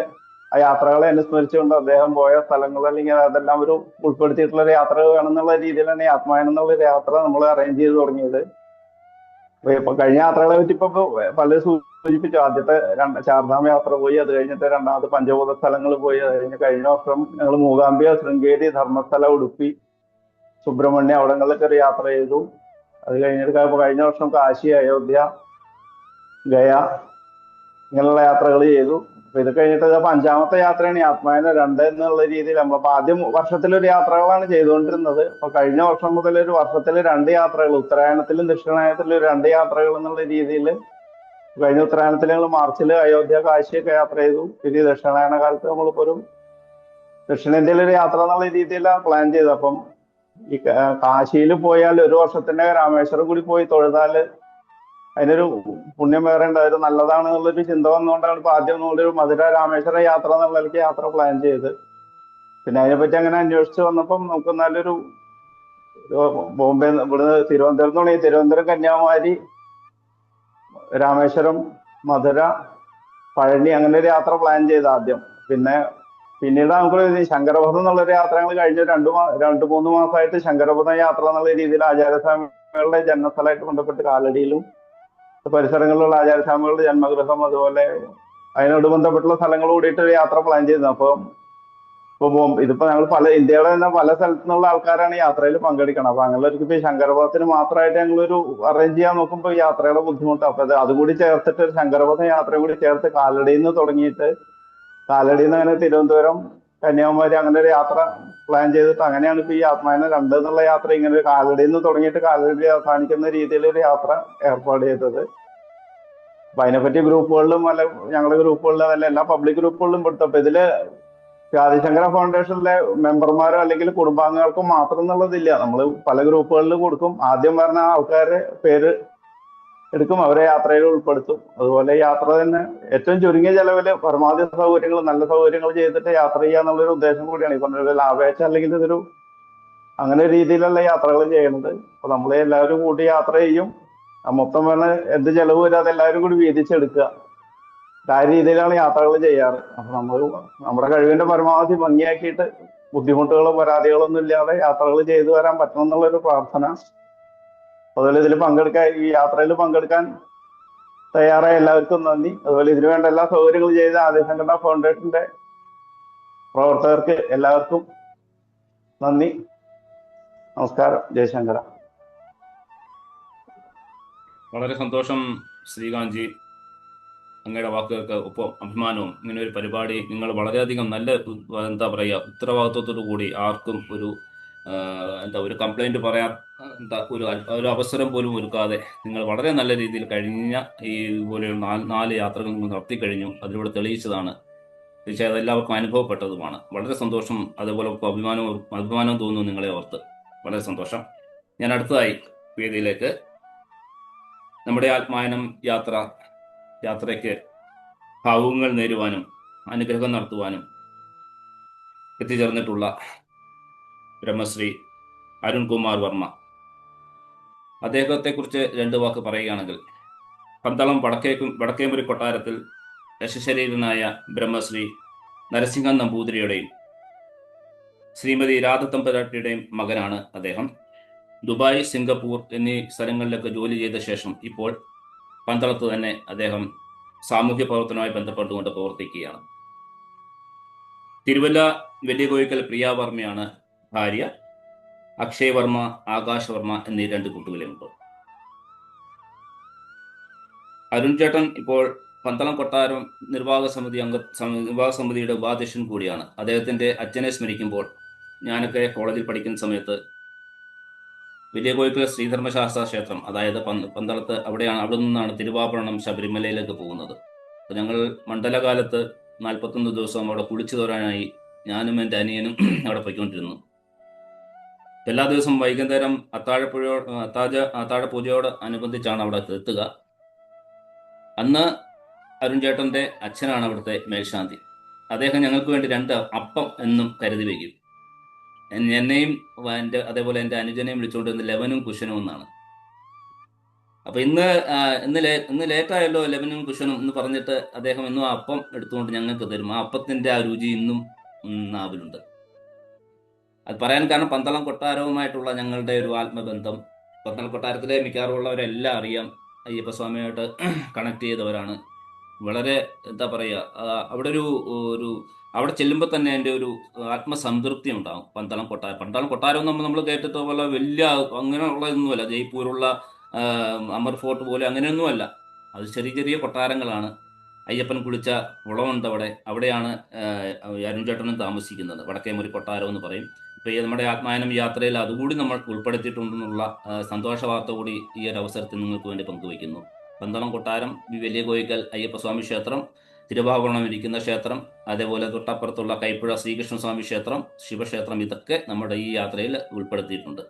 ആ യാത്രകളെ അനുസ്മരിച്ചുകൊണ്ട് അദ്ദേഹം പോയ സ്ഥലങ്ങൾ അല്ലെങ്കിൽ അതെല്ലാം ഒരു ഉൾപ്പെടുത്തിയിട്ടുള്ള ഒരു യാത്ര വേണമെന്നുള്ള രീതിയിലാണ് ഈ ആത്മായനം എന്നുള്ളൊരു യാത്ര നമ്മൾ അറേഞ്ച് ചെയ്ത് തുടങ്ങിയത്. ഇപ്പൊ കഴിഞ്ഞ യാത്രകളെ പറ്റി ഇപ്പൊ പലരും സൂചിപ്പിച്ചു. ആദ്യത്തെ ചാർധാം യാത്ര പോയി, അത് കഴിഞ്ഞിട്ട് രണ്ടാമത് പഞ്ചഭൂത സ്ഥലങ്ങൾ പോയി, അത് കഴിഞ്ഞ വർഷം ഞങ്ങൾ മൂകാംബിക, ശൃംഗേരി, ധർമ്മസ്ഥല, ഉടുപ്പി, സുബ്രഹ്മണ്യ അവിടങ്ങളിലൊക്കെ ഒരു യാത്ര ചെയ്തു. അത് കഴിഞ്ഞിട്ട് കഴിഞ്ഞ വർഷം കാശി, അയോധ്യ, ഗയ ഇങ്ങനെയുള്ള യാത്രകൾ ചെയ്തു. അപ്പൊ ഇത് കഴിഞ്ഞിട്ട് 5ാമത്തെ യാത്രയാണ് ഈ ആത്മായനം 2 എന്നുള്ള രീതിയിൽ. നമ്മളിപ്പോ ആദ്യം വർഷത്തിലൊരു യാത്രകളാണ് ചെയ്തുകൊണ്ടിരുന്നത്. അപ്പൊ കഴിഞ്ഞ വർഷം മുതൽ ഒരു വർഷത്തിൽ 2 യാത്രകൾ, ഉത്തരായണത്തിലും ദക്ഷിണായനത്തിലും 2 യാത്രകൾ എന്നുള്ള രീതിയിൽ. കഴിഞ്ഞ ഉത്തരായണത്തിൽ ഞങ്ങൾ മാർച്ചിൽ അയോധ്യ, കാശിയൊക്കെ യാത്ര ചെയ്തു. പിന്നെ ദക്ഷിണായന കാലത്ത് നമ്മളിപ്പോ ഒരു ദക്ഷിണേന്ത്യയിലൊരു യാത്ര എന്നുള്ള രീതിയിലാണ് പ്ലാൻ ചെയ്തത്. അപ്പം ഈ കാശിയിൽ പോയാൽ ഒരു വർഷത്തിന്റെ രാമേശ്വരം കൂടി പോയി തൊഴുതാല് അതിനൊരു പുണ്യം വേറെ ഉണ്ട്, അത് നല്ലതാണ് എന്നുള്ളൊരു ചിന്ത വന്നുകൊണ്ടാണ് ഇപ്പൊ ആദ്യം നമ്മളൊരു മധുര രാമേശ്വര യാത്ര എന്നുള്ളതിലേക്ക് യാത്ര പ്ലാൻ ചെയ്ത്. പിന്നെ അതിനെപ്പറ്റി അങ്ങനെ അന്വേഷിച്ച് വന്നപ്പം നമുക്ക് നല്ലൊരു ബോംബെ, ഇവിടുന്ന് തിരുവനന്തപുരം തുടങ്ങി തിരുവനന്തപുരം, കന്യാകുമാരി, രാമേശ്വരം, മധുര, പഴനി അങ്ങനെ ഒരു യാത്ര പ്ലാൻ ചെയ്ത് ആദ്യം. പിന്നീട് നമുക്ക് ശങ്കരപഥം എന്നുള്ളൊരു യാത്ര ഞങ്ങൾ കഴിഞ്ഞ 2-3 മാസമായിട്ട് ശങ്കരപഥം യാത്ര എന്നുള്ള രീതിയിൽ ആചാര്യസ്വാമികളുടെ ജന്മസ്ഥലമായിട്ട് ബന്ധപ്പെട്ട് കാലടിയിലും പരിസരങ്ങളിലുള്ള ആചാര്യസ്വാമികളുടെ ജന്മഗൃഹം, അതുപോലെ അതിനോട് ബന്ധപ്പെട്ടുള്ള സ്ഥലങ്ങൾ കൂടിയിട്ട് ഒരു യാത്ര പ്ലാൻ ചെയ്തത്. ഇതിപ്പോ ഞങ്ങൾ ഇന്ത്യയുടെ തന്നെ പല സ്ഥലത്തു നിന്നുള്ള ആൾക്കാരാണ് യാത്രയിൽ പങ്കെടുക്കണം. അപ്പൊ അങ്ങനെയുള്ളവർക്ക് ഇപ്പൊ ശങ്കരപഥത്തിന് മാത്രമായിട്ട് ഞങ്ങളൊരു അറേഞ്ച് ചെയ്യാൻ നോക്കുമ്പോൾ യാത്രയുടെ ബുദ്ധിമുട്ട്. അപ്പൊ അതുകൂടി ചേർത്തിട്ട് ഒരു ശങ്കരപഥം യാത്രയും കൂടി ചേർത്ത് കാലടിയിൽ നിന്ന് തുടങ്ങിയിട്ട്, കാലടിയിൽ നിന്ന് അങ്ങനെ തിരുവനന്തപുരം, കന്യാകുമാരി അങ്ങനെ ഒരു യാത്ര പ്ലാൻ ചെയ്തിട്ട് അങ്ങനെയാണ് ഇപ്പൊ ഈ ആത്മായനം 2 എന്നുള്ള യാത്ര ഇങ്ങനെ ഒരു കാലടിയിൽ നിന്ന് തുടങ്ങിയിട്ട് കാലടി അവസാനിക്കുന്ന രീതിയിലൊരു യാത്ര ഏർപ്പാട് ചെയ്തത്. അപ്പൊ അതിനെപ്പറ്റി ഗ്രൂപ്പുകളിലും ഞങ്ങളുടെ ഗ്രൂപ്പുകളിലും അതല്ല എല്ലാ പബ്ലിക് ഗ്രൂപ്പുകളിലും പെടുത്തും. അപ്പൊ ഇതില് ആദിശങ്കര ഫൗണ്ടേഷനിലെ മെമ്പർമാരോ അല്ലെങ്കിൽ കുടുംബാംഗങ്ങൾക്കും മാത്രം എന്നുള്ളതില്ല. നമ്മൾ പല ഗ്രൂപ്പുകളിൽ കൊടുക്കും. ആദ്യം പറഞ്ഞ ആൾക്കാരെ പേര് എടുക്കും, അവരെ യാത്രയിൽ ഉൾപ്പെടുത്തും. അതുപോലെ യാത്ര തന്നെ ഏറ്റവും ചുരുങ്ങിയ ചെലവില് പരമാവധി സൗകര്യങ്ങൾ, നല്ല സൗകര്യങ്ങൾ ചെയ്തിട്ട് യാത്ര ചെയ്യുക എന്നുള്ളൊരു ഉദ്ദേശം കൂടിയാണ്. ഇപ്പൊ ഒരു ലാഭേച്ഛ അല്ലെങ്കിൽ ഇതൊരു അങ്ങനെ രീതിയിലുള്ള യാത്രകൾ ചെയ്യുന്നത്. അപ്പൊ നമ്മളെ എല്ലാവരും കൂടി യാത്ര ചെയ്യും. മൊത്തം വേണ എന്ത് ചെലവ് വരും അതെല്ലാവരും കൂടി വീതിച്ചെടുക്കുക. ആ രീതിയിലാണ് യാത്രകൾ ചെയ്യാറ്. അപ്പൊ നമ്മുടെ കഴിവിന്റെ പരമാവധി ഭംഗിയാക്കിയിട്ട് ബുദ്ധിമുട്ടുകളോ പരാതികളൊന്നും ഇല്ലാതെ യാത്രകൾ ചെയ്തു വരാൻ പറ്റണം എന്നുള്ളൊരു പ്രാർത്ഥന. അതുപോലെ ഈ യാത്രയിൽ പങ്കെടുക്കാൻ തയ്യാറായ എല്ലാവർക്കും നന്ദി. അതുപോലെ ഇതിനു വേണ്ട എല്ലാ സൗകര്യങ്ങളും ചെയ്ത ആദിശങ്കര ഫൗണ്ടേഷന്റെ പ്രവർത്തകർക്ക് എല്ലാവർക്കും നന്ദി. നമസ്കാരം. ജയശങ്കര. വളരെ സന്തോഷം ശ്രീകാന്ത്ജി. അങ്ങയുടെ വാക്കുകൾക്ക് ഒപ്പം അഭിമാനവും. ഇങ്ങനെ ഒരു പരിപാടി നിങ്ങൾ വളരെയധികം നല്ല ഉത്തരവാദിത്വത്തോടു കൂടി ആർക്കും ഒരു കംപ്ലൈന്റ് പറയാൻ ഒരു അവസരം പോലും ഒരുക്കാതെ നിങ്ങൾ വളരെ നല്ല രീതിയിൽ കഴിഞ്ഞ ഈ പോലെയുള്ള 4 യാത്രകൾ നിങ്ങൾ നടത്തി കഴിഞ്ഞു. അതിലൂടെ തെളിയിച്ചതാണ് തീർച്ചയായും അതെല്ലാവർക്കും അനുഭവപ്പെട്ടതുമാണ്. വളരെ സന്തോഷം. അതേപോലെ അഭിമാനവും തോന്നുന്നു നിങ്ങളെ ഓർത്ത്. വളരെ സന്തോഷം. ഞാൻ അടുത്തതായി വേദിയിലേക്ക് നമ്മുടെ ആത്മായനം യാത്രയ്ക്ക് ഭാവുകങ്ങൾ നേരുവാനും അനുഗ്രഹം നടത്തുവാനും എത്തിച്ചേർന്നിട്ടുള്ള ബ്രഹ്മശ്രീ അരുൺകുമാർ വർമ്മ, അദ്ദേഹത്തെക്കുറിച്ച് 2 വാക്ക് പറയുകയാണെങ്കിൽ, പന്തളം വടക്കേമുറി കൊട്ടാരത്തിൽ യശശരീരനായ ബ്രഹ്മശ്രീ നരസിംഹൻ നമ്പൂതിരിയുടെയും ശ്രീമതി രാധത്തമ്പരാട്ടിയുടെയും മകനാണ് അദ്ദേഹം. ദുബായ്, സിംഗപ്പൂർ എന്നീ സ്ഥലങ്ങളിലൊക്കെ ജോലി ചെയ്ത ശേഷം ഇപ്പോൾ പന്തളത്ത് തന്നെ അദ്ദേഹം സാമൂഹ്യ പ്രവർത്തനവുമായി ബന്ധപ്പെട്ടുകൊണ്ട് പ്രവർത്തിക്കുകയാണ്. തിരുവല്ല വലിയ കോയിക്കൽ പ്രിയ വർമ്മയാണ് ഭാര്യ. അക്ഷയ് വർമ്മ, ആകാശ് വർമ്മ എന്നീ 2 കുട്ടികളുമുണ്ട്. അരുൺ ചേട്ടൻ ഇപ്പോൾ പന്തളം കൊട്ടാരം നിർവാഹക സമിതിയുടെ ഉപാധ്യക്ഷൻ കൂടിയാണ്. അദ്ദേഹത്തിന്റെ അച്ഛനെ സ്മരിക്കുമ്പോൾ, ഞാനൊക്കെ കോളേജിൽ പഠിക്കുന്ന സമയത്ത് വലിയ കോയിക്കൽ ശ്രീധർമ്മശാസ്ത്ര ക്ഷേത്രം, അതായത് പന്തളത്ത് അവിടെ നിന്നാണ് തിരുവാഭരണം ശബരിമലയിലേക്ക് പോകുന്നത്. അപ്പോൾ ഞങ്ങൾ മണ്ഡലകാലത്ത് 41 ദിവസം അവിടെ കുളിച്ചു തോരാനായി ഞാനും എൻ്റെ അനിയനും അവിടെ പോയിക്കൊണ്ടിരുന്നു. എല്ലാ ദിവസവും വൈകുന്നേരം അത്താഴപൂജയോട് അനുബന്ധിച്ചാണ് അവിടെ എത്തുക. അന്ന് അരുൺ ചേട്ടൻ്റെ അച്ഛനാണ് അവിടുത്തെ മേൽശാന്തി. അദ്ദേഹം ഞങ്ങൾക്ക് വേണ്ടി 2 അപ്പം എന്നും കരുതി വയ്ക്കും. എന്നെയും അതേപോലെ എൻ്റെ അനുജനെയും വിളിച്ചുകൊണ്ടിരുന്ന ലെവനും കുശനും എന്നാണ്. അപ്പോൾ ഇന്ന് ലേറ്റായല്ലോ ലെവനും കുശനും എന്ന് പറഞ്ഞിട്ട് അദ്ദേഹം ഇന്നും ആ അപ്പം എടുത്തുകൊണ്ട് ഞങ്ങൾക്ക് തരും. ആ അപ്പത്തിൻ്റെ ആ രുചി ഇന്നും നാവിലുണ്ട്. അത് പറയാൻ കാരണം പന്തളം കൊട്ടാരവുമായിട്ടുള്ള ഞങ്ങളുടെ ഒരു ആത്മബന്ധം. പന്തളം കൊട്ടാരത്തിലെ മിക്കവാറുള്ളവരെല്ലാം അറിയാം, അയ്യപ്പസ്വാമിയായിട്ട് കണക്ട് ചെയ്തവരാണ്. വളരെ എന്താ പറയുക, അവിടെ ചെല്ലുമ്പോൾ തന്നെ എൻ്റെ ഒരു ആത്മസംതൃപ്തി ഉണ്ടാകും. പന്തളം കൊട്ടാരം നമ്മൾ കേട്ടിട്ട് പോലെ വലിയ അങ്ങനെയുള്ളതൊന്നുമല്ല. ജയ്പൂരുള്ള അമർ ഫോർട്ട് പോലെ അങ്ങനെയൊന്നുമല്ല. അത് ചെറിയ ചെറിയ കൊട്ടാരങ്ങളാണ്. അയ്യപ്പൻ കുളിച്ച കുളമുണ്ട് അവിടെയാണ് അരുൺ ചേട്ടനും താമസിക്കുന്നത്. വടക്കേമുറി കൊട്ടാരം എന്ന് പറയും. ഇപ്പോൾ നമ്മുടെ ആത്മായനം യാത്രയിൽ അതുകൂടി നമ്മൾ ഉൾപ്പെടുത്തിയിട്ടുണ്ടെന്നുള്ള സന്തോഷ വാർത്ത കൂടി ഈ ഒരു അവസരത്തിൽ നിങ്ങൾക്ക് വേണ്ടി പങ്കുവയ്ക്കുന്നു. പന്തളം കൊട്ടാരം, വലിയ കോയിക്കൽ അയ്യപ്പസ്വാമി ക്ഷേത്രം, തിരുവാഭരണം ഇരിക്കുന്ന ക്ഷേത്രം, അതേപോലെ തൊട്ടപ്പുറത്തുള്ള കൈപ്പുഴ ശ്രീകൃഷ്ണസ്വാമി ക്ഷേത്രം, ശിവക്ഷേത്രം, ഇതൊക്കെ നമ്മുടെ ഈ യാത്രയിൽ ഉൾപ്പെടുത്തിയിട്ടുണ്ട്.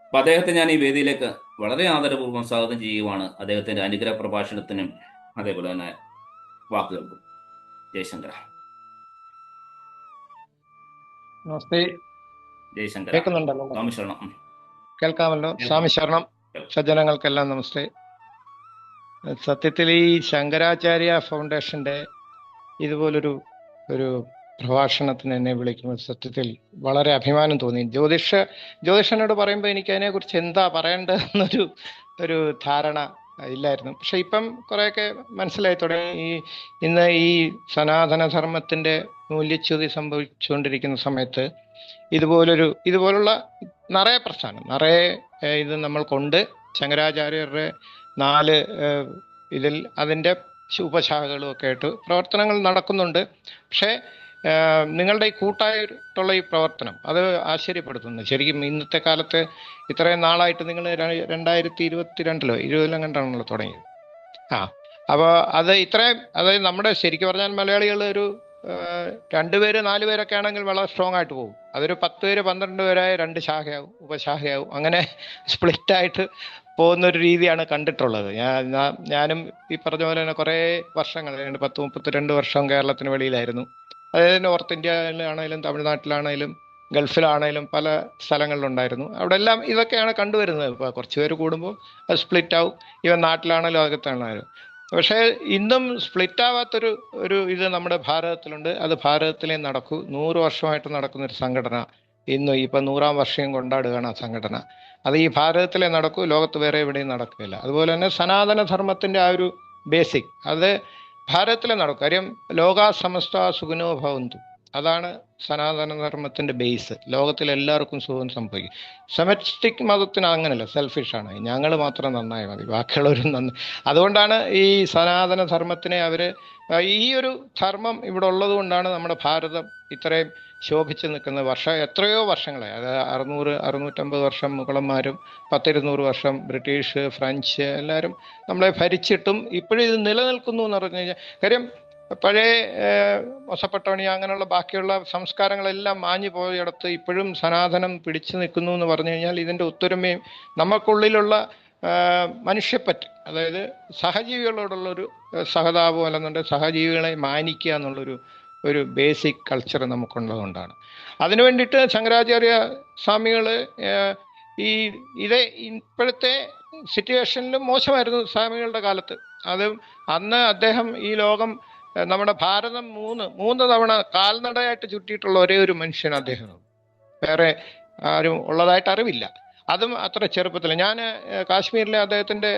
അപ്പം അദ്ദേഹത്തെ ഞാൻ ഈ വേദിയിലേക്ക് വളരെ ആദരപൂർവ്വം സ്വാഗതം ചെയ്യുവാണ്. അദ്ദേഹത്തിൻ്റെ അനുഗ്രഹ പ്രഭാഷണത്തിനും അതേപോലെ തന്നെ വാക്കുകൾക്കും. ജയശങ്കര. നമസ്തേ. ജയശങ്കര. കേൾക്കുന്നുണ്ടല്ലോ? സ്വാമി ശരണം. കേൾക്കാമല്ലോ. സ്വാമി ശരണം. സജ്ജനങ്ങൾക്കെല്ലാം നമസ്തേ. സത്യത്തിൽ ഈ ശങ്കരാചാര്യ ഫൗണ്ടേഷന്റെ ഇതുപോലൊരു പ്രഭാഷണത്തിന് എന്നെ വിളിക്കുമ്പോൾ സത്യത്തിൽ വളരെ അഭിമാനം തോന്നി. ജ്യോതിഷനോട് പറയുമ്പോൾ എനിക്ക് അതിനെക്കുറിച്ച് എന്താ പറയേണ്ടതെന്നൊരു ധാരണ ഇല്ലായിരുന്നു. പക്ഷെ ഇപ്പം കുറേയൊക്കെ മനസ്സിലായി തുടങ്ങി. ഇന്ന് ഈ സനാതന ധർമ്മത്തിന്റെ മൂല്യച്യുതി സംഭവിച്ചുകൊണ്ടിരിക്കുന്ന സമയത്ത് ഇതുപോലുള്ള നിറയെ പ്രസ്ഥാനം ഇത് നമ്മൾ കൊണ്ട് ശങ്കരാചാര്യരുടെ 4 അതിൻ്റെ ഉപശാഖകളും ഒക്കെ ആയിട്ട് പ്രവർത്തനങ്ങൾ നടക്കുന്നുണ്ട്. പക്ഷേ നിങ്ങളുടെ ഈ കൂട്ടായിട്ടുള്ള ഈ പ്രവർത്തനം അത് ആശ്ചര്യപ്പെടുത്തുന്നു. ശരിക്കും ഇന്നത്തെ കാലത്ത് ഇത്രയും നാളായിട്ട് നിങ്ങൾ 2022 കണ്ടാണല്ലോ തുടങ്ങിയത്. അപ്പോൾ അതായത് നമ്മുടെ ശരിക്കും പറഞ്ഞാൽ മലയാളികൾ ഒരു 2 പേര് 4 പേരൊക്കെ ആണെങ്കിൽ വളരെ സ്ട്രോങ് ആയിട്ട് പോകും. അതൊരു 10 പേര് 12 പേരായ 2 ശാഖയാവും, ഉപശാഖയാവും, അങ്ങനെ സ്പ്ലിറ്റായിട്ട് പോകുന്നൊരു രീതിയാണ് കണ്ടിട്ടുള്ളത്. ഞാനും ഈ പറഞ്ഞ പോലെ തന്നെ കുറേ വർഷങ്ങൾ 32 വർഷം കേരളത്തിന് വെളിയിലായിരുന്നു. അതായത് നോർത്ത് ഇന്ത്യയിലാണേലും തമിഴ്നാട്ടിലാണേലും ഗൾഫിലാണേലും പല സ്ഥലങ്ങളിലുണ്ടായിരുന്നു. അവിടെ എല്ലാം ഇതൊക്കെയാണ് കണ്ടുവരുന്നത്. ഇപ്പോൾ കുറച്ച് പേര് കൂടുമ്പോൾ അത് സ്പ്ലിറ്റ് ആവും. ഇവൻ നാട്ടിലാണേലും അകത്താണേലും. പക്ഷേ ഇന്നും സ്പ്ലിറ്റ് ആവാത്തൊരു ഇത് നമ്മുടെ ഭാരതത്തിലുണ്ട്. അത് ഭാരതത്തിലേ നടക്കൂ. 100 വർഷമായിട്ട് നടക്കുന്നൊരു സംഘടന ഇന്നും ഇപ്പം 100ാം വർഷം കൊണ്ടാടുകയാണ് ആ സംഘടന. അത് ഈ ഭാരതത്തിലേ നടക്കൂ, ലോകത്ത് വേറെ എവിടെയും നടക്കില്ല. അതുപോലെ തന്നെ സനാതന ധർമ്മത്തിൻ്റെ ആ ഒരു ബേസിക് അത് ഭാരതത്തിലേ നടക്കും. കാര്യം ലോകാ സമസ്ത സുഖിനോ ഭവന്തു, അതാണ് സനാതന ധർമ്മത്തിൻ്റെ ബേസ്. ലോകത്തിലെല്ലാവർക്കും സുഖം സംഭവിക്കും. സെമറ്റിക് മതത്തിന് അങ്ങനെയല്ല, സെൽഫിഷാണ്. ഞങ്ങൾ മാത്രം നന്നായി മതി, ബാക്കിയുള്ളവരും അതുകൊണ്ടാണ് ഈ സനാതന ധർമ്മത്തിനെ ഈ ഒരു ധർമ്മം ഇവിടെ ഉള്ളത് കൊണ്ടാണ് നമ്മുടെ ഭാരതം ഇത്രയും ശോഭിച്ച് നിൽക്കുന്ന എത്രയോ വർഷങ്ങളായി. അത് 650 വർഷം മുഗളന്മാരും 200 വർഷം ബ്രിട്ടീഷ്, ഫ്രഞ്ച് എല്ലാവരും നമ്മളെ ഭരിച്ചിട്ടും ഇപ്പോഴും ഇത് നിലനിൽക്കുന്നു എന്ന് പറഞ്ഞു കഴിഞ്ഞാൽ, കാര്യം പഴയ മൊസപ്പട്ടോണി അങ്ങനെയുള്ള ബാക്കിയുള്ള സംസ്കാരങ്ങളെല്ലാം മാഞ്ഞു പോയിടത്ത് ഇപ്പോഴും സനാതനം പിടിച്ചു നിൽക്കുന്നു എന്ന് പറഞ്ഞു കഴിഞ്ഞാൽ ഇതിൻ്റെ ഒത്തൊരുമയും നമുക്കുള്ളിലുള്ള മനുഷ്യപ്പറ്റ്, അതായത് സഹജീവികളോടുള്ളൊരു സഹതാപം അല്ലെന്നുണ്ടെങ്കിൽ സഹജീവികളെ മാനിക്കുക ഒരു ബേസിക് കൾച്ചർ നമുക്കുള്ളതുകൊണ്ടാണ്. അതിനു വേണ്ടിയിട്ട് ശങ്കരാചാര്യ സ്വാമികൾ ഇതേ ഇപ്പോഴത്തെ സിറ്റുവേഷനിലും മോശമായിരുന്നു സ്വാമികളുടെ കാലത്ത്. അത് അന്ന് അദ്ദേഹം ഈ ലോകം, നമ്മുടെ ഭാരതം മൂന്ന് തവണ കാൽനടയായിട്ട് ചുറ്റിയിട്ടുള്ള ഒരേ ഒരു മനുഷ്യൻ അദ്ദേഹം, വേറെ ആരും ഉള്ളതായിട്ട് അറിവില്ല. അതും അത്ര ചെറുപ്പത്തിൽ. ഞാൻ കാശ്മീരിലെ അദ്ദേഹത്തിൻ്റെ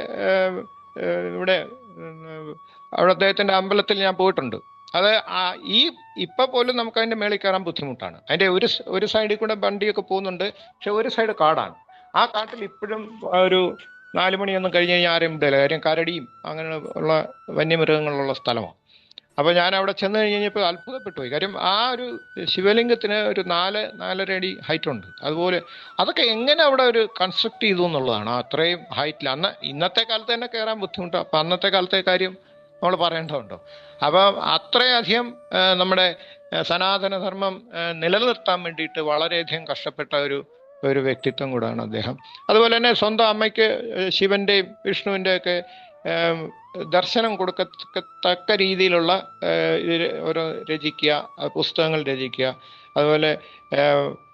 അവിടെ അദ്ദേഹത്തിൻ്റെ അമ്പലത്തിൽ ഞാൻ പോയിട്ടുണ്ട്. അത് ഇപ്പം പോലും നമുക്ക് അതിൻ്റെ മേളിൽ കയറാൻ ബുദ്ധിമുട്ടാണ്. അതിൻ്റെ ഒരു സൈഡിൽ കൂടെ വണ്ടിയൊക്കെ പോകുന്നുണ്ട്, പക്ഷെ ഒരു സൈഡ് കാടാണ്. ആ കാട്ടിൽ ഇപ്പോഴും ഒരു 4 മണിയൊന്നും കഴിഞ്ഞ് കഴിഞ്ഞാൽ ആരെയും വിടില്ല. കാര്യം കരടിയും അങ്ങനെ ഉള്ള വന്യമൃഗങ്ങളുള്ള സ്ഥലമാണ്. അപ്പോൾ ഞാൻ അവിടെ ചെന്ന് കഴിഞ്ഞപ്പോൾ അത്ഭുതപ്പെട്ടു പോയി. കാര്യം ആ ഒരു ശിവലിംഗത്തിന് ഒരു 4-4.5 അടി ഹൈറ്റ് ഉണ്ട്. അതുപോലെ അതൊക്കെ എങ്ങനെ അവിടെ ഒരു കൺസ്ട്രക്ട് ചെയ്തു എന്നുള്ളതാണ്. അത്രയും ഹൈറ്റിൽ ഇന്നത്തെ കാലത്ത് തന്നെ കയറാൻ ബുദ്ധിമുട്ടാണ്. അപ്പം അന്നത്തെ കാലത്തെ കാര്യം നമ്മൾ പറയേണ്ടതുണ്ടോ? അപ്പം അത്രയധികം നമ്മുടെ സനാതനധർമ്മം നിലനിർത്താൻ വേണ്ടിയിട്ട് വളരെയധികം കഷ്ടപ്പെട്ട ഒരു വ്യക്തിത്വം കൂടാണ് അദ്ദേഹം. അതുപോലെ തന്നെ സ്വന്തം അമ്മയ്ക്ക് ശിവൻ്റെയും വിഷ്ണുവിൻ്റെയൊക്കെ ദർശനം കൊടുക്കത്തക്ക രീതിയിലുള്ള ഓരോ രചിക്കുക, പുസ്തകങ്ങൾ രചിക്കുക. അതുപോലെ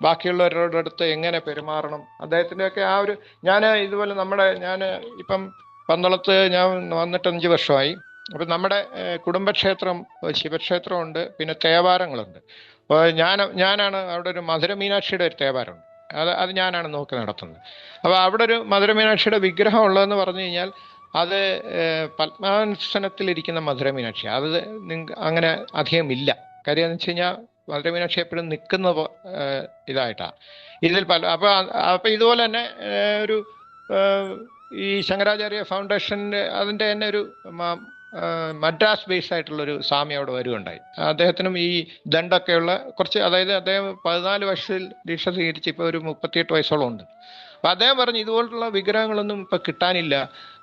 ബാക്കിയുള്ളവരുടെ അടുത്ത് എങ്ങനെ പെരുമാറണം, അദ്ദേഹത്തിൻ്റെയൊക്കെ ആ ഒരു ഞാൻ ഇപ്പം പന്തളത്ത് ഞാൻ വന്നിട്ട് 5 വർഷമായി. അപ്പം നമ്മുടെ കുടുംബക്ഷേത്രം ശിവക്ഷേത്രമുണ്ട്, പിന്നെ തേവാരങ്ങളുണ്ട്. അപ്പോൾ ഞാനാണ് അവിടെ ഒരു മധുര മീനാക്ഷിയുടെ ഒരു തേവാരമുണ്ട്, അത് ഞാനാണ് നോക്കി നടത്തുന്നത്. അപ്പോൾ അവിടെ ഒരു മധുര മീനാക്ഷിയുടെ വിഗ്രഹം ഉള്ളതെന്ന് പറഞ്ഞു കഴിഞ്ഞാൽ അത് പത്മാസനത്തിലിരിക്കുന്ന മധുര മീനാക്ഷി. അത് അങ്ങനെ അധികം ഇല്ല. കാര്യം എന്ന് വെച്ച് കഴിഞ്ഞാൽ മധുര മീനാക്ഷി എപ്പോഴും നിൽക്കുന്ന ഇതായിട്ടാണ് ഇതിൽ അപ്പോൾ ഇതുപോലെ തന്നെ ഒരു ഈ ശങ്കരാചാര്യ ഫൗണ്ടേഷൻ്റെ അതിൻ്റെ തന്നെ ഒരു മദ്രാസ് ബേസ് ആയിട്ടുള്ളൊരു സ്വാമി അവിടെ വരികയുണ്ടായി. അദ്ദേഹത്തിനും ഈ ദണ്ടൊക്കെയുള്ള കുറച്ച്, അതായത് അദ്ദേഹം 14 വയസ്സിൽ ദീക്ഷ സ്വീകരിച്ച് ഇപ്പോൾ ഒരു 38 വയസ്സോളം ഉണ്ട്. അപ്പം അദ്ദേഹം പറഞ്ഞു ഇതുപോലുള്ള വിഗ്രഹങ്ങളൊന്നും ഇപ്പം കിട്ടാനില്ല,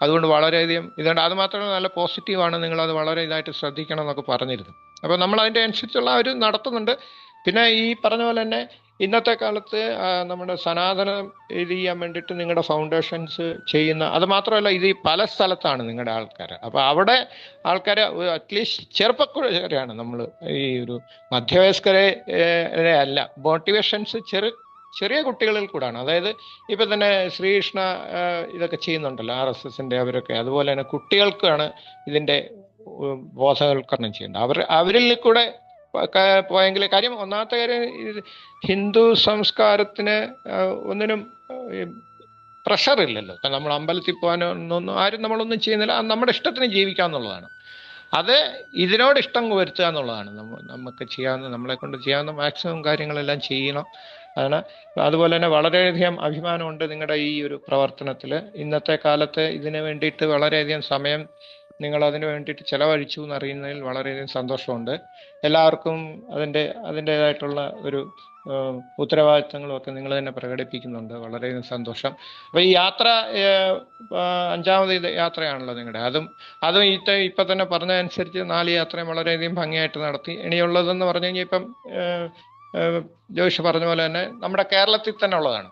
അതുകൊണ്ട് വളരെയധികം ഇതുണ്ട്. അത് മാത്രമല്ല നല്ല പോസിറ്റീവാണ്, നിങ്ങളത് വളരെ ഇതായിട്ട് ശ്രദ്ധിക്കണം എന്നൊക്കെ പറഞ്ഞിരുന്നു. അപ്പോൾ നമ്മൾ അതിൻ്റെ അനുസരിച്ചുള്ള ഒരു നടത്തുന്നുണ്ട്. പിന്നെ ഈ പറഞ്ഞ പോലെ തന്നെ ഇന്നത്തെ കാലത്ത് നമ്മുടെ സനാതനം ഇത് ചെയ്യാൻ വേണ്ടിയിട്ട് നിങ്ങളുടെ ഫൗണ്ടേഷൻസ് ചെയ്യുന്ന, അത് മാത്രമല്ല ഇത് പല സ്ഥലത്താണ് നിങ്ങളുടെ ആൾക്കാർ. അപ്പോൾ അവിടെ ആൾക്കാരെ അറ്റ്ലീസ്റ്റ് ചെറുപ്പക്കാരെയാണ് നമ്മൾ, ഈ ഒരു മധ്യവയസ്കരെ അല്ല, മോട്ടിവേഷൻസ് ചെറിയ കുട്ടികളിൽ കൂടാണ്. അതായത് ഇപ്പം തന്നെ ശ്രീകൃഷ്ണ ഇതൊക്കെ ചെയ്യുന്നുണ്ടല്ലോ, RSSൻ്റെ അവരൊക്കെ. അതുപോലെ തന്നെ കുട്ടികൾക്കാണ് ഇതിൻ്റെ ബോധവൽക്കരണം ചെയ്യേണ്ടത്. അവരിൽ കൂടെ പോയെങ്കിൽ. കാര്യം ഒന്നാമത്തെ കാര്യം, ഹിന്ദു സംസ്കാരത്തിന് ഒന്നിനും പ്രഷർ ഇല്ലല്ലോ. നമ്മൾ അമ്പലത്തിൽ പോകാനൊന്നും ആരും നമ്മളൊന്നും ചെയ്യുന്നില്ല, നമ്മുടെ ഇഷ്ടത്തിന് ജീവിക്കാന്നുള്ളതാണ്. അത് ഇതിനോട് ഇഷ്ടം വരുത്തുക എന്നുള്ളതാണ് നമുക്ക് ചെയ്യാവുന്ന, നമ്മളെ കൊണ്ട് ചെയ്യാവുന്ന മാക്സിമം കാര്യങ്ങളെല്ലാം ചെയ്യണം. അതുപോലെ തന്നെ വളരെയധികം അഭിമാനമുണ്ട് നിങ്ങളുടെ ഈ ഒരു പ്രവർത്തനത്തിൽ. ഇന്നത്തെ കാലത്ത് ഇതിനു വേണ്ടിയിട്ട് വളരെയധികം സമയം നിങ്ങൾ അതിന് വേണ്ടിയിട്ട് ചെലവഴിച്ചു എന്നറിയുന്നതിൽ വളരെയധികം സന്തോഷമുണ്ട്. എല്ലാവർക്കും അതിൻ്റേതായിട്ടുള്ള ഒരു ഉത്തരവാദിത്തങ്ങളും ഒക്കെ നിങ്ങൾ തന്നെ പ്രകടിപ്പിക്കുന്നുണ്ട്. വളരെയധികം സന്തോഷം. അപ്പോൾ ഈ യാത്ര 5ാമത് യാത്രയാണല്ലോ നിങ്ങളുടെ. അതും ഇപ്പം തന്നെ പറഞ്ഞതനുസരിച്ച് 4 യാത്രയും വളരെയധികം ഭംഗിയായിട്ട് നടത്തി. ഇനിയുള്ളതെന്ന് പറഞ്ഞു കഴിഞ്ഞാൽ ഇപ്പം ജോഷ് പറഞ്ഞ പോലെ തന്നെ നമ്മുടെ കേരളത്തിൽ തന്നെ ഉള്ളതാണ്.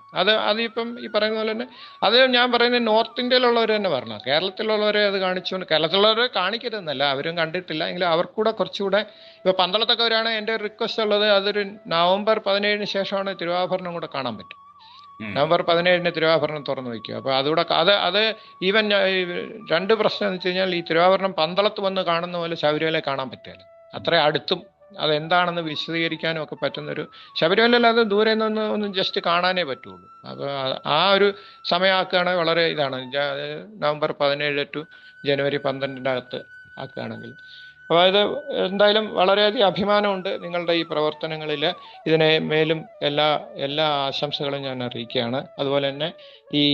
അതിപ്പം ഈ പറയുന്ന പോലെ തന്നെ അത് ഞാൻ പറയുന്നത് നോർത്ത് ഇന്ത്യയിലുള്ളവർ തന്നെ പറഞ്ഞു. കേരളത്തിലുള്ളവരെ അത് കാണിച്ചുകൊണ്ട്, കേരളത്തിലുള്ളവരെ കാണിക്കരുതെന്നല്ല, അവരും കണ്ടിട്ടില്ല എങ്കിലും അവർക്കൂടെ കുറച്ചുകൂടെ. ഇപ്പോൾ പന്തളത്തൊക്കെ വരാണ്. എൻ്റെ ഒരു റിക്വസ്റ്റ് ഉള്ളത്, അതൊരു നവംബർ 17 ശേഷമാണ് തിരുവാഭരണം കൂടെ കാണാൻ പറ്റും. നവംബർ 17 തിരുവാഭരണം തുറന്നു വയ്ക്കുക. അപ്പോൾ അതുകൂടെ അത് ഈവൻ 2 പ്രശ്നം എന്ന് വെച്ച് കഴിഞ്ഞാൽ, ഈ തിരുവാഭരണം പന്തളത്ത് വന്ന് കാണുന്ന പോലെ ശബരിമല കാണാൻ പറ്റില്ല. അത്ര അടുത്തും അതെന്താണെന്ന് വിശദീകരിക്കാനും ഒക്കെ പറ്റുന്നൊരു, ശബരിമലയിൽ അത് ദൂരെ നിന്ന് ജസ്റ്റ് കാണാനേ പറ്റുള്ളൂ. അപ്പോൾ ആ ഒരു സമയമാക്കുകയാണെങ്കിൽ വളരെ ഇതാണ്. നവംബർ 17 ടു ജനുവരി 12 അകത്ത് ആക്കുകയാണെങ്കിൽ. അപ്പോൾ ഇത് എന്തായാലും വളരെയധികം അഭിമാനമുണ്ട് നിങ്ങളുടെ ഈ പ്രവർത്തനങ്ങളിൽ. ഇതിനെ മേലും എല്ലാ ആശംസകളും ഞാൻ അറിയിക്കുകയാണ്. അതുപോലെ തന്നെ ഈ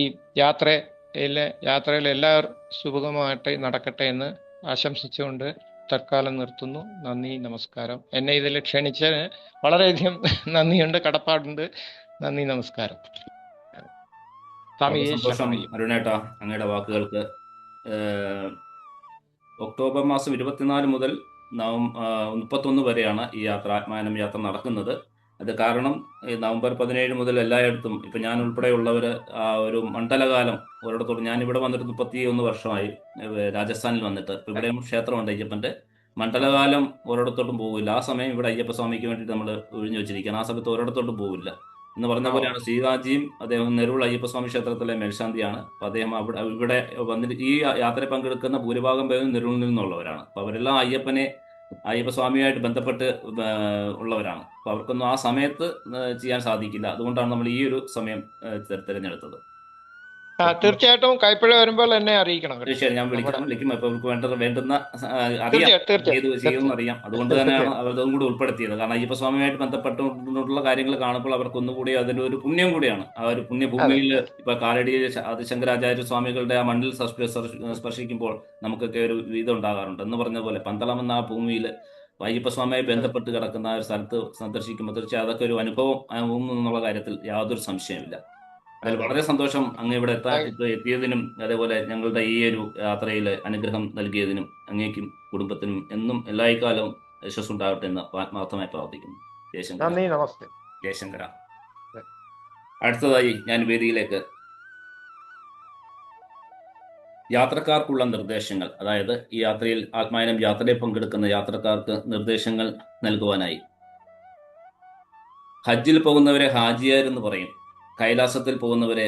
യാത്രയിൽ എല്ലാവരും സുഗമമായിട്ട് നടക്കട്ടെ എന്ന് ആശംസിച്ചുകൊണ്ട് തൽക്കാലം നിർത്തുന്നു. നന്ദി, നമസ്കാരം. എന്നെ ഇതിൽ ക്ഷണിച്ചതിന് വളരെയധികം നന്ദിയുണ്ട്, കടപ്പാടുണ്ട്. നന്ദി, നമസ്കാരം. സന്തോഷം അരുണേട്ടാ, അങ്ങയുടെ വാക്കുകൾക്ക്. ഒക്ടോബർ മാസം 24 മുതൽ 31 വരെയാണ് ഈ യാത്ര, ആത്മാനം യാത്ര നടക്കുന്നത്. അത് കാരണം ഈ നവംബർ 17 മുതൽ എല്ലായിടത്തും ഇപ്പം ഞാൻ ഉൾപ്പെടെയുള്ളവർ ഒരു മണ്ഡലകാലം ഒരിടത്തോട്, ഞാനിവിടെ വന്നിട്ട് 31 വർഷമായി, രാജസ്ഥാനിൽ വന്നിട്ട്. ഇപ്പം ഇവിടെയും ക്ഷേത്രമുണ്ട് അയ്യപ്പൻ്റെ. മണ്ഡലകാലം ഒരിടത്തോട്ടും പോകില്ല. ആ സമയം ഇവിടെ അയ്യപ്പ സ്വാമിക്ക് വേണ്ടിയിട്ട് നമ്മൾ ഒഴിഞ്ഞു വെച്ചിരിക്കുകയാണ്. ആ സമയത്ത് ഒരിടത്തോട്ടും പോകില്ല എന്ന് പറഞ്ഞ പോലെയാണ്. ശ്രീകാജിയും അദ്ദേഹം നെരുൾ അയ്യപ്പസ്വാമി ക്ഷേത്രത്തിലെ മേൽശാന്തിയാണ്. അപ്പോൾ അദ്ദേഹം ഇവിടെ വന്നിട്ട് ഈ യാത്രയിൽ പങ്കെടുക്കുന്ന ഭൂരിഭാഗം പേരും നെരുളിൽ നിന്നുള്ളവരാണ്. അപ്പോൾ അവരെല്ലാം അയ്യപ്പസ്വാമിയുമായിട്ട് ബന്ധപ്പെട്ട് ഉള്ളവരാണ്. അപ്പോൾ അവർക്കൊന്നും ആ സമയത്ത് ചെയ്യാൻ സാധിക്കില്ല. അതുകൊണ്ടാണ് നമ്മൾ ഈ ഒരു സമയം തിരഞ്ഞെടുത്തത്. തീർച്ചയായിട്ടും കൈപ്പഴ വരുമ്പോൾ എന്നെ അറിയിക്കണം. തീർച്ചയായും ഞാൻ വിളിക്കും. അപ്പോൾ അവർക്ക് വേണ്ടുന്ന അറിയാം, ഏത് ചെയ്യുമെന്ന് അറിയാം. അതുകൊണ്ട് തന്നെയാണ് അവരതും കൂടി ഉൾപ്പെടുത്തിയത്. കാരണം അയ്യപ്പസ്വാമിയുമായിട്ട് ബന്ധപ്പെട്ടുള്ള കാര്യങ്ങൾ കാണുമ്പോൾ അവർക്ക് ഒന്നുകൂടി അതിൻ്റെ ഒരു പുണ്യം കൂടിയാണ്. ആ ഒരു പുണ്യഭൂമിയിൽ ഇപ്പൊ കാലടിയിൽ ആദിശങ്കരാചാര്യ സ്വാമികളുടെ ആ മണ്ണിൽ സ്പർശിക്കുമ്പോൾ നമുക്കൊക്കെ ഒരു ഇതും ഉണ്ടാകാറുണ്ട്. എന്ന് പറഞ്ഞ പോലെ പന്തളം എന്ന ആ ഭൂമിയിൽ അയ്യപ്പസ്വാമിയായി ബന്ധപ്പെട്ട് കിടക്കുന്ന ആ ഒരു സ്ഥലത്ത് സന്ദർശിക്കുമ്പോൾ തീർച്ചയായും അതൊക്കെ ഒരു അനുഭവം എന്നുള്ള കാര്യത്തിൽ യാതൊരു സംശയമില്ല. അതിൽ വളരെ സന്തോഷം അങ്ങ് ഇവിടെ എത്തിയതിനും അതേപോലെ ഞങ്ങളുടെ ഈ ഒരു യാത്രയിൽ അനുഗ്രഹം നൽകിയതിനും അങ്ങേക്കും കുടുംബത്തിനും എന്നും എല്ലായിക്കാലവും യശസ്സുണ്ടാകട്ടെ എന്ന് ആത്മാർത്ഥമായി പ്രാർത്ഥിക്കുന്നു. ജയശങ്കര. അടുത്തതായി ഞാൻ വേദിയിലേക്ക് യാത്രക്കാർക്കുള്ള നിർദ്ദേശങ്ങൾ, അതായത് ഈ യാത്രയിൽ ആത്മാനം യാത്രയിൽ പങ്കെടുക്കുന്ന യാത്രക്കാർക്ക് നിർദ്ദേശങ്ങൾ നൽകുവാനായി. ഹജ്ജിൽ പോകുന്നവരെ ഹാജിയാരെന്ന് പറയും. കൈലാസത്തിൽ പോകുന്നവരെ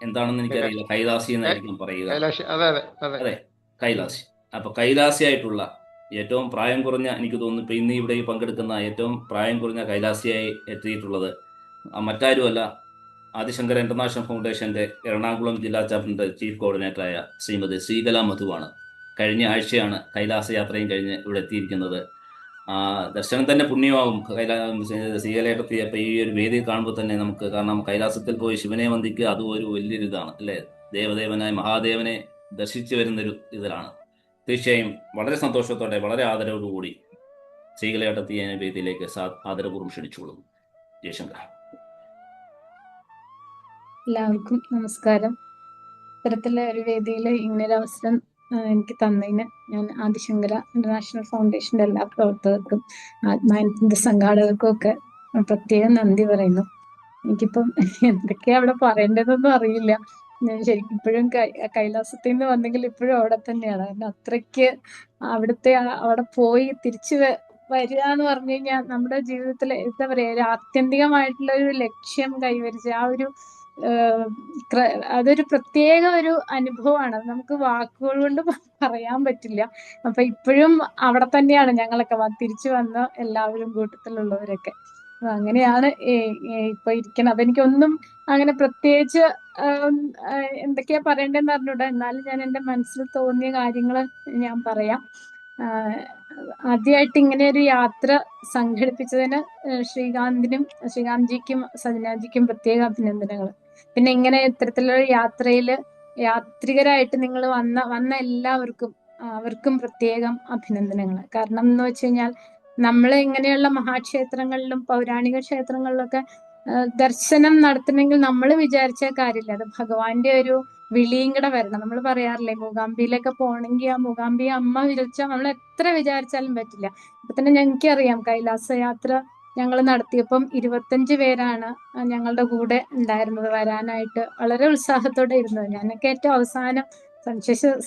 എന്താണെന്ന് എനിക്കറിയില്ല, കൈലാസി എന്നായിരിക്കും പറയുക. അതെ, കൈലാസി. അപ്പൊ കൈലാസിയായിട്ടുള്ള ഏറ്റവും പ്രായം കുറഞ്ഞ, എനിക്ക് തോന്നുന്നു ഇപ്പൊ ഇന്ന് ഇവിടെ പങ്കെടുക്കുന്ന ഏറ്റവും പ്രായം കുറഞ്ഞ കൈലാസിയായി എത്തിയിട്ടുള്ളത് മറ്റാരുമല്ല, ആദിശങ്കര ഇന്റർനാഷണൽ ഫൗണ്ടേഷന്റെ എറണാകുളം ജില്ലാ ചാപ്റ്ററിന്റെ ചീഫ് കോർഡിനേറ്ററായ ശ്രീമതി ശ്രീകല മധുവാണ്. കഴിഞ്ഞ ആഴ്ചയാണ് കൈലാസ യാത്രയും കഴിഞ്ഞ് ഇവിടെ എത്തിയിരിക്കുന്നത്. ദർശനം തന്നെ പുണ്യമാകും. ശ്രീകലയെത്തിയപ്പോൾ ഈ ഒരു വേദി കാണുമ്പോൾ തന്നെ നമുക്ക്, കാരണം കൈലാസത്തിൽ പോയി ശിവനെ വന്ദിക്കുക അതും ഒരു വലിയൊരു ഇതാണ് അല്ലേ. ദേവദേവനായ മഹാദേവനെ ദർശിച്ചു വരുന്നൊരു ഇതിലാണ്. തീർച്ചയായും വളരെ സന്തോഷത്തോടെ വളരെ ആദരവോടുകൂടി ശ്രീകലയെത്തിയ വേദിയിലേക്ക് ആദരപൂർവ്വം ക്ഷണിച്ചുകൊള്ളുന്നു. ജയശങ്കർ. എല്ലാവർക്കും നമസ്കാരം. ഇത്തരത്തിലുള്ള ഒരു വേദിയിൽ ഇങ്ങനൊരു അവസരം എനിക്ക് തന്നതിന് ഞാൻ ആദിശങ്കര ഇന്റർനാഷണൽ ഫൗണ്ടേഷന്റെ എല്ലാ പ്രവർത്തകർക്കും ആത്മാനത്തിന്റെ സംഘാടകർക്കും ഒക്കെ പ്രത്യേകം നന്ദി പറയുന്നു. എനിക്കിപ്പം എന്തൊക്കെയാ അവിടെ പറയേണ്ടതെന്നൊന്നും അറിയില്ല. ഞാൻ ശരിക്കും ഇപ്പോഴും കൈലാസത്തിൽ നിന്ന് വന്നെങ്കിൽ ഇപ്പോഴും അവിടെ തന്നെയാണ്. കാരണം അത്രയ്ക്ക് അവിടെ പോയി തിരിച്ചു വരിക എന്ന് പറഞ്ഞു കഴിഞ്ഞാൽ നമ്മുടെ ജീവിതത്തിൽ എന്താ പറയാ, ഒരു ആത്യന്തികമായിട്ടുള്ള ഒരു ലക്ഷ്യം കൈവരിച്ച ആ ഒരു അതൊരു പ്രത്യേക ഒരു അനുഭവമാണ്. നമുക്ക് വാക്കുകൾ കൊണ്ട് പറയാൻ പറ്റില്ല. അപ്പൊ ഇപ്പോഴും അവിടെ തന്നെയാണ് ഞങ്ങളൊക്കെ തിരിച്ചു വന്ന എല്ലാവരും, കൂട്ടത്തിലുള്ളവരൊക്കെ. അങ്ങനെയാണ് ഇപ്പൊ ഇരിക്കണം. അതെനിക്കൊന്നും അങ്ങനെ പ്രത്യേകിച്ച് എന്തൊക്കെയാ പറയണ്ടെന്ന് അറിഞ്ഞൂടാ. എന്നാലും ഞാൻ എൻ്റെ മനസ്സിൽ തോന്നിയ കാര്യങ്ങൾ ഞാൻ പറയാം. ആദ്യമായിട്ട് ഇങ്ങനെ ഒരു യാത്ര സംഘടിപ്പിച്ചതിന് ശ്രീകാന്ത്ജിക്കും സജനാജിക്കും പ്രത്യേക അഭിനന്ദനങ്ങൾ. പിന്നെ ഇങ്ങനെ ഇത്തരത്തിലുള്ള യാത്രയിൽ യാത്രികരായിട്ട് നിങ്ങൾ വന്ന എല്ലാവർക്കും അവർക്കും പ്രത്യേകം അഭിനന്ദനങ്ങൾ. കാരണം എന്ന് വെച്ച് കഴിഞ്ഞാൽ നമ്മൾ ഇങ്ങനെയുള്ള മഹാക്ഷേത്രങ്ങളിലും പൗരാണിക ക്ഷേത്രങ്ങളിലൊക്കെ ദർശനം നടത്തണമെങ്കിൽ നമ്മൾ വിചാരിച്ച കാര്യമില്ല, അത് ഭഗവാന്റെ ഒരു വിളിയും കൂടെ വരണം. നമ്മൾ പറയാറില്ലേ, മൂകാംബിയിലൊക്കെ പോകണമെങ്കിൽ ആ മൂകാംബി അമ്മ വിളിച്ചാൽ നമ്മൾ എത്ര വിചാരിച്ചാലും പറ്റില്ല. ഇപ്പൊ തന്നെ ഞങ്ങൾക്കറിയാം, കൈലാസ യാത്ര ഞങ്ങൾ നടത്തിയപ്പം 25 പേരാണ് ഞങ്ങളുടെ കൂടെ ഉണ്ടായിരുന്നത്, വരാനായിട്ട് വളരെ ഉത്സാഹത്തോടെ ഇരുന്നത്. ഞാനൊക്കെ ഏറ്റവും അവസാനം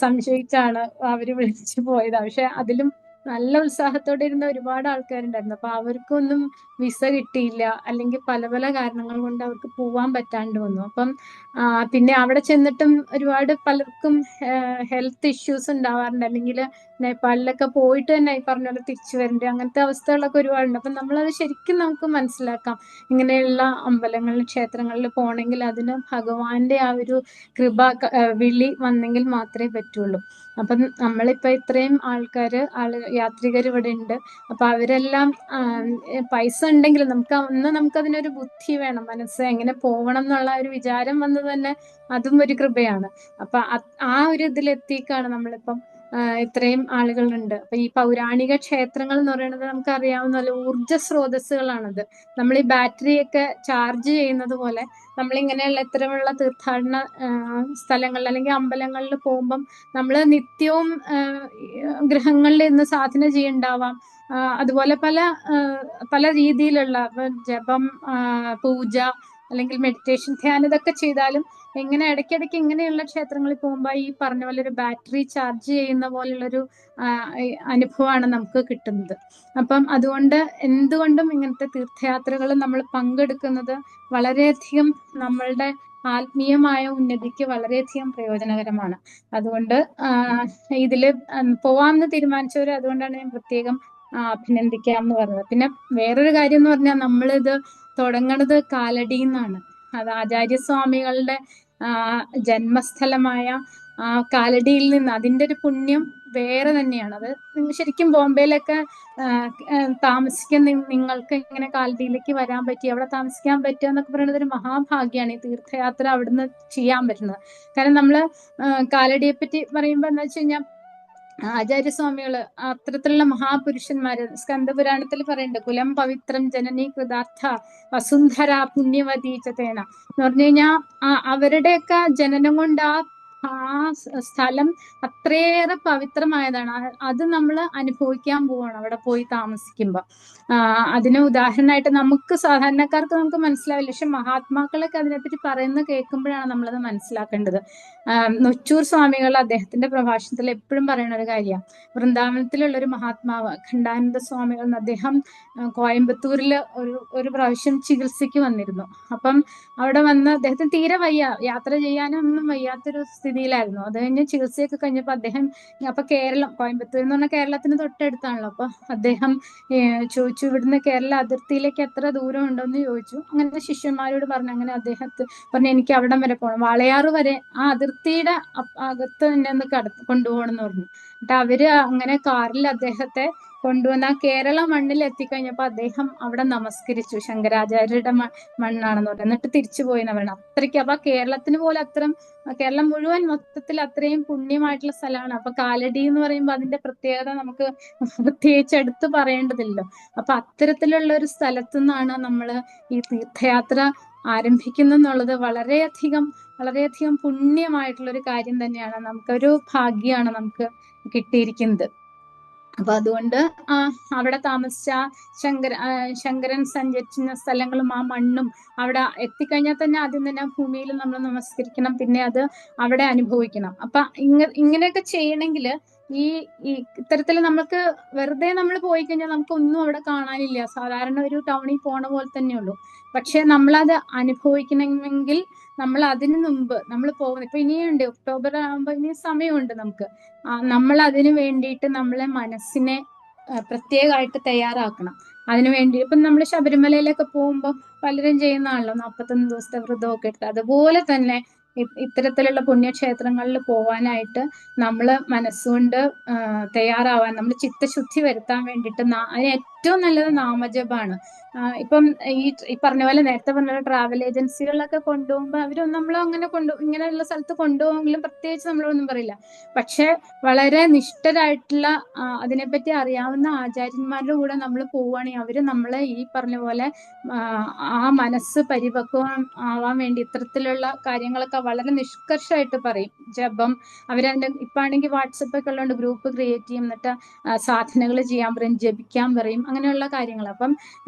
സംശയിച്ചാണ് അവര് വിളിച്ചു പോയത്. പക്ഷെ അതിലും നല്ല ഉത്സാഹത്തോടെ ഇരുന്ന ഒരുപാട് ആൾക്കാരുണ്ടായിരുന്നു. അപ്പൊ അവർക്കൊന്നും വിസ കിട്ടിയില്ല, അല്ലെങ്കിൽ പല പല കാരണങ്ങൾ കൊണ്ട് അവർക്ക് പോവാൻ പറ്റാണ്ട് വന്നു. അപ്പം പിന്നെ അവിടെ ചെന്നിട്ടും ഒരുപാട് പലർക്കും ഹെൽത്ത് ഇഷ്യൂസ് ഉണ്ടാവാറുണ്ട്, അല്ലെങ്കിൽ നേപ്പാളിലൊക്കെ പോയിട്ട് തന്നെ ഈ പറഞ്ഞ പോലെ തിരിച്ചു വരേണ്ട അങ്ങനത്തെ അവസ്ഥകളൊക്കെ ഒരുപാടുണ്ട്. അപ്പം നമ്മളത് ശരിക്കും നമുക്ക് മനസ്സിലാക്കാം. ഇങ്ങനെയുള്ള അമ്പലങ്ങളിൽ ക്ഷേത്രങ്ങളിൽ പോകണമെങ്കിൽ അതിന് ഭഗവാന്റെ ആ ഒരു വിളി വന്നെങ്കിൽ മാത്രമേ പറ്റുള്ളൂ. അപ്പം നമ്മളിപ്പോ ഇത്രയും യാത്രികർ ഇവിടെ ഉണ്ട്. അപ്പൊ അവരെല്ലാം പൈസ ഉണ്ടെങ്കിൽ നമുക്കതിനൊരു ബുദ്ധി വേണം, മനസ്സ് എങ്ങനെ പോകണം എന്നുള്ള ഒരു വിചാരം വന്നത് തന്നെ അതും ഒരു കൃപയാണ്. അപ്പൊ ആ ഒരു ഇതിലെത്തിക്കാണ് നമ്മളിപ്പം ഇത്രയും ആളുകളുണ്ട്. അപ്പൊ ഈ പൗരാണിക ക്ഷേത്രങ്ങൾ എന്ന് പറയുന്നത് നമുക്കറിയാവുന്ന ഊർജ സ്രോതസ്സുകളാണത്. നമ്മൾ ഈ ബാറ്ററി ഒക്കെ ചാർജ് ചെയ്യുന്നത് പോലെ നമ്മളിങ്ങനെയുള്ള ഇത്തരമുള്ള തീർത്ഥാടന സ്ഥലങ്ങളിൽ അല്ലെങ്കിൽ അമ്പലങ്ങളിൽ പോകുമ്പം നമ്മൾ നിത്യവും ഗൃഹങ്ങളിൽ നിന്ന് സാധന ചെയ്യുണ്ടാവാം. അതുപോലെ പല രീതിയിലുള്ള ജപം, പൂജ അല്ലെങ്കിൽ മെഡിറ്റേഷൻ, ധ്യാനം ഇതൊക്കെ ചെയ്താലും എങ്ങനെ ഇടയ്ക്കിടയ്ക്ക് ഇങ്ങനെയുള്ള ക്ഷേത്രങ്ങളിൽ പോകുമ്പോൾ ഈ പറഞ്ഞ പോലെ ഒരു ബാറ്ററി ചാർജ് ചെയ്യുന്ന പോലുള്ളൊരു അനുഭവമാണ് നമുക്ക് കിട്ടുന്നത്. അപ്പം അതുകൊണ്ട് എന്തുകൊണ്ടും ഇങ്ങനത്തെ തീർത്ഥയാത്രകൾ നമ്മൾ പങ്കെടുക്കുന്നത് വളരെയധികം നമ്മളുടെ ആത്മീയമായ ഉന്നതിക്ക് വളരെയധികം പ്രയോജനകരമാണ്. അതുകൊണ്ട് ഇതില് പോവാമെന്ന് തീരുമാനിച്ചവർ അതുകൊണ്ടാണ് ഞാൻ പ്രത്യേകം അഭിനന്ദിക്കാം എന്ന് പറഞ്ഞത്. പിന്നെ വേറൊരു കാര്യം എന്ന് പറഞ്ഞാൽ നമ്മളിത് തുടങ്ങണത് കാലടിയിൽ നിന്നാണ്. അത് ആചാര്യസ്വാമികളുടെ ജന്മസ്ഥലമായ കാലടിയിൽ നിന്ന്. അതിന്റെ ഒരു പുണ്യം വേറെ തന്നെയാണ്. അത് ശരിക്കും ബോംബെയിലൊക്കെ താമസിക്കാൻ നിങ്ങൾക്ക് ഇങ്ങനെ കാലടിയിലേക്ക് വരാൻ പറ്റി, അവിടെ താമസിക്കാൻ പറ്റുക എന്നൊക്കെ പറയുന്നത് ഒരു മഹാഭാഗ്യമാണ്. ഈ തീർത്ഥയാത്ര അവിടുന്ന് ചെയ്യാൻ പറ്റുന്നത്. കാരണം നമ്മള് കാലടിയെ പറ്റി പറയുമ്പോ എന്താ വെച്ച് കഴിഞ്ഞാൽ ആചാര്യസ്വാമികള് അത്തരത്തിലുള്ള മഹാപുരുഷന്മാര് സ്കന്ദപുരാണത്തിൽ പറയുന്നുണ്ട്, കുലം പവിത്രം ജനനീ കൃതാർത്ഥ വസുന്ധര പുണ്യവതീ ചതേന എന്ന് പറഞ്ഞു കഴിഞ്ഞാൽ അവരുടെയൊക്കെ ജനനം കൊണ്ട് ആ സ്ഥലം അത്രയേറെ പവിത്രമായതാണ്. അത് നമ്മൾ അനുഭവിക്കാൻ പോവാണ് അവിടെ പോയി താമസിക്കുമ്പോ. അതിന് ഉദാഹരണമായിട്ട് നമുക്ക് സാധാരണക്കാർക്ക് നമുക്ക് മനസ്സിലാവില്ല, പക്ഷെ മഹാത്മാക്കളൊക്കെ അതിനെപ്പറ്റി പറയുന്നത് കേൾക്കുമ്പോഴാണ് നമ്മളത് മനസ്സിലാക്കേണ്ടത്. നൊച്ചൂർ സ്വാമികൾ അദ്ദേഹത്തിന്റെ പ്രഭാഷണത്തിൽ എപ്പോഴും പറയുന്ന ഒരു കാര്യമാണ്, വൃന്ദാവനത്തിലുള്ള ഒരു മഹാത്മാവ് ഖണ്ഡാനന്ദ സ്വാമികൾ, അദ്ദേഹം കോയമ്പത്തൂരിൽ ഒരു പ്രാവശ്യം ചികിത്സയ്ക്ക് വന്നിരുന്നു. അപ്പം അവിടെ വന്ന് അദ്ദേഹത്തിന് തീരെ വയ്യ, യാത്ര ചെയ്യാനൊന്നും വയ്യാത്തൊരു സ്ഥിതിയിലായിരുന്നു. അത് കഴിഞ്ഞ് ചികിത്സയൊക്കെ കഴിഞ്ഞപ്പോൾ അദ്ദേഹം അപ്പൊ കോയമ്പത്തൂർ എന്ന് പറഞ്ഞാൽ കേരളത്തിന് തൊട്ടടുത്താണല്ലോ, അപ്പൊ അദ്ദേഹം ചോദിച്ചു ഇവിടുന്ന് കേരള അതിർത്തിയിലേക്ക് എത്ര ദൂരം ഉണ്ടോന്ന് ചോദിച്ചു. അങ്ങനെ ശിഷ്യന്മാരോട് പറഞ്ഞു. അങ്ങനെ അദ്ദേഹത്തെ പറഞ്ഞു എനിക്ക് അവിടം വരെ പോകണം, വാളയാറ് വരെ, ആ അതിർത്തിയുടെ അകത്ത് തന്നെ ഒന്ന് കൊണ്ടുപോകണം എന്ന് പറഞ്ഞു. എന്നിട്ട് അവര് അങ്ങനെ കാറിൽ അദ്ദേഹത്തെ കൊണ്ടുവന്ന് ആ കേരള മണ്ണിൽ എത്തിക്കഴിഞ്ഞപ്പോ അദ്ദേഹം അവിടെ നമസ്കരിച്ചു. ശങ്കരാചാര്യരുടെ മണ്ണാണെന്ന് പറഞ്ഞു. എന്നിട്ട് തിരിച്ചു പോയെന്ന് പറയണം. അത്രയ്ക്ക് അപ്പൊ കേരളത്തിന് പോലെ കേരളം മുഴുവൻ മൊത്തത്തിൽ അത്രയും പുണ്യമായിട്ടുള്ള സ്ഥലമാണ്. അപ്പൊ കാലടി എന്ന് പറയുമ്പോൾ അതിന്റെ പ്രത്യേകത നമുക്ക് പ്രത്യേകിച്ച് എടുത്തു പറയേണ്ടതില്ലല്ലോ. അപ്പൊ അത്തരത്തിലുള്ള ഒരു സ്ഥലത്തു നിന്നാണ് നമ്മള് ഈ തീർത്ഥയാത്ര ആരംഭിക്കുന്നുള്ളത് വളരെയധികം പുണ്യമായിട്ടുള്ള ഒരു കാര്യം തന്നെയാണ്. നമുക്കൊരു ഭാഗ്യമാണ് നമുക്ക് കിട്ടിയിരിക്കുന്നത്. അപ്പൊ അതുകൊണ്ട് അവിടെ താമസിച്ച ശങ്കരൻ സഞ്ചരിച്ചിരുന്ന സ്ഥലങ്ങളും ആ മണ്ണും അവിടെ എത്തിക്കഴിഞ്ഞാൽ തന്നെ ആദ്യം തന്നെ ആ ഭൂമിയിൽ നമ്മൾ നമസ്കരിക്കണം, പിന്നെ അത് അവിടെ അനുഭവിക്കണം. അപ്പൊ ഇങ്ങനെയൊക്കെ ചെയ്യണമെങ്കിൽ ഈ ഇത്തരത്തിൽ നമുക്ക് വെറുതെ നമ്മൾ പോയി കഴിഞ്ഞാൽ നമുക്ക് ഒന്നും അവിടെ കാണാനില്ല. സാധാരണ ഒരു ടൗണിൽ പോണ പോലെ തന്നെയുള്ളൂ. പക്ഷെ നമ്മളത് അനുഭവിക്കണമെങ്കിൽ നമ്മൾ അതിനു മുമ്പ് നമ്മൾ പോകുന്നത്, ഇപ്പൊ ഇനിയുണ്ട്, ഒക്ടോബർ ആകുമ്പോ ഇനി സമയമുണ്ട് നമുക്ക്. നമ്മൾ അതിനു വേണ്ടിയിട്ട് നമ്മളെ മനസ്സിനെ പ്രത്യേകമായിട്ട് തയ്യാറാക്കണം. അതിനുവേണ്ടി ഇപ്പം നമ്മൾ ശബരിമലയിലൊക്കെ പോകുമ്പോൾ പലരും ചെയ്യുന്നതാണല്ലോ 41 ദിവസത്തെ വ്രതമൊക്കെ ഇട്ട്. അതുപോലെ തന്നെ ഇത്തരത്തിലുള്ള പുണ്യക്ഷേത്രങ്ങളിൽ പോവാനായിട്ട് നമ്മൾ മനസ്സുകൊണ്ട് തയ്യാറാവാൻ, നമ്മൾ ചിത്തശുദ്ധി വരുത്താൻ വേണ്ടിയിട്ട് അതിന് ഏറ്റവും നല്ലത് നാമജപമാണ്. ഇപ്പം ഈ പറഞ്ഞ പോലെ നേരത്തെ പറഞ്ഞ ട്രാവൽ ഏജൻസികളിലൊക്കെ കൊണ്ടുപോകുമ്പോൾ അവരൊന്നും നമ്മളങ്ങനെ ഇങ്ങനെയുള്ള സ്ഥലത്ത് കൊണ്ടുപോകുമെങ്കിലും പ്രത്യേകിച്ച് നമ്മളൊന്നും പറയില്ല. പക്ഷെ വളരെ നിഷ്ഠരായിട്ടുള്ള അതിനെപ്പറ്റി അറിയാവുന്ന ആചാര്യന്മാരുടെ കൂടെ നമ്മൾ പോവുകയാണെങ്കിൽ അവര് നമ്മളെ ഈ പറഞ്ഞ പോലെ ആ മനസ്സ് പരിപക്വം ആവാൻ വേണ്ടി ഇത്തരത്തിലുള്ള കാര്യങ്ങളൊക്കെ വളരെ നിഷ്കർഷമായിട്ട് പറയും. ജപം അവരതിന്റെ ഇപ്പൊ ആണെങ്കിൽ വാട്സപ്പ് ഒക്കെ ഉള്ളതുകൊണ്ട് ഗ്രൂപ്പ് ക്രിയേറ്റ് ചെയ്യും, എന്നിട്ട് സാധനകൾ ചെയ്യാൻ പറയും, ജപിക്കാൻ പറയും, അങ്ങനെയുള്ള കാര്യങ്ങൾ. അപ്പം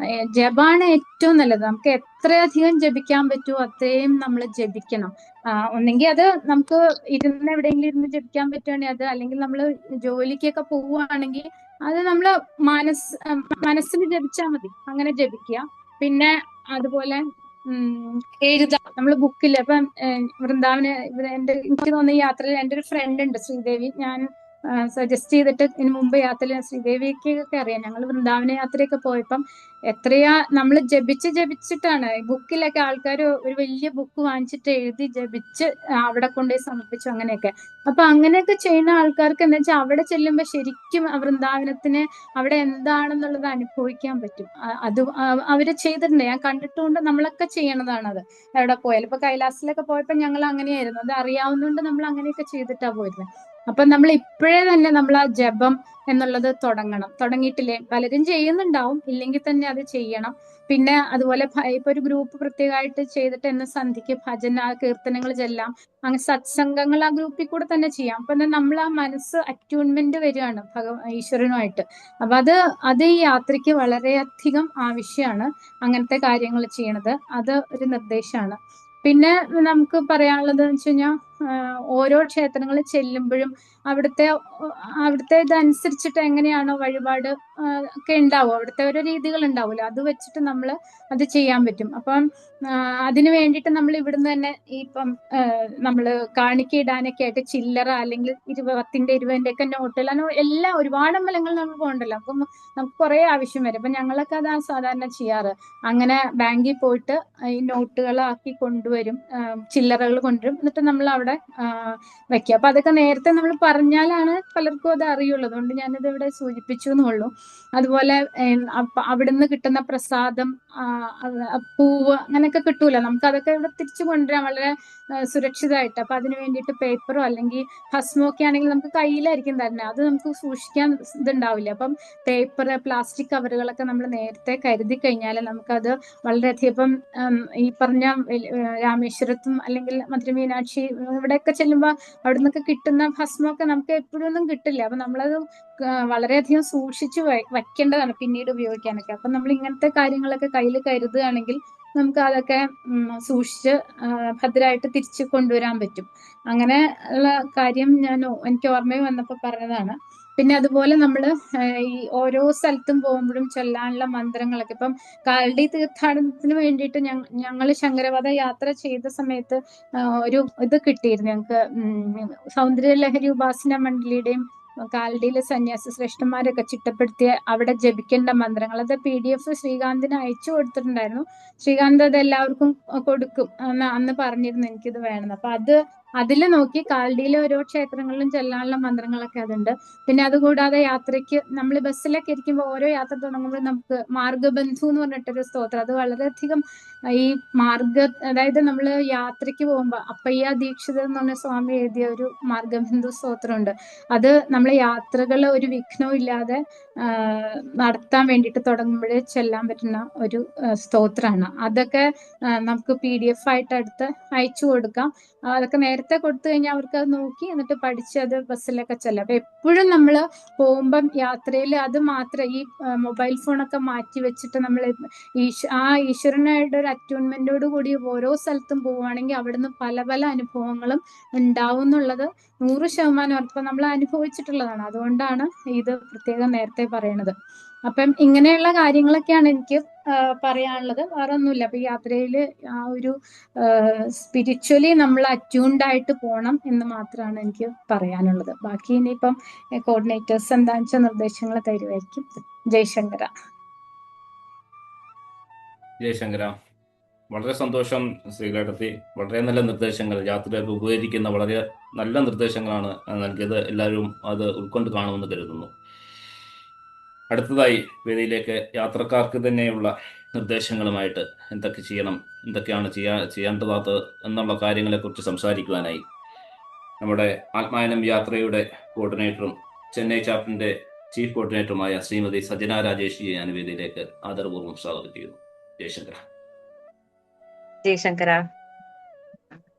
ജപാണ് ഏറ്റവും നല്ലത്. നമുക്ക് എത്രയധികം ജപിക്കാൻ പറ്റുമോ അത്രയും നമ്മൾ ജപിക്കണം. ഒന്നെങ്കിൽ അത് നമുക്ക് എവിടെയെങ്കിലും ഇരുന്ന് ജപിക്കാൻ പറ്റുവാണെങ്കിൽ അത്, അല്ലെങ്കിൽ നമ്മൾ ജോലിക്കൊക്കെ പോവുകയാണെങ്കിൽ അത് നമ്മള് മനസ്സിൽ ജപിച്ചാൽ മതി, അങ്ങനെ ജപിക്കുക. പിന്നെ അതുപോലെ എഴുതാം. നമ്മള് ബുക്കിൽ ഇപ്പം വൃന്ദാവന് എനിക്ക് തോന്നുന്ന ഈ യാത്രയിൽ എൻ്റെ ഒരു ഫ്രണ്ട് ഉണ്ട് ശ്രീദേവി, ഞാൻ സജസ്റ്റ് ചെയ്തിട്ട് ഇതിന് മുമ്പ് യാത്രയിൽ ശ്രീദേവിക്കൊക്കെ അറിയാം. ഞങ്ങൾ വൃന്ദാവന യാത്രയൊക്കെ പോയപ്പം എത്രയാ നമ്മൾ ജപിച്ചിട്ടാണ് ബുക്കിലൊക്കെ ആൾക്കാർ ഒരു വലിയ ബുക്ക് വാങ്ങിച്ചിട്ട് എഴുതി ജപിച്ച് അവിടെ കൊണ്ടുപോയി സമർപ്പിച്ചു, അങ്ങനെയൊക്കെ. അപ്പൊ അങ്ങനെയൊക്കെ ചെയ്യുന്ന ആൾക്കാർക്ക് എന്താ വെച്ചാൽ അവിടെ ചെല്ലുമ്പോൾ ശരിക്കും വൃന്ദാവനത്തിന് അവിടെ എന്താണെന്നുള്ളത് അനുഭവിക്കാൻ പറ്റും. അത് അവര് ചെയ്തിട്ടുണ്ട്, ഞാൻ കണ്ടിട്ടുണ്ട്. നമ്മളൊക്കെ ചെയ്യണതാണ് അത് എവിടെ പോയാലും. ഇപ്പൊ കൈലാസിലൊക്കെ പോയപ്പോ ഞങ്ങൾ അങ്ങനെയായിരുന്നു, അത് അറിയാവുന്നതുകൊണ്ട് നമ്മൾ അങ്ങനെയൊക്കെ ചെയ്തിട്ടാ പോയിരുന്നത്. അപ്പൊ നമ്മൾ ഇപ്പോഴേ തന്നെ നമ്മൾ ആ ജപം എന്നുള്ളത് തുടങ്ങിയിട്ടില്ലേ? പലരും ചെയ്യുന്നുണ്ടാവും, ഇല്ലെങ്കിൽ തന്നെ അത് ചെയ്യണം. പിന്നെ അതുപോലെ ഇപ്പൊ ഒരു ഗ്രൂപ്പ് പ്രത്യേകമായിട്ട് ചെയ്തിട്ട് എന്ന സന്ധ്യക്ക് ഭജന കീർത്തനങ്ങൾ ചെല്ലാം, അങ്ങനെ സത്സംഗങ്ങൾ ആ ഗ്രൂപ്പിൽ കൂടെ തന്നെ ചെയ്യാം. അപ്പൊ നമ്മൾ ആ മനസ്സ് അറ്റ്യൂൺമെന്റ് വരികയാണ് ഈശ്വരനുമായിട്ട്. അപ്പൊ അത് ഈ യാത്രയ്ക്ക് വളരെയധികം ആവശ്യമാണ് അങ്ങനത്തെ കാര്യങ്ങൾ ചെയ്യണത്. അത് ഒരു നിർദ്ദേശമാണ്. പിന്നെ നമുക്ക് പറയാനുള്ളത് എന്ന് വെച്ച് കഴിഞ്ഞാൽ ഓരോ ക്ഷേത്രങ്ങളിൽ ചെല്ലുമ്പോഴും അവിടുത്തെ ഇതനുസരിച്ചിട്ട് എങ്ങനെയാണോ വഴിപാട് ഒക്കെ ഉണ്ടാവും, അവിടുത്തെ ഓരോ രീതികൾ ഉണ്ടാവുമല്ലോ, അത് വെച്ചിട്ട് നമ്മൾ അത് ചെയ്യാൻ പറ്റും. അപ്പം അതിനു വേണ്ടിയിട്ട് നമ്മൾ ഇവിടുന്ന് തന്നെ ഇപ്പം നമ്മൾ കാണിക്കയിടാനൊക്കെ ആയിട്ട് ചില്ലറ അല്ലെങ്കിൽ 10-ന്റെ 20-ന്റെ ഒക്കെ നോട്ടുകൾ എല്ലാം ഒരുപാട് അമ്പലങ്ങളിൽ നമ്മൾ പോകണ്ടല്ലോ, അപ്പം നമുക്ക് കുറെ ആവശ്യം വരും. അപ്പൊ ഞങ്ങളൊക്കെ അതാണ് സാധാരണ ചെയ്യാറ്. അങ്ങനെ ബാങ്കിൽ പോയിട്ട് ഈ നോട്ടുകളാക്കി കൊണ്ടുവരും, ചില്ലറകൾ കൊണ്ടുവരും, എന്നിട്ട് നമ്മൾ അവിടെ വെക്കുക. അപ്പൊ അതൊക്കെ നേരത്തെ നമ്മൾ പറഞ്ഞാലാണ് പലർക്കും അത് അറിയുള്ളൂ. അതുകൊണ്ട് ഞാനിത് ഇവിടെ സൂചിപ്പിച്ചു എന്നുള്ളൂ. അതുപോലെ അവിടുന്ന് കിട്ടുന്ന പ്രസാദം, പൂവ് അങ്ങനെയൊക്കെ കിട്ടൂല, നമുക്ക് അതൊക്കെ ഇവിടെ തിരിച്ചു കൊണ്ടുവരാം വളരെ സുരക്ഷിതമായിട്ട്. അപ്പൊ അതിന് വേണ്ടിയിട്ട് പേപ്പറോ അല്ലെങ്കിൽ ഭസ്മോ ഒക്കെ ആണെങ്കിൽ നമുക്ക് കയ്യിലായിരിക്കും തന്നെ, അത് നമുക്ക് സൂക്ഷിക്കാൻ ഇതുണ്ടാവില്ല. അപ്പം പേപ്പർ, പ്ലാസ്റ്റിക് കവറുകളൊക്കെ നമ്മൾ നേരത്തെ കരുതി കഴിഞ്ഞാൽ നമുക്കത് വളരെയധികം ഇപ്പം ഈ പറഞ്ഞ രാമേശ്വരത്തും അല്ലെങ്കിൽ മധുര മീനാക്ഷി ഇവിടെയൊക്കെ ചെല്ലുമ്പോൾ അവിടെ നിന്നൊക്കെ കിട്ടുന്ന ഭസ്മൊക്കെ നമുക്ക് എപ്പോഴും ഒന്നും കിട്ടില്ല. അപ്പൊ നമ്മളത് വളരെയധികം സൂക്ഷിച്ച് വയ്ക്കേണ്ടതാണ് പിന്നീട് ഉപയോഗിക്കാനൊക്കെ. അപ്പൊ നമ്മൾ ഇങ്ങനത്തെ കാര്യങ്ങളൊക്കെ കയ്യിൽ കരുതുകയാണെങ്കിൽ നമുക്ക് അതൊക്കെ സൂക്ഷിച്ച് ഭദ്രമായിട്ട് തിരിച്ചു കൊണ്ടുവരാൻ പറ്റും. അങ്ങനെ ഉള്ള കാര്യം എനിക്ക് ഓർമ്മയിൽ വന്നപ്പോൾ പറഞ്ഞതാണ്. പിന്നെ അതുപോലെ നമ്മൾ ഈ ഓരോ സ്ഥലത്തും പോകുമ്പോഴും ചൊല്ലാനുള്ള മന്ത്രങ്ങളൊക്കെ ഇപ്പം കാലടി തീർത്ഥാടനത്തിന് വേണ്ടിയിട്ട് ഞങ്ങൾ ശങ്കരവധ യാത്ര ചെയ്ത സമയത്ത് ഒരു ഇത് കിട്ടിയിരുന്നു ഞങ്ങൾക്ക്. സൗന്ദര്യലഹരി ഉപാസന മണ്ഡലിയുടെയും കാലടിയിലെ സന്യാസി ശ്രേഷ്ഠന്മാരൊക്കെ ചിട്ടപ്പെടുത്തിയ അവിടെ ജപിക്കേണ്ട മന്ത്രങ്ങൾ, അത് PDF ശ്രീകാന്തിന് അയച്ചു കൊടുത്തിട്ടുണ്ടായിരുന്നു. ശ്രീകാന്ത് അത് എല്ലാവർക്കും കൊടുക്കും അന്ന് പറഞ്ഞിരുന്നു എനിക്കിത് വേണമെന്ന്. അപ്പൊ അതിൽ നോക്കി കാലടിയിലെ ഓരോ ക്ഷേത്രങ്ങളിലും ചെല്ലാനുള്ള മന്ത്രങ്ങളൊക്കെ അതുണ്ട്. പിന്നെ അതുകൂടാതെ യാത്രയ്ക്ക് നമ്മൾ ബസ്സിലൊക്കെ ഇരിക്കുമ്പോൾ ഓരോ യാത്ര തുടങ്ങുമ്പോൾ നമുക്ക് മാർഗബന്ധു എന്ന് പറഞ്ഞിട്ടൊരു സ്തോത്രം, അത് വളരെയധികം ഈ അതായത് നമ്മൾ യാത്രയ്ക്ക് പോകുമ്പോൾ അപ്പയ്യ ദീക്ഷിതർ എന്ന് പറഞ്ഞ സ്വാമി എഴുതിയ ഒരു മാർഗബന്ധു സ്തോത്രമുണ്ട്. അത് നമ്മൾ യാത്രകൾ ഒരു വിഘ്നവും ഇല്ലാതെ നടത്താൻ വേണ്ടിയിട്ട് തുടങ്ങുമ്പോഴേ ചെല്ലാൻ പറ്റുന്ന ഒരു സ്തോത്രമാണ്. അതൊക്കെ നമുക്ക് PDF ആയിട്ട് അടുത്ത് അയച്ചു കൊടുക്കാം. അതൊക്കെ നേരത്തെ കൊടുത്തു കഴിഞ്ഞാൽ അവർക്ക് അത് നോക്കി എന്നിട്ട് പഠിച്ച് അത് ബസ്സിലൊക്കെ ചെല്ലാം. അപ്പൊ എപ്പോഴും നമ്മൾ പോകുമ്പം യാത്രയിൽ അത് മാത്രം ഈ മൊബൈൽ ഫോണൊക്കെ മാറ്റി വെച്ചിട്ട് നമ്മൾ ആ ഈശ്വരനായിട്ട് ഒരു അറ്റ്യൂൺമെന്റോട് കൂടി ഓരോ സ്ഥലത്തും പോവുകയാണെങ്കിൽ അവിടുന്ന് പല പല അനുഭവങ്ങളും ഉണ്ടാവും എന്നുള്ളത് 100% ഉറപ്പ് നമ്മൾ അനുഭവിച്ചിട്ടുള്ളതാണ്. അതുകൊണ്ടാണ് ഇത് പ്രത്യേകം നേരത്തെ പറയണത്. അപ്പം ഇങ്ങനെയുള്ള കാര്യങ്ങളൊക്കെയാണ് എനിക്ക് പറയാനുള്ളത്. വേറെ ഒന്നുമില്ല. അപ്പൊ ഈ യാത്രയിൽ ആ ഒരു സ്പിരിച്വലി നമ്മൾ അറ്റ്യൂൺഡ് ആയിട്ട് പോകണം എന്ന് മാത്രമാണ് എനിക്ക് പറയാനുള്ളത്. ബാക്കി ഇനിയിപ്പം കോർഡിനേറ്റേഴ്സ് എന്താണെന്ന് വെച്ചാൽ നിർദ്ദേശങ്ങൾ തരുമായിരിക്കും. ജയശങ്കര. ജയശങ്കര, വളരെ സന്തോഷം ശ്രീകേട്ടത്തി. വളരെ നല്ല നിർദ്ദേശങ്ങൾ, യാത്രയ്ക്ക് ഉപകരിക്കുന്ന വളരെ നല്ല നിർദ്ദേശങ്ങളാണ് നൽകിയത്. എല്ലാവരും അത് ഉൾക്കൊണ്ട് കാണുമെന്ന് കരുതുന്നു. അടുത്തതായി വേദിയിലേക്ക് യാത്രക്കാർക്ക് തന്നെയുള്ള നിർദ്ദേശങ്ങളുമായിട്ട് എന്തൊക്കെ ചെയ്യണം, എന്തൊക്കെയാണ് ചെയ്യേണ്ടതാത്ത എന്നുള്ള കാര്യങ്ങളെക്കുറിച്ച് സംസാരിക്കുവാനായി നമ്മുടെ ആത്മായനം യാത്രയുടെ കോർഡിനേറ്ററും ചെന്നൈ ചാപ്റ്ററിന്റെ ചീഫ് കോർഡിനേറ്ററുമായ ശ്രീമതി സജന രാജേഷ് ഞാൻ വേദിയിലേക്ക് ആദരപൂർവ്വം സ്വാഗതം ചെയ്യുന്നു. ജയശങ്കര. ജയശങ്കര.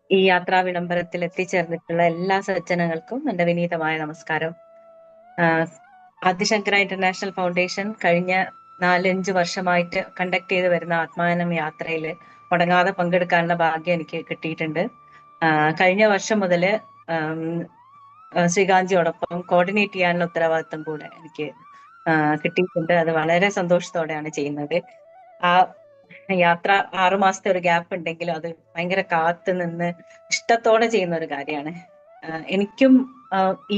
ഈ യാത്രാ വിളംബരത്തിൽ എത്തിച്ചേർന്നിട്ടുള്ള എല്ലാ സജ്ജനങ്ങൾക്കും എന്റെ വിനീതമായ നമസ്കാരം. ആദിശങ്കര ഇന്റർനാഷണൽ ഫൗണ്ടേഷൻ കഴിഞ്ഞ 4-5 വർഷമായിട്ട് കണ്ടക്ട് ചെയ്ത് വരുന്ന ആത്മായനം യാത്രയിൽ മുടങ്ങാതെ പങ്കെടുക്കാനുള്ള ഭാഗ്യം എനിക്ക് കിട്ടിയിട്ടുണ്ട്. കഴിഞ്ഞ വർഷം മുതൽ ശ്രീകാന്തിയോടൊപ്പം കോർഡിനേറ്റ് ചെയ്യാനുള്ള ഉത്തരവാദിത്വം കൂടെ എനിക്ക് കിട്ടിയിട്ടുണ്ട്. അത് വളരെ സന്തോഷത്തോടെയാണ് ചെയ്യുന്നത്. ആ യാത്ര 6 മാസത്തെ ഒരു ഗ്യാപ്പ് ഉണ്ടെങ്കിലും അത് ഭയങ്കര കാത്തു നിന്ന് ഇഷ്ടത്തോടെ ചെയ്യുന്ന ഒരു കാര്യമാണ്. എനിക്കും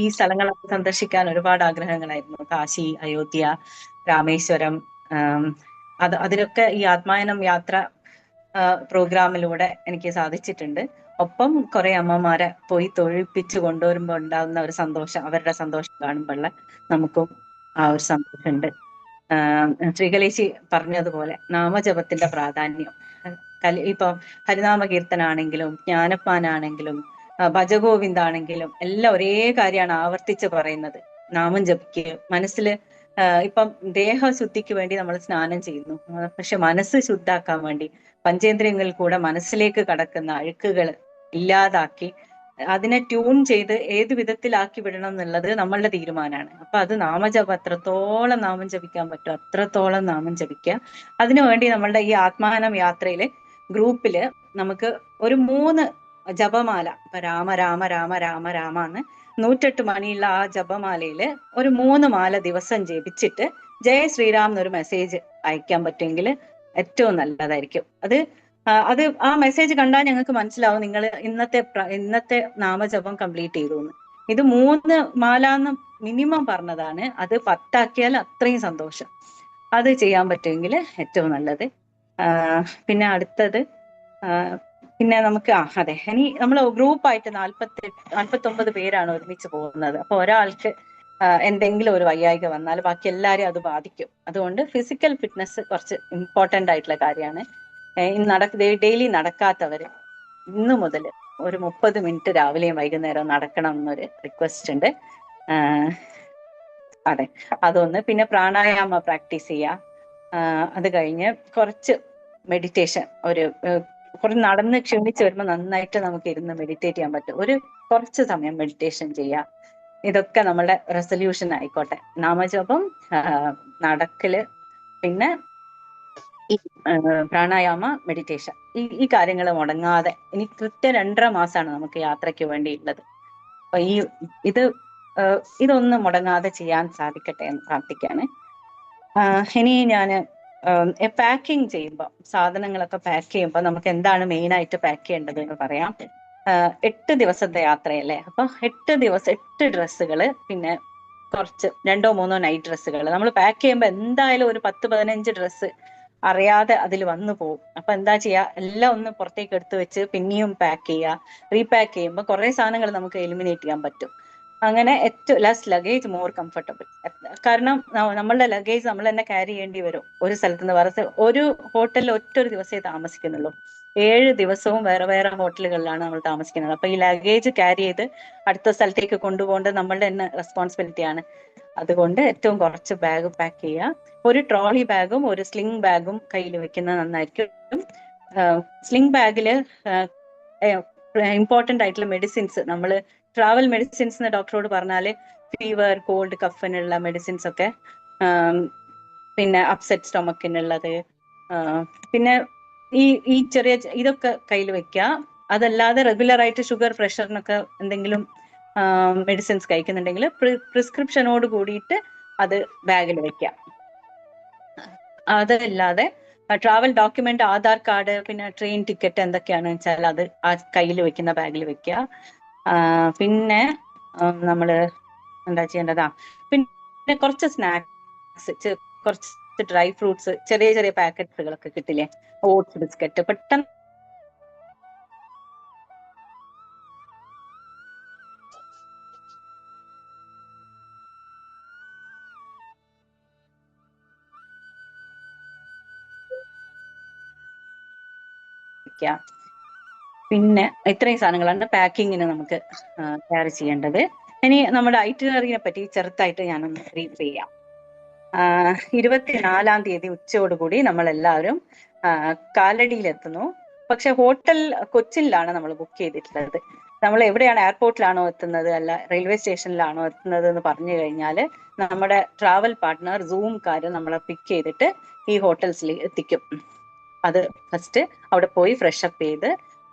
ഈ സ്ഥലങ്ങളൊക്കെ സന്ദർശിക്കാൻ ഒരുപാട് ആഗ്രഹങ്ങളായിരുന്നു. കാശി, അയോധ്യ, രാമേശ്വരം, അതിലൊക്കെ ഈ ആത്മായനം യാത്ര പ്രോഗ്രാമിലൂടെ എനിക്ക് സാധിച്ചിട്ടുണ്ട്. ഒപ്പം കുറെ അമ്മമാരെ പോയി തൊഴിപ്പിച്ച് കൊണ്ടുവരുമ്പോൾ ഉണ്ടാകുന്ന ഒരു സന്തോഷം, അവരുടെ സന്തോഷം കാണുമ്പോൾ നമുക്കും ആ ഒരു സന്തോഷമുണ്ട്. ശ്രീകലേശി പറഞ്ഞതുപോലെ നാമജപത്തിന്റെ പ്രാധാന്യം ഇപ്പം ഹരിനാമ കീർത്തനാണെങ്കിലും ജ്ഞാനപ്പാനാണെങ്കിലും ഭജഗോവിന്ദാണെങ്കിലും എല്ലാം ഒരേ കാര്യമാണ് ആവർത്തിച്ച് പറയുന്നത്. നാമം ജപിക്കുക, മനസ്സിൽ ഇപ്പം ദേഹശുദ്ധിക്ക് വേണ്ടി നമ്മൾ സ്നാനം ചെയ്യുന്നു, പക്ഷെ മനസ്സ് ശുദ്ധാക്കാൻ വേണ്ടി പഞ്ചേന്ദ്രിയങ്ങളിൽ കൂടെ മനസ്സിലേക്ക് കടക്കുന്ന അഴുക്കുകൾ ഇല്ലാതാക്കി അതിനെ ട്യൂൺ ചെയ്ത് ഏത് വിധത്തിലാക്കി വിടണം എന്നുള്ളത് നമ്മളുടെ തീരുമാനമാണ്. അപ്പൊ അത് നാമജപം എത്രത്തോളം നാമം ജപിക്കാൻ പറ്റും അത്രത്തോളം നാമം ജപിക്കുക. അതിനുവേണ്ടി നമ്മളുടെ ഈ ആത്മാനം യാത്രയില് ഗ്രൂപ്പില് നമുക്ക് ഒരു 3 ജപമാല, ഇപ്പൊ രാമ രാമ രാമ രാമ രാമ എന്ന് 108 മണിയുള്ള ആ ജപമാലയില് ഒരു 3 മാല ദിവസം ജപിച്ചിട്ട് ജയ ശ്രീറാം എന്നൊരു മെസ്സേജ് അയക്കാൻ പറ്റുമെങ്കിൽ ഏറ്റവും നല്ലതായിരിക്കും. അത് ആ മെസ്സേജ് കണ്ടാൽ ഞങ്ങൾക്ക് മനസ്സിലാവും നിങ്ങൾ ഇന്നത്തെ നാമജപം കംപ്ലീറ്റ് ചെയ്തു എന്ന്. ഇത് 3 മാല എന്ന് മിനിമം പറഞ്ഞതാണ്. അത് 10 ആക്കിയാൽ അത്രയും സന്തോഷം. അത് ചെയ്യാൻ പറ്റുമെങ്കിൽ ഏറ്റവും നല്ലത്. പിന്നെ അടുത്തത് പിന്നെ നമുക്ക് അതെ, ഇനി നമ്മൾ ഗ്രൂപ്പായിട്ട് 49 പേരാണ് ഒരുമിച്ച് പോകുന്നത്. അപ്പൊ ഒരാൾക്ക് എന്തെങ്കിലും ഒരു വയ്യായിക വന്നാൽ ബാക്കി എല്ലാവരും അത് ബാധിക്കും. അതുകൊണ്ട് ഫിസിക്കൽ ഫിറ്റ്നസ് കുറച്ച് ഇമ്പോർട്ടൻ്റ് ആയിട്ടുള്ള കാര്യമാണ്. ഡെയിലി നടക്കാത്തവര് ഇന്ന് മുതൽ ഒരു 30 മിനിറ്റ് രാവിലെയും വൈകുന്നേരവും നടക്കണം എന്നൊരു റിക്വസ്റ്റ് ഉണ്ട്. അതെ, അതൊന്ന്. പിന്നെ പ്രാണായാമ പ്രാക്ടീസ് ചെയ്യുക. അത് കഴിഞ്ഞ് കുറച്ച് മെഡിറ്റേഷൻ, കുറച്ച് നടന്ന് ക്ഷീണിച്ച് വരുമ്പോൾ നന്നായിട്ട് നമുക്ക് ഇരുന്ന് മെഡിറ്റേറ്റ് ചെയ്യാൻ പറ്റും. കുറച്ച് സമയം മെഡിറ്റേഷൻ ചെയ്യുക. ഇതൊക്കെ നമ്മളുടെ റെസൊല്യൂഷൻ ആയിക്കോട്ടെ. നാമജപം, നടക്കല്, പിന്നെ ഈ പ്രാണായാമ, മെഡിറ്റേഷൻ, ഈ കാര്യങ്ങൾ മുടങ്ങാതെ ഇനി കൃത്യം 2.5 മാസമാണ് നമുക്ക് യാത്രയ്ക്ക് വേണ്ടിയുള്ളത്. അപ്പൊ ഇതൊന്നും മുടങ്ങാതെ ചെയ്യാൻ സാധിക്കട്ടെ എന്ന് പ്രാർത്ഥിക്കാണ്. ഇനി ഞാൻ പാക്കിങ് ചെയ്യുമ്പോൾ, സാധനങ്ങളൊക്കെ പാക്ക് ചെയ്യുമ്പോൾ നമുക്ക് എന്താണ് മെയിൻ ആയിട്ട് പാക്ക് ചെയ്യേണ്ടത് എന്ന് പറയാം. 8 ദിവസത്തെ യാത്രയല്ലേ, അപ്പൊ 8 ഡ്രസ്സുകള്, പിന്നെ കുറച്ച് 2 or 3 നൈറ്റ് ഡ്രസ്സുകൾ നമ്മൾ പാക്ക് ചെയ്യുമ്പോൾ എന്തായാലും ഒരു 10-15 ഡ്രസ്സ് അറിയാതെ അതിൽ വന്നു പോകും. അപ്പൊ എന്താ ചെയ്യുക, എല്ലാം ഒന്ന് പുറത്തേക്ക് എടുത്തു വെച്ച് പിന്നെയും പാക്ക് ചെയ്യുക. റീപാക്ക് ചെയ്യുമ്പോൾ കുറെ സാധനങ്ങൾ നമുക്ക് എലിമിനേറ്റ് ചെയ്യാൻ പറ്റും. അങ്ങനെ ഏറ്റവും ലെസ് ലഗേജ് മോർ കംഫർട്ടബിൾ. കാരണം നമ്മളുടെ ലഗേജ് നമ്മൾ തന്നെ ക്യാരി ചെയ്യേണ്ടി വരും. ഒരു സ്ഥലത്ത് നിന്ന് വേറെ ഒരു ഹോട്ടലിൽ ഒറ്റൊരു ദിവസമേ താമസിക്കുന്നുള്ളൂ. 7 ദിവസവും വേറെ വേറെ ഹോട്ടലുകളിലാണ് നമ്മൾ താമസിക്കുന്നത്. അപ്പൊ ഈ ലഗേജ് ക്യാരി ചെയ്ത് അടുത്ത സ്ഥലത്തേക്ക് കൊണ്ടുപോകേണ്ടത് നമ്മളുടെ തന്നെ റെസ്പോൺസിബിലിറ്റിയാണ്. അതുകൊണ്ട് ഏറ്റവും കുറച്ച് ബാഗ് പാക്ക് ചെയ്യുക. ഒരു ട്രോളി ബാഗും ഒരു സ്ലിംഗ് ബാഗും കയ്യിൽ വെക്കുന്നത് നന്നായിരിക്കും. സ്ലിംഗ് ബാഗില് ഇമ്പോർട്ടൻ്റ് ആയിട്ടുള്ള മെഡിസിൻസ്, നമ്മൾ ട്രാവൽ മെഡിസിൻസ് എന്ന് ഡോക്ടറോട് പറഞ്ഞാല് ഫീവർ, കോൾഡ്, കഫിനുള്ള മെഡിസിൻസ് ഒക്കെ, പിന്നെ അപ്സെറ്റ് സ്റ്റൊമക്കിനുള്ളത്, പിന്നെ ഈ ചെറിയ ഇതൊക്കെ കയ്യിൽ വെക്കുക. അതല്ലാതെ റെഗുലർ ആയിട്ട് ഷുഗർ, പ്രഷറിനൊക്കെ എന്തെങ്കിലും മെഡിസിൻസ് കഴിക്കുന്നുണ്ടെങ്കിൽ പ്രിസ്ക്രിപ്ഷനോട് കൂടിയിട്ട് അത് ബാഗിൽ വെക്കുക. അതല്ലാതെ ട്രാവൽ ഡോക്യുമെന്റ്, ആധാർ കാർഡ്, പിന്നെ ട്രെയിൻ ടിക്കറ്റ് എന്തൊക്കെയാണെന്ന് വെച്ചാൽ അത് ആ കയ്യിൽ വെക്കുന്ന ബാഗിൽ വെക്കുക. പിന്നെ നമ്മള് എന്താ ചെയ്യേണ്ടതാ, പിന്നെ കുറച്ച് സ്നാക്സ്, കുറച്ച് ഡ്രൈ ഫ്രൂട്ട്സ്, ചെറിയ ചെറിയ പാക്കറ്റ്സുകളൊക്കെ കിട്ടില്ലേ, ഓട്സ്, ബിസ്ക്കറ്റ്, പെട്ടെന്ന് പിന്നെ ഇത്രയും സാധനങ്ങളാണ് പാക്കിങ്ങിന് നമുക്ക് ക്യാരി ചെയ്യേണ്ടത്. ഇനി നമ്മുടെ ഐറ്റിനറിനെ പറ്റി ചെറുതായിട്ട് ഞാനൊന്ന് ബ്രീഫ് ചെയ്യാം. 24-ാം തീയതി ഉച്ചയോടുകൂടി നമ്മൾ എല്ലാവരും കാലടിയിലെത്തുന്നു. പക്ഷെ ഹോട്ടൽ കൊച്ചിനിലാണ് നമ്മൾ ബുക്ക് ചെയ്തിട്ടുള്ളത്. നമ്മൾ എവിടെയാണ്, എയർപോർട്ടിലാണോ എത്തുന്നത് അല്ല റെയിൽവേ സ്റ്റേഷനിലാണോ എത്തുന്നത് എന്ന് പറഞ്ഞു കഴിഞ്ഞാൽ നമ്മുടെ ട്രാവൽ പാർട്ട്ണർ സൂംകാർ നമ്മളെ പിക്ക് ചെയ്തിട്ട് ഈ ഹോട്ടൽസിൽ എത്തിക്കും. അത് ഫസ്റ്റ് അവിടെ പോയി ഫ്രഷ് അപ്പ് ചെയ്ത്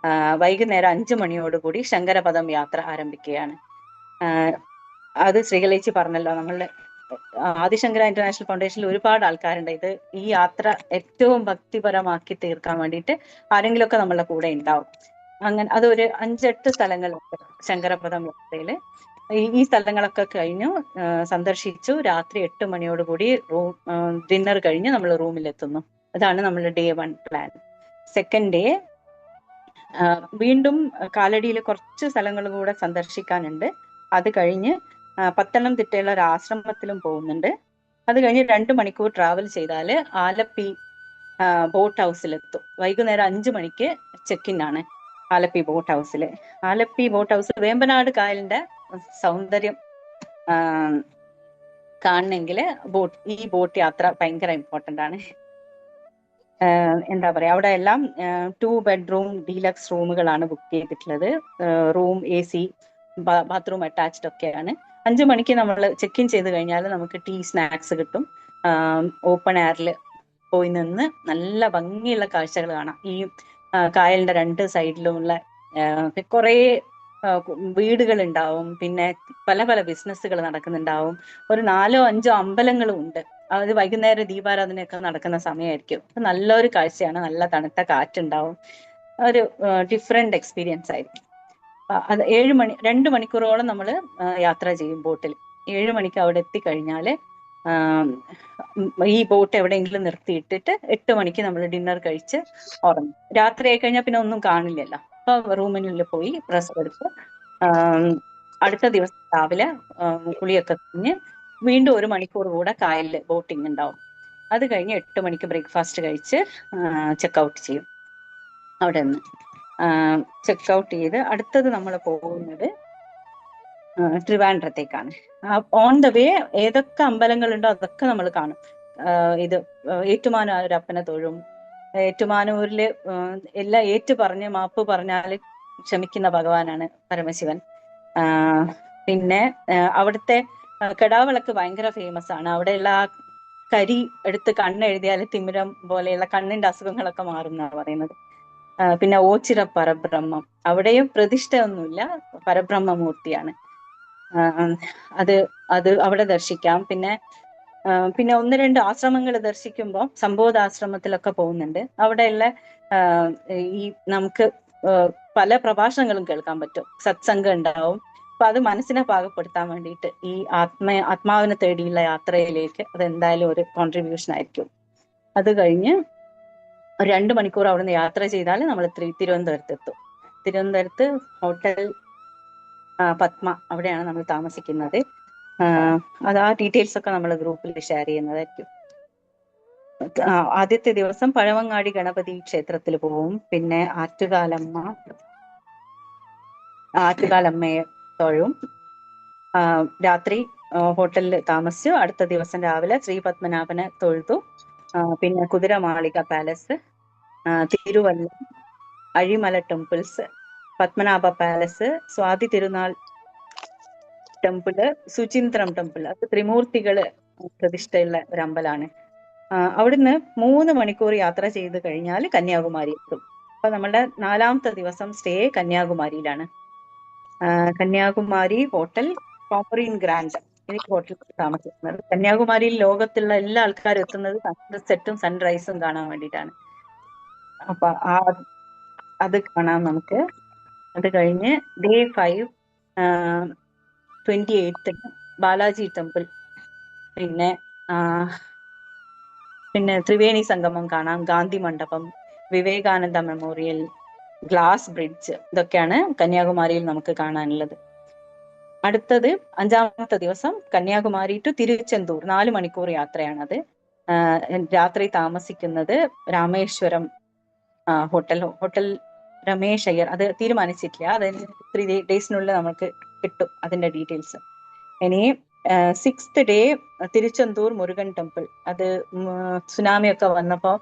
വൈകുന്നേരം 5 മണിയോടുകൂടി ശങ്കരപദം യാത്ര ആരംഭിക്കുകയാണ്. അത് ശ്രീകലേച്ചി പറഞ്ഞല്ലോ, നമ്മളുടെ ആദിശങ്കര ഇന്റർനാഷണൽ ഫൗണ്ടേഷനിൽ ഒരുപാട് ആൾക്കാരുണ്ട്. ഈ യാത്ര ഏറ്റവും ഭക്തിപരമാക്കി തീർക്കാൻ വേണ്ടിയിട്ട് ആരെങ്കിലുമൊക്കെ നമ്മളുടെ കൂടെ ഉണ്ടാവും. അങ്ങനെ അതൊരു 5-8 സ്ഥലങ്ങളുണ്ട് ശങ്കരപദം യാത്രയില്. ഈ സ്ഥലങ്ങളൊക്കെ കഴിഞ്ഞു സന്ദർശിച്ചു. രാത്രി 8 മണിയോടുകൂടി ഡിന്നർ കഴിഞ്ഞ് നമ്മൾ റൂമിലെത്തുന്നു. അതാണ് നമ്മളുടെ day 1 പ്ലാൻ. സെക്കൻഡ് ഡേ വീണ്ടും കാലടിയിൽ കുറച്ച് സ്ഥലങ്ങൾ കൂടെ സന്ദർശിക്കാനുണ്ട്. അത് കഴിഞ്ഞ് പത്തനംതിട്ടയുള്ള ഒരു ആശ്രമത്തിലും പോകുന്നുണ്ട്. അത് കഴിഞ്ഞ് 2 മണിക്കൂർ ട്രാവൽ ചെയ്താൽ ആലപ്പി ബോട്ട് ഹൗസിലെത്തും. വൈകുന്നേരം 5 മണിക്ക് ചെക്ക് ഇൻ ആണ്. ആലപ്പി ബോട്ട് ഹൗസിൽ. ആലപ്പി ബോട്ട് ഹൗസ് വേമ്പനാട് കായലിന്റെ സൗന്ദര്യം കാണണമെങ്കിൽ ഈ ബോട്ട് യാത്ര ഭയങ്കര ഇമ്പോർട്ടൻ്റ് ആണ്. എന്താ പറയാ, അവിടെ എല്ലാം 2 ബെഡ്റൂം ഡീലക്സ് റൂമുകളാണ് ബുക്ക് ചെയ്തിട്ടുള്ളത്. റൂം AC, ബാത്റൂം അറ്റാച്ച്ഡ് ഒക്കെയാണ്. 5 മണിക്ക് നമ്മൾ ചെക്ക് ഇൻ ചെയ്ത് കഴിഞ്ഞാൽ നമുക്ക് ടീ സ്നാക്സ് കിട്ടും. ഓപ്പൺ എയറിൽ പോയി നിന്ന് നല്ല ഭംഗിയുള്ള കാഴ്ചകൾ കാണാം. ഈ കായലിന്റെ 2 സൈഡിലുമുള്ള കുറേ വീടുകൾ ഉണ്ടാവും. പിന്നെ പല പല ബിസിനസ്സുകൾ നടക്കുന്നുണ്ടാവും. ഒരു 4-5 അമ്പലങ്ങളും ഉണ്ട്. അത് വൈകുന്നേരം ദീപാരാധനയൊക്കെ നടക്കുന്ന സമയമായിരിക്കും. നല്ലൊരു കാഴ്ചയാണ്. നല്ല തണുത്ത കാറ്റുണ്ടാവും. ഒരു ഡിഫറെന്റ് എക്സ്പീരിയൻസ് ആയിരിക്കും. അത് 2 മണിക്കൂറോളം നമ്മൾ യാത്ര ചെയ്യും ബോട്ടിൽ. 7 മണിക്ക് അവിടെ എത്തിക്കഴിഞ്ഞാൽ ഈ ബോട്ട് എവിടെയെങ്കിലും നിർത്തിയിട്ടിട്ട് 8 മണിക്ക് നമ്മൾ ഡിന്നർ കഴിച്ച് ഉറങ്ങും. രാത്രി ആയി കഴിഞ്ഞാൽ പിന്നെ ഒന്നും കാണില്ലല്ലോ. അപ്പൊ റൂമിനുള്ളിൽ പോയി റെസ്റ്റ് എടുത്ത് അടുത്ത ദിവസം രാവിലെ കുളിയൊക്കെ കഴിഞ്ഞ് വീണ്ടും 1 മണിക്കൂർ കൂടെ കായലിൽ ബോട്ടിംഗ് ഉണ്ടാവും. അത് കഴിഞ്ഞ് 8 മണിക്ക് ബ്രേക്ക്ഫാസ്റ്റ് കഴിച്ച് ചെക്കൗട്ട് ചെയ്യും. അവിടെ നിന്ന് ചെക്കൗട്ട് ചെയ്ത് അടുത്തത് നമ്മൾ പോകുന്നത് ട്രിവാൻഡ്രത്തേക്കാണ്. ഓൺ ദ വേ ഏതൊക്കെ അമ്പലങ്ങളുണ്ടോ അതൊക്കെ നമ്മൾ കാണും. ഇത് ഏറ്റുമാനൂരപ്പനെ തൊഴും. ഏറ്റുമാനൂരില് എല്ലാം ഏറ്റു പറഞ്ഞ് മാപ്പ് പറഞ്ഞാല് ക്ഷമിക്കുന്ന ഭഗവാനാണ് പരമശിവൻ. പിന്നെ അവിടുത്തെ കെടാവിളക്ക് ഭയങ്കര ഫേമസ് ആണ്. അവിടെയുള്ള ആ കരി എടുത്ത് കണ്ണെഴുതിയാൽ തിമിരം പോലെയുള്ള കണ്ണിന്റെ അസുഖങ്ങളൊക്കെ മാറുന്നാണ് പറയുന്നത്. പിന്നെ ഓച്ചിറ പരബ്രഹ്മം, അവിടെയും പ്രതിഷ്ഠയൊന്നുമില്ല, പരബ്രഹ്മമൂർത്തിയാണ്. അത് അവിടെ ദർശിക്കാം. പിന്നെ 1-2 ആശ്രമങ്ങൾ ദർശിക്കുമ്പോൾ സംബോധാശ്രമത്തിലൊക്കെ പോകുന്നുണ്ട്. അവിടെയുള്ള ഈ നമുക്ക് പല പ്രഭാഷണങ്ങളും കേൾക്കാൻ പറ്റും. സത്സംഗം ഉണ്ടാവും. അപ്പൊ അത് മനസ്സിനെ പാകപ്പെടുത്താൻ വേണ്ടിയിട്ട് ഈ ആത്മാവിനെ തേടിയുള്ള യാത്രയിലേക്ക് അതെന്തായാലും ഒരു കോൺട്രിബ്യൂഷൻ ആയിരിക്കും. അത് കഴിഞ്ഞ് 2 മണിക്കൂർ അവിടുന്ന് യാത്ര ചെയ്താൽ നമ്മൾ തിരുവനന്തപുരത്തെത്തും. തിരുവനന്തപുരത്ത് ഹോട്ടൽ പത്മ, അവിടെയാണ് നമ്മൾ താമസിക്കുന്നത്. അത് ആ ഡീറ്റെയിൽസ് ഒക്കെ നമ്മൾ ഗ്രൂപ്പിൽ ഷെയർ ചെയ്യുന്നതായിരിക്കും. ആദ്യത്തെ ദിവസം പഴവങ്ങാടി ഗണപതി ക്ഷേത്രത്തിൽ പോവും. പിന്നെ ആറ്റുകാലമ്മയെ തൊഴും. രാത്രി ഹോട്ടലിൽ താമസിച്ചു. അടുത്ത ദിവസം രാവിലെ ശ്രീ പത്മനാഭനെ തൊഴുതു. പിന്നെ Kuthiramalika palace, Thiruvalla, Azhimala temples, Padmanabha palace, Swathi Thirunal temple, സുചിന്ത്രം temple, അത് ത്രിമൂർത്തികള് പ്രതിഷ്ഠയുള്ള ഒരു അമ്പലമാണ്. അവിടുന്ന് 3 മണിക്കൂർ യാത്ര ചെയ്ത് കഴിഞ്ഞാൽ കന്യാകുമാരി എത്തും. അപ്പൊ നമ്മളുടെ 4ാമത്തെ ദിവസം സ്റ്റേ കന്യാകുമാരിയിലാണ്. കന്യാകുമാരി ഹോട്ടൽ കോമറിൻ ഗ്രാൻഡ്, എനിക്ക് ഹോട്ടലിൽ താമസിക്കുന്നത്. കന്യാകുമാരിയിൽ ലോകത്തുള്ള എല്ലാ ആൾക്കാരും എത്തുന്നത് സൺസെറ്റും സൺറൈസും കാണാൻ വേണ്ടിയിട്ടാണ്. അപ്പൊ അത് കാണാം നമുക്ക്. അത് കഴിഞ്ഞ് ഡേ 5 28 ബാലാജി ടെമ്പിൾ, പിന്നെ ത്രിവേണി സംഗമം കാണാം, ഗാന്ധി മണ്ഡപം, വിവേകാനന്ദ മെമ്മോറിയൽ, ഗ്ലാസ് ബ്രിഡ്ജ്, ഇതൊക്കെയാണ് കന്യാകുമാരിയിൽ നമുക്ക് കാണാനുള്ളത്. അടുത്തത് 5ാമത്തെ ദിവസം കന്യാകുമാരി ടു തിരുച്ചെന്തൂർ, 4 മണിക്കൂർ യാത്രയാണത്. രാത്രി താമസിക്കുന്നത് രാമേശ്വരം ഹോട്ടൽ രമേശ് അയ്യർ, അത് തീരുമാനിച്ചിട്ടില്ല. അത് 3 ഡേയ്സിനുള്ളിൽ നമുക്ക് കിട്ടും അതിന്റെ ഡീറ്റെയിൽസ്. ഇനി 6th day Tiruchendur Murugan temple. അത് സുനാമി ഒക്കെ വന്നപ്പോ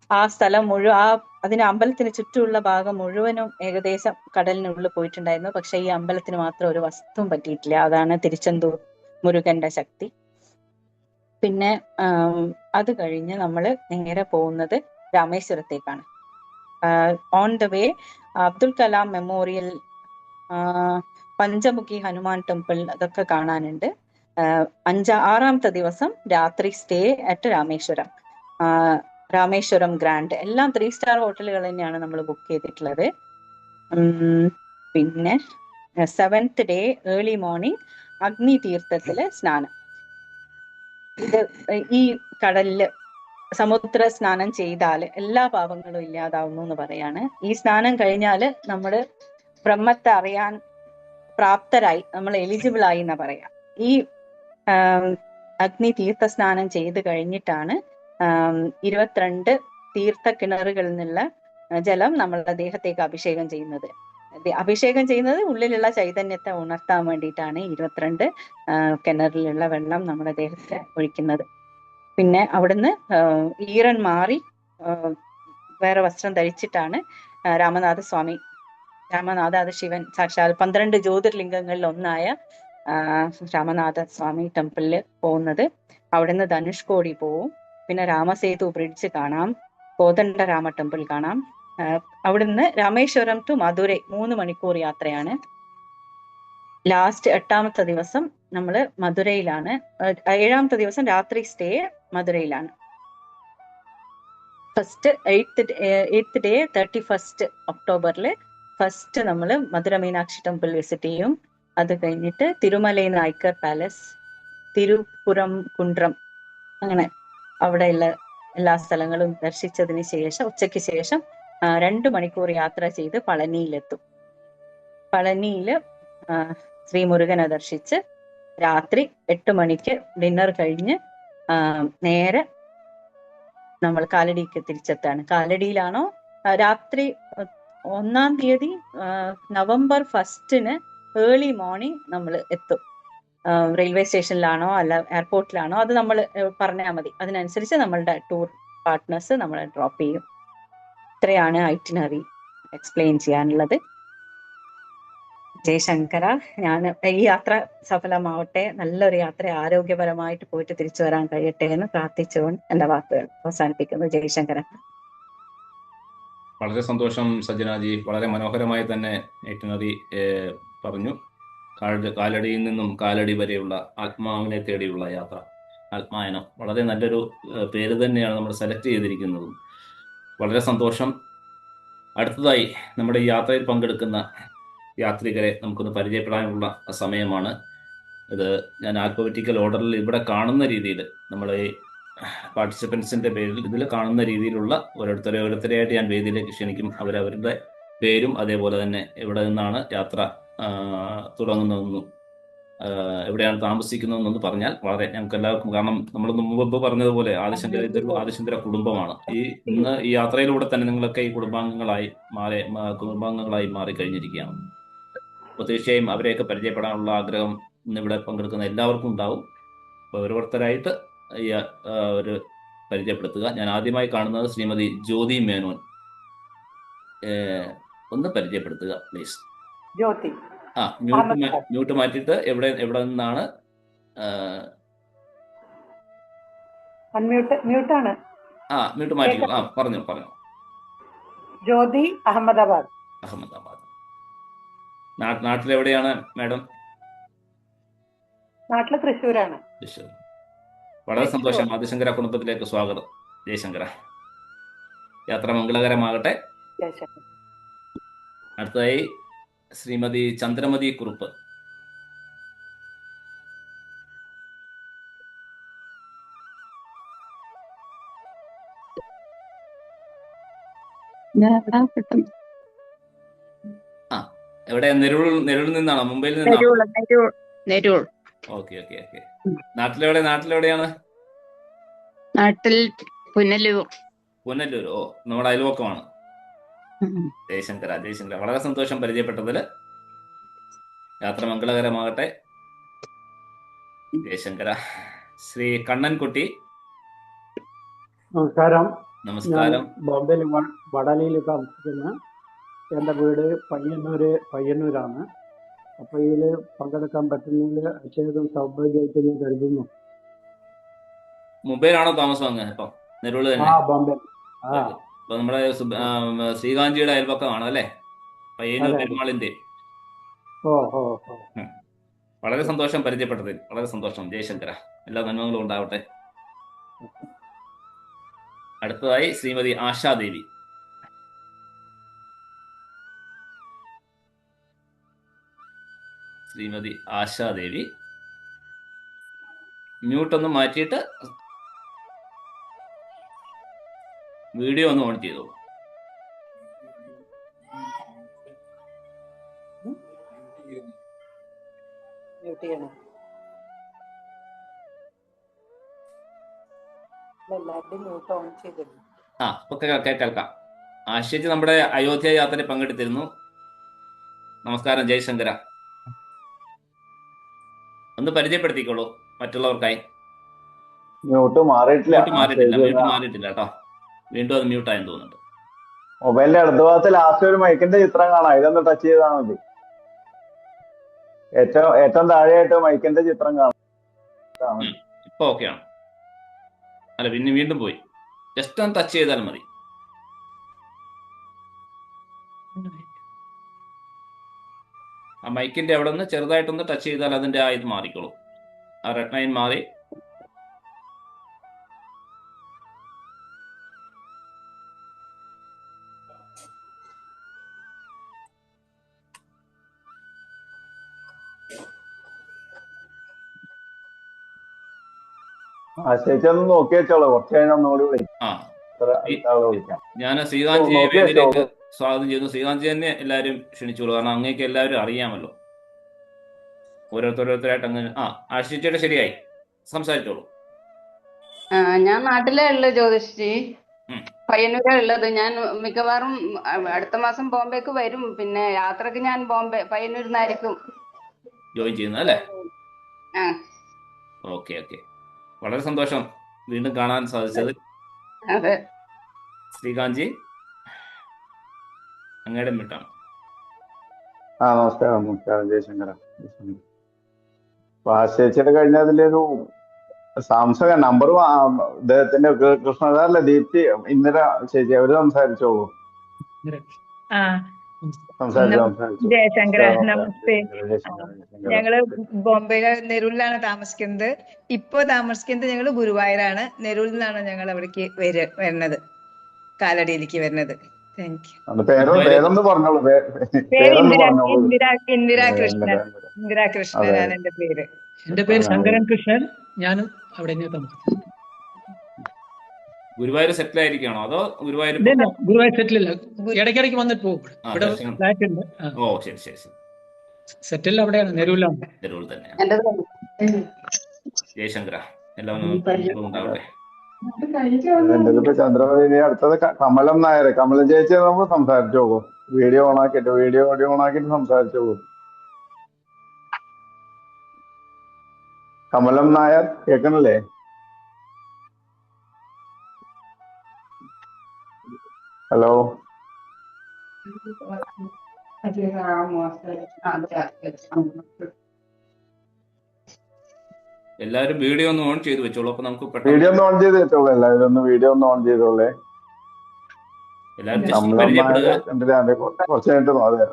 ആ സ്ഥലം മുഴുവൻ, അതിന് അമ്പലത്തിന് ചുറ്റുമുള്ള ഭാഗം മുഴുവനും ഏകദേശം കടലിനുള്ളിൽ പോയിട്ടുണ്ടായിരുന്നു. പക്ഷെ ഈ അമ്പലത്തിന് മാത്രം ഒരു വസ്തുവും പറ്റിയിട്ടില്ല. അതാണ് തിരുച്ചെന്തൂർ മുരുകന്റെ ശക്തി. പിന്നെ അത് കഴിഞ്ഞ് നമ്മൾ നേരെ പോകുന്നത് രാമേശ്വരത്തേക്കാണ്. On the way Abdul Kalam memorial, Panchamukhi Hanuman temple, അതൊക്കെ കാണാനുണ്ട്. 6ാമത്തെ ദിവസം രാത്രി സ്റ്റേ അറ്റ് രാമേശ്വരം ഗ്രാൻഡ്. എല്ലാം 3 സ്റ്റാർ ഹോട്ടലുകൾ തന്നെയാണ് നമ്മൾ ബുക്ക് ചെയ്തിട്ടുള്ളത്. പിന്നെ 7th ഡേ ഏർലി മോർണിംഗ് അഗ്നി തീർത്ഥത്തില് സ്നാനം. ഇത് ഈ കടലില് സമുദ്ര സ്നാനം ചെയ്താൽ എല്ലാ പാപങ്ങളും ഇല്ലാതാവുന്നു എന്ന് പറയാണ്. ഈ സ്നാനം കഴിഞ്ഞാല് നമ്മള് ബ്രഹ്മത്തെ അറിയാൻ പ്രാപ്തരായി, നമ്മൾ എലിജിബിൾ ആയി എന്നാ പറയാ. ഈ അഗ്നി തീർത്ഥ സ്നാനം ചെയ്ത് കഴിഞ്ഞിട്ടാണ് 22 തീർത്ഥ കിണറുകളിൽ നിന്നുള്ള ജലം നമ്മളുടെ ദേഹത്തേക്ക് അഭിഷേകം ചെയ്യുന്നത്. അഭിഷേകം ചെയ്യുന്നത് ഉള്ളിലുള്ള ചൈതന്യത്തെ ഉണർത്താൻ വേണ്ടിയിട്ടാണ് 22 കിണറിലുള്ള വെള്ളം നമ്മുടെ ദേഹത്ത് ഒഴിക്കുന്നത്. പിന്നെ അവിടുന്ന് ഈറൻ മാറി വേറെ വസ്ത്രം ധരിച്ചിട്ടാണ് രാമനാഥ അത് ശിവൻ സാക്ഷാൽ 12 ജ്യോതിർലിംഗങ്ങളിൽ ഒന്നായ രാമനാഥ സ്വാമി ടെമ്പിളിൽ പോകുന്നത്. അവിടുന്ന് ധനുഷ്കോടി പോവും. പിന്നെ രാമസേതു ബ്രിഡ്ജ് കാണാം, കോദണ്ഡരാമ ടെമ്പിൾ കാണാം. അവിടുന്ന് രാമേശ്വരം ടു മധുരൈ 3 മണിക്കൂർ യാത്രയാണ്. ലാസ്റ്റ് 8ാമത്തെ ദിവസം നമ്മൾ മധുരയിലാണ്. 7ാമത്തെ ദിവസം രാത്രി സ്റ്റേ മധുരയിലാണ്. ഫസ്റ്റ് 8th ഡേ 31 ഒക്ടോബറിൽ ഫസ്റ്റ് നമ്മൾ മധുര മീനാക്ഷി ടെമ്പിൾ വിസിറ്റ് ചെയ്യും. അത് കഴിഞ്ഞിട്ട് തിരുമലൈ നായ്ക്കർ പാലസ്, തിരുപ്പുറം കുണ്ട്രം, അങ്ങനെ അവിടെയുള്ള എല്ലാ സ്ഥലങ്ങളും ദർശിച്ചതിന് ശേഷം ഉച്ചയ്ക്ക് ശേഷം 2 മണിക്കൂർ യാത്ര ചെയ്ത് പളനിയിലെത്തും. പളനിയിൽ ശ്രീ മുരുകനെ ദർശിച്ച് രാത്രി 8 മണിക്ക് ഡിന്നർ കഴിഞ്ഞ് നേരെ നമ്മൾ കാലടിക്ക് തിരിച്ചെത്താണ്. കാലടിയിലാണോ രാത്രി 1-ാം തീയതി നവംബർ 1 ഏർലി മോർണിംഗ് നമ്മൾ എത്തും. റെയിൽവേ സ്റ്റേഷനിലാണോ അല്ല എയർപോർട്ടിലാണോ അത് നമ്മൾ പറഞ്ഞാൽ മതി. അതിനനുസരിച്ച് നമ്മളുടെ ടൂർ പാർട്ട്നേഴ്സ് നമ്മളെ ഡ്രോപ്പ് ചെയ്യും. ഇത്രയാണ് ഐറ്റിനറി എക്സ്പ്ലെയിൻ ചെയ്യാനുള്ളത്. ജയശങ്കര, ഞാൻ ഈ യാത്ര സഫലമാവട്ടെ, നല്ലൊരു യാത്ര, ആരോഗ്യപരമായിട്ട് പോയിട്ട് തിരിച്ചു വരാൻ കഴിയട്ടെ എന്ന് പ്രാർത്ഥിച്ചുകൊണ്ട് എൻ്റെ വാക്കുകൾ അവസാനിപ്പിക്കുന്നു. ജയശങ്കര. വളരെ സന്തോഷം സജ്ജനാജി, വളരെ മനോഹരമായി തന്നെ ഐറ്റിനറി പറഞ്ഞു. കാലടിയിൽ നിന്നും കാലടി വരെയുള്ള ആത്മാവിനെ തേടിയുള്ള യാത്ര, ആത്മായനം, വളരെ നല്ലൊരു പേര് തന്നെയാണ് നമ്മൾ സെലക്ട് ചെയ്തിരിക്കുന്നത്. വളരെ സന്തോഷം. അടുത്തതായി നമ്മുടെ ഈ യാത്രയിൽ പങ്കെടുക്കുന്ന യാത്രികരെ നമുക്കൊന്ന് പരിചയപ്പെടാനുള്ള സമയമാണ് ഇത്. ഞാൻ ആൽഫബറ്റിക്കൽ ഓർഡറിൽ ഇവിടെ കാണുന്ന രീതിയിൽ നമ്മൾ ഈ പാർട്ടിസിപ്പൻസിൻ്റെ പേരിൽ ഇതിൽ കാണുന്ന രീതിയിലുള്ള ഓരോരുത്തരെയായിട്ട് ഞാൻ വേദിയിലേക്ക് ക്ഷണിക്കും. അവരവരുടെ പേരും അതേപോലെ തന്നെ എവിടെ നിന്നാണ് യാത്ര തുടങ്ങുന്നതെന്നും എവിടെയാണ് താമസിക്കുന്നതെന്നൊന്ന് പറഞ്ഞാൽ വളരെ ഞങ്ങൾക്ക് എല്ലാവർക്കും, കാരണം നമ്മൾ മുമ്പ് പറഞ്ഞതുപോലെ ആദിശങ്കര കുടുംബമാണ്. ഇന്ന് ഈ യാത്രയിലൂടെ തന്നെ നിങ്ങളൊക്കെ ഈ കുടുംബാംഗങ്ങളായി മാറിക്കഴിഞ്ഞിരിക്കുകയാണ്. അപ്പോൾ തീർച്ചയായും അവരെയൊക്കെ പരിചയപ്പെടാനുള്ള ആഗ്രഹം ഇന്നിവിടെ പങ്കെടുക്കുന്ന എല്ലാവർക്കും ഉണ്ടാവും. അപ്പോൾ ഓരോരുത്തരായിട്ട് ഒരു പരിചയപ്പെടുത്തുക. ഞാൻ ആദ്യമായി കാണുന്നത് ശ്രീമതി ജ്യോതി മേനോൻ. ഒന്ന് പരിചയപ്പെടുത്തുക പ്ലീസ്. ജ്യോതി. മ്യൂട്ട് മാറ്റിയിട്ട് എവിടെ നിന്നാണ്? മ്യൂട്ടാണ്. മ്യൂട്ട് മാറ്റി. പറഞ്ഞു. ജ്യോതി, അഹമ്മദാബാദ്. നാട്ടിലെവിടെയാണ് മാഡം? നാട്ടില് തൃശ്ശൂരാണ്. തൃശ്ശൂർ. വളരെ സന്തോഷം. ആദിശങ്കര കുടുംബത്തിലേക്ക് സ്വാഗതം. ജയശങ്കര. യാത്ര മംഗളകരമാകട്ടെ. അടുത്തതായി ശ്രീമതി ചന്ദ്രമതി കുറുപ്പ്. എവിടെ? നെരൂരിൽ നിന്നാണോ? മുംബൈയിൽ നിന്നാണോ? ഓക്കെ. നാട്ടിലെവിടെയാണ്? നാട്ടിൽ പുനലൂർ. ഓ, നമ്മുടെ അയൽവക്കമാണ്. ജയശങ്കര. വളരെ സന്തോഷം പരിചയപ്പെട്ടതിൽ. യാത്ര മംഗളകരമാകട്ടെ. ജയശങ്കര. ശ്രീ കണ്ണൻകുട്ടി. നമസ്കാരം. ബോംബെയിൽ വടാലിയിൽ താമസിക്കുന്ന എൻ്റെ വീട് പയ്യന്നൂരാണ്. അപ്പോൾ ഇതിൽ പങ്കെടുക്കാൻ പറ്റുന്നതിൽ അക്ഷയതും സൗഭാഗ്യമായിട്ട് ഞാൻ കരുതുന്നു. മുംബൈയിലാണോ താമസം? അങ്ങ് ഇപ്പം നെരൂള് തന്നെ? ബോംബെ. അപ്പൊ നമ്മുടെ ശ്രീകാന്തിയുടെ അയൽപക്കമാണ് അല്ലേ? പയ്യന്നൂർ പെരുമാളിന്റെ. വളരെ സന്തോഷം പരിചയപ്പെട്ടതിൽ. വളരെ സന്തോഷം ജയശങ്കര. എല്ലാ നന്മകളും ഉണ്ടാവട്ടെ. അടുത്തതായി ശ്രീമതി ആശാദേവി. മ്യൂട്ടൊന്ന് മാറ്റിയിട്ട് വീഡിയോ ഒന്ന് ഓൺ ചെയ്തോളൂ. കേൾക്കാം. ആശിച്ച് നമ്മുടെ അയോധ്യ യാത്രയിൽ പങ്കെടുത്തിരുന്നു. നമസ്കാരം ജയശങ്കര. ഒന്ന് പരിചയപ്പെടുത്തിക്കോളൂ മറ്റുള്ളവർക്കായി. മ്യൂട്ട് മാറിയിട്ടില്ല. മ്യൂട്ട് മാറിയിട്ടില്ല കേട്ടോ. വീണ്ടും അത് മ്യൂട്ടായെന്ന് തോന്നുന്നുണ്ട്. മൊബൈലിന്റെ അടുത്ത ഭാഗത്ത് ലാസ്റ്റ് ഒരു മൈക്കിന്റെ ചിത്രം കാണാം. ഇതൊന്ന് ടച്ച് ചെയ്താൽ മതി. ഏറ്റവും താഴെയായിട്ട് മൈക്കിന്റെ ചിത്രം കാണാം. ഇപ്പൊ ഓക്കെയാണ്. അല്ല, പിന്നെ വീണ്ടും പോയി. ജസ്റ്റ് ഒന്ന് ടച്ച് ചെയ്താൽ മതി. ആ മൈക്കിന്റെ അവിടെ നിന്ന് ചെറുതായിട്ടൊന്ന് ടച്ച് ചെയ്താൽ അതിന്റെ ആ ഇത് മാറിക്കോളൂ. ആ റെഡ് ലൈൻ മാറി. ചേച്ചി ഒന്ന് നോക്കി വെച്ചോളൂ. കുറച്ച് കഴിഞ്ഞാൽ ഒന്നുകൂടി വിളിക്കാം. ഞാൻ ശ്രീകാന്ത്ജിയെ വേദിയിലേക്ക് സ്വാഗതം ചെയ്യുന്നു. ശ്രീകാന്ത്ജി തന്നെ എല്ലാവരും ക്ഷണിച്ചോളൂ. കാരണം അങ്ങേക്ക് എല്ലാവരും അറിയാമല്ലോ. ഓരോരുത്തരായിട്ട് അങ്ങ് ആശിച്ചേട്ട ശരിയായി സംസാരിച്ചോളൂ. ഞാൻ നാട്ടിലേ ഉള്ളു ജ്യോതിഷി, പയ്യന്നൂരാ ഉള്ളത്. ഞാൻ മിക്കവാറും അടുത്ത മാസം ബോംബെക്ക് വരും. പിന്നെ യാത്രക്ക് ഞാൻ പയ്യന്നൂരിൽ നിന്നായിരിക്കും ജോയിൻ ചെയ്യുന്നത് അല്ലേ? ഓക്കെ. വളരെ സന്തോഷം വീണ്ടും കാണാൻ സാധിച്ചത്. അതെ. ശ്രീകാന്ത്ജി അങ്ങയുടെ മിട്ടാണ്. നമസ്കാരം ജയശങ്കര. ചേച്ചിയുടെ കഴിഞ്ഞ അതിലൊരു സാംസങ് നമ്പർ ഇദ്ദേഹത്തിന്റെ കൃഷ്ണദാസല്ലേ ദീപ്തി ഇന്ദിര ചേച്ചി അവര് സംസാരിച്ചോളൂ. ജയശങ്കര നമസ്തേ. ഞങ്ങള് ബോംബെ നെരൂരിലാണ് താമസിക്കുന്നത്. ഇപ്പൊ താമസിക്കുന്നത് ഞങ്ങള് ഗുരുവായൂരാണ്. നെരൂരിൽ നിന്നാണ് ഞങ്ങൾ അവിടേക്ക് വരുന്നത്, കാലടിയിലേക്ക് വരുന്നത്. Thank you. ഇന്ദിരാ കൃഷ്ണനാണ് എന്റെ പേര്. എന്റെ പേര് ശങ്കരൻ കൃഷ്ണൻ. ഞാനും അവിടെ താമസിക്കുന്നു. ഗുരുവായൂർ സെറ്റിൽ ആയിരിക്കണോ അതോ ഗുരുവായൂർ സെറ്റിൽ ഇല്ല, ഇടയ്ക്കിടയ്ക്ക് വന്നിട്ട് പോകും. ഇവിടെ ഫ്ലാറ്റ് ഉണ്ട്. ഓ ശരി. സെറ്റിൽ അവിടെയാണ്, നെരൂരിലാണ്. നെരൂരിൽ തന്നെയാണ്. ജയശങ്കര എല്ലാവരും ഉണ്ടാവട്ടെ. എന്റെ ചന്ദ്രവതി. അടുത്തത് കമലം നായർ. കമലം ചേച്ചി നമ്മൾ സംസാരിച്ചോളൂ. വീഡിയോ ഓണാക്കിയിട്ട് സംസാരിച്ചോളൂ. കമലം നായർ കേൾക്കണില്ലേ? ഹലോ. എല്ലാവരും വീഡിയോ ഒന്ന് ഓൺ ചെയ്ത് വെച്ചോളൂ. അപ്പൊ നമുക്ക് വീഡിയോ ഒന്ന് ഓൺ ചെയ്ത് വെച്ചോളൂ. എല്ലാവരും ഒന്ന് വീഡിയോ ഒന്ന് ഓൺ ചെയ്തോളേ. കുറച്ച് കഴിഞ്ഞിട്ട് അതെ.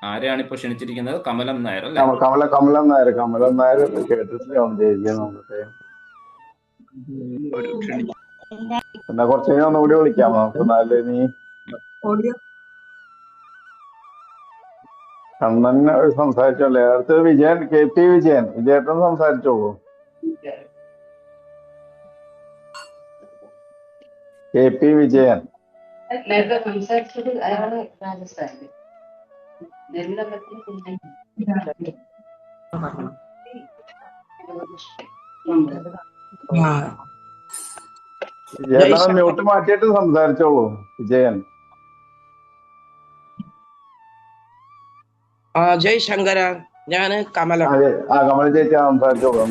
ആരെയാണ് ഇപ്പൊ ക്ഷണിച്ചിരിക്കുന്നത്? കമലം നായർ അല്ലേ? കമലം നായർ കേട്ടിട്ടില്ല. എന്നാ കുറച്ച് കഴിഞ്ഞാൽ ഒന്നുകൂടി വിളിക്കാം നമുക്ക്. എന്നാലേ നീ കണ്ണൻ സംസാരിച്ചോളേ. അടുത്തത് വിജയൻ, KP വിജയൻ. വിജയേട്ടൻ സംസാരിച്ചോളൂ. KP വിജയൻ. സംസാരിച്ചത് അയാള് രാജസ്ഥാനിൽ. വിജയൻ മ്യൂട്ട് മാറ്റിയിട്ട് സംസാരിച്ചോളൂ. വിജയൻ. ജയ് ശങ്കര. ഞാന് കമല. കമല ചേച്ചി സംസാരിച്ചോളൂ.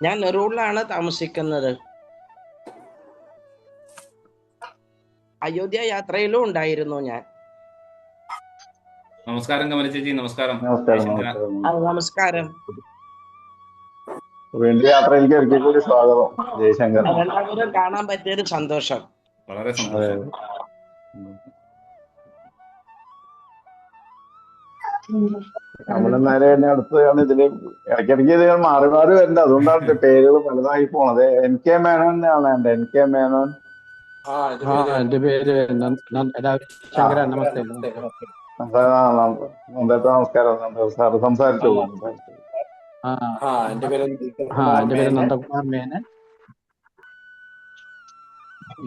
ഞാൻ നെറൂരിലാണ് താമസിക്കുന്നത്. അയോധ്യ യാത്രയിലും ഉണ്ടായിരുന്നു ഞാൻ. നമസ്കാരം കമല ചേച്ചി. നമസ്കാരം. നമസ്കാരം. വീണ്ടും യാത്രയിലേക്ക് ഒരിക്കൽ കൂടി സ്വാഗതം ജയശങ്കർ. എല്ലാവരും കാണാൻ പറ്റിയൊരു സന്തോഷം. വളരെ സന്തോഷം. കമലൻ നായരെ തന്നെ അടുത്താണ്. ഇതില് ഇടയ്ക്കിടയ്ക്ക് ഇത് മാറി വരുന്നുണ്ട്. അതുകൊണ്ടാണ് പേരുകൾ പലതായി പോണത്. NK മേനോൻ എന്നാണ് എന്റെ. NK മേനോൻ. എന്റെ പേര് ശങ്കരൻ. നമസ്തേ. നമസ്കാരം സാർ. സംസാരിച്ചോളൂ. എന്റെ പേര് നന്ദകുമാർ മേനൻ.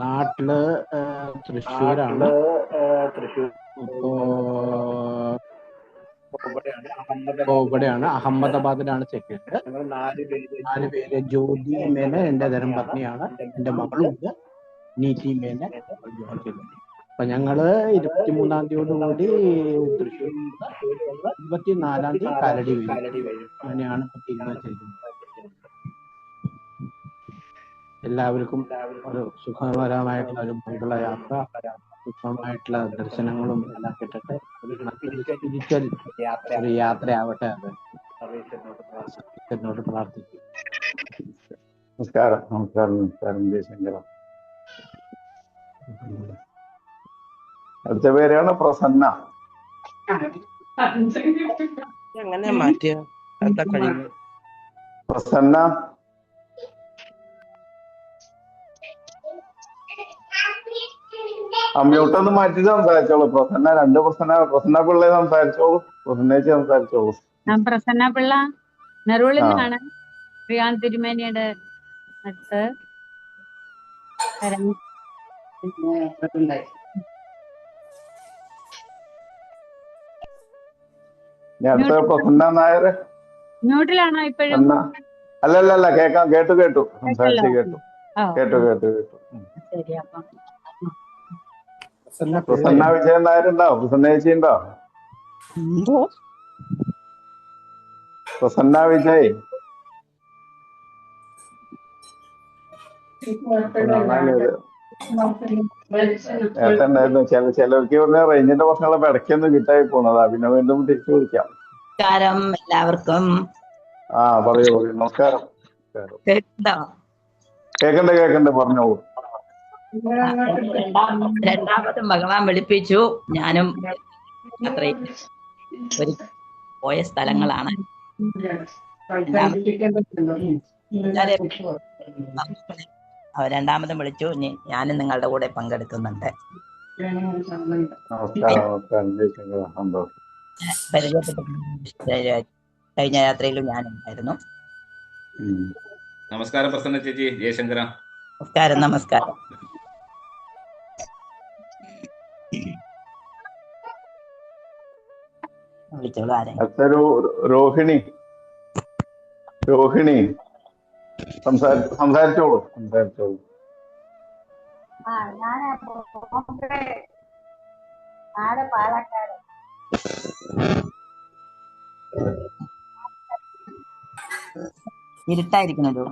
നാട്ടില് തൃശ്ശൂരാണ്. ഇപ്പോ ഇവിടെയാണ് അഹമ്മദാബാദിലാണ് സെക്കൻഡ്. 4 പേര്. ജ്യോതി മേനൻ എൻ്റെ ധർമ്മപത്നിയാണ്. എൻ്റെ മകളുണ്ട് നീതി മേനൻ. അപ്പൊ ഞങ്ങള് 23-ാം തീയതിയോടുകൂടി തൃശ്ശൂർ, 24-ാം തീയതി കാലടി വരും. അങ്ങനെയാണ് തീരുമാനിച്ചിരിക്കുന്നത്. എല്ലാവർക്കും ഒരു സുഖകരമായിട്ടുള്ള ഒരു മംഗള യാത്ര, സുഖമായിട്ടുള്ള ദർശനങ്ങളും എല്ലാം കിട്ടട്ടെ. ഒരു സ്പിരിച്വൽ ഒരു യാത്രയാവട്ടെ. അത് എന്നോട് പ്രാർത്ഥിക്കും. നമസ്കാരം. നമസ്കാരം. നമസ്കാരം ജയശങ്കര. അടുത്ത പേരാണ് പ്രസന്ന. എങ്ങനെ മാറ്റിയ പ്രസന്ന. അമ്മ്യൂട്ടൊന്ന് മാറ്റിട്ട് സംസാരിച്ചോളൂ. പ്രസന്ന 2 പ്രസന്ന പിള്ളേ സംസാരിച്ചോളൂ. പ്രസന്നേച്ചി സംസാരിച്ചോളൂ. ഞാൻ പ്രസന്ന പിള്ള നെറൂളിൽ നിന്നാണ്. ശ്രീകാന്ത് തിരുമേനിയുടെ അടുത്ത് പ്രസന്ന നായർ മ്യൂട്ടിലാണോ ഇപ്പോഴും? അല്ലല്ല, കേക്കാം. കേട്ടു സംസാരിച്ച് കേട്ടു. ശരി. അപ്പം പ്രസന്ന വിജയൻ നായരുണ്ടോ? പ്രസന്ന ചേച്ചി ഉണ്ടോ? പ്രസന്ന വിജയ് നേരത്തെ ചിലർക്ക് പറഞ്ഞ റേഞ്ചിന്റെ പ്രശ്നങ്ങളൊക്കെ ഇടയ്ക്കൊന്നും കിട്ടായി പോണതാ. പിന്നെ വീണ്ടും തിരിച്ചു വിളിക്കാം. നമസ്കാരം എല്ലാവർക്കും. പറയൂ. നമസ്കാരം. കേക്കണ്ട് പറഞ്ഞോളൂ. രണ്ടാമതും ഭഗവാൻ വിളിപ്പിച്ചു. ഞാനും അത്രയും പോയ സ്ഥലങ്ങളാണ്. രണ്ടാമതും വിളിച്ചു. ഞാനും നിങ്ങളുടെ കൂടെ പങ്കെടുക്കുന്നുണ്ട്. കഴിഞ്ഞ യാത്രയിലും ഞാനുണ്ടായിരുന്നു. നമസ്കാരം പ്രസന്ന ചേച്ചി. ജയശങ്കര. നമസ്കാരം. വിളിച്ചോളൂ. ആരെ? രോഹിണി സംസാരിച്ചോളൂ. പാലക്കാട്. ഇരുട്ടായിരിക്കണല്ലോ.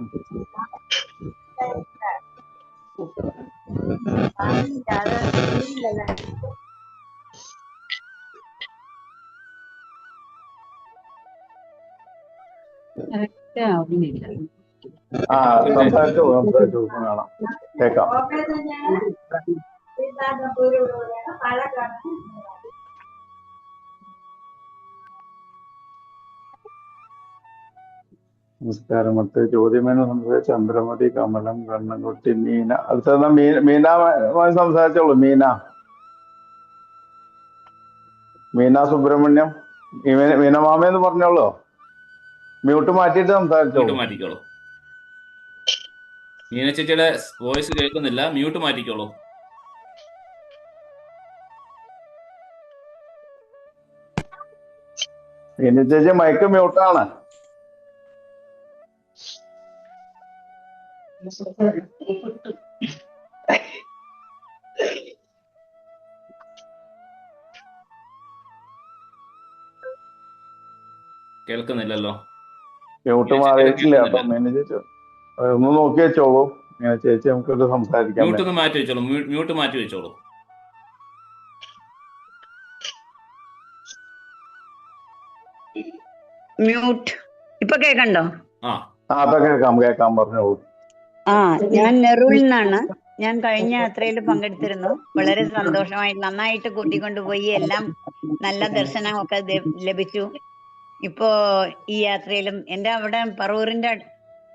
സംസാരിച്ചോളൂ. കേക്കാം. നമസ്കാരം. ചോദ്യമേന സംസാരിച്ച ചന്ദ്രമതി, കമലം, കണ്ണൻകുട്ടി, മീന. അടുത്ത മീന സംസാരിച്ചോളൂ. മീന സുബ്രഹ്മണ്യം. മീനമാമയെന്ന് പറഞ്ഞോളൂ. മ്യൂട്ട് മാറ്റിയിട്ട് സംസാരിച്ചോളൂ. മാറ്റിക്കോളൂ. മീന ചേച്ചിയുടെ വോയിസ് കേൾക്കുന്നില്ല. മ്യൂട്ട് മാറ്റിക്കോളൂ. മീന ചേച്ചി മൈക്ക് മ്യൂട്ടാണ്. കേൾക്കുന്നില്ലല്ലോ. മ്യൂട്ട് മാറിയിട്ടില്ല. അപ്പൊ മീന ചേച്ചി ഒന്ന് നോക്കി വെച്ചോളൂ. ചേച്ചി നമുക്കൊരു സംസാരിക്കാം. മ്യൂട്ട് മാറ്റി വെച്ചോളൂ. മ്യൂട്ട്. ഇപ്പൊ കേക്കണ്ടോ? അപ്പൊ കേക്കാം. പറഞ്ഞോളൂ. ഞാൻ നെറൂളിൽ നിന്നാണ്. ഞാൻ കഴിഞ്ഞ യാത്രയിൽ പങ്കെടുത്തിരുന്നു. വളരെ സന്തോഷമായി, നന്നായിട്ട് കൂട്ടിക്കൊണ്ടുപോയി. എല്ലാം നല്ല ദർശനമൊക്കെ ലഭിച്ചു. ഇപ്പോ ഈ യാത്രയിലും എന്റെ അവിടെ പറവൂരിന്റെ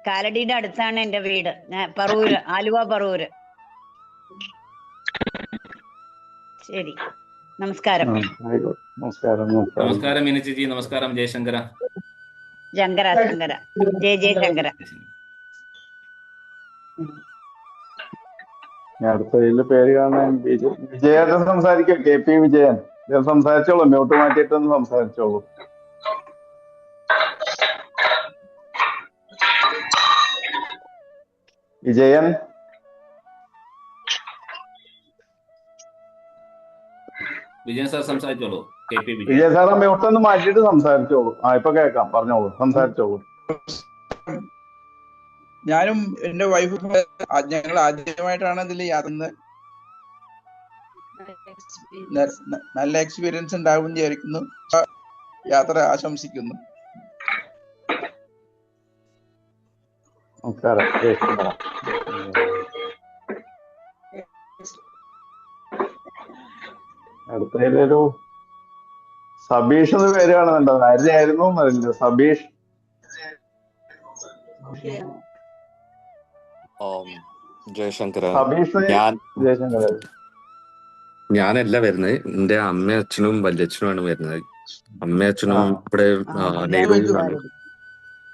കാലടിയുടെ അടുത്താണ് എന്റെ വീട്. പറവൂര്, ആലുവ പറവൂര്. ശരി. നമസ്കാരം. നമസ്കാരം മീന ചേച്ചി. നമസ്കാരം ജയശങ്കര. ശങ്കര. ജയശങ്കര. അടുത്തതിൽ പേര് കാണാൻ വിജയേട്ടൻ സംസാരിക്കാം. KP വിജയൻ സംസാരിച്ചോളൂ. മ്യൂട്ട് മാറ്റിയിട്ടൊന്ന് സംസാരിച്ചോളൂ. വിജയൻ. വിജയൻ സാർ സംസാരിച്ചോളൂ. KP വിജയൻ. വിജയൻ സാറെ മ്യൂട്ടൊന്ന് മാറ്റിയിട്ട് സംസാരിച്ചോളൂ. ഇപ്പൊ കേൾക്കാം, പറഞ്ഞോളൂ, സംസാരിച്ചോളൂ. ഞാനും എന്റെ വൈഫും ഞങ്ങൾ ആദ്യമായിട്ടാണ് ഇതിൽ യാത്ര. നല്ല എക്സ്പീരിയൻസ് ഉണ്ടാവും വിചാരിക്കുന്നു. യാത്ര ആശംസിക്കുന്നു. അടുത്തതിലൊരു സബീഷ് എന്ന് പേര് കാണുന്നുണ്ടോ? ആയിരുന്നു എന്നറിയില്ല. സബീഷ്. ജയശങ്കര. സബീഷ് ജയശങ്കര. ഞാനല്ല വരുന്നത്, എന്റെ അമ്മയും അച്ഛനും വല്യച്ഛനുമാണ് വരുന്നത്. അമ്മയും അച്ഛനും ഇവിടെ നെഹ്റുവിലാണ്,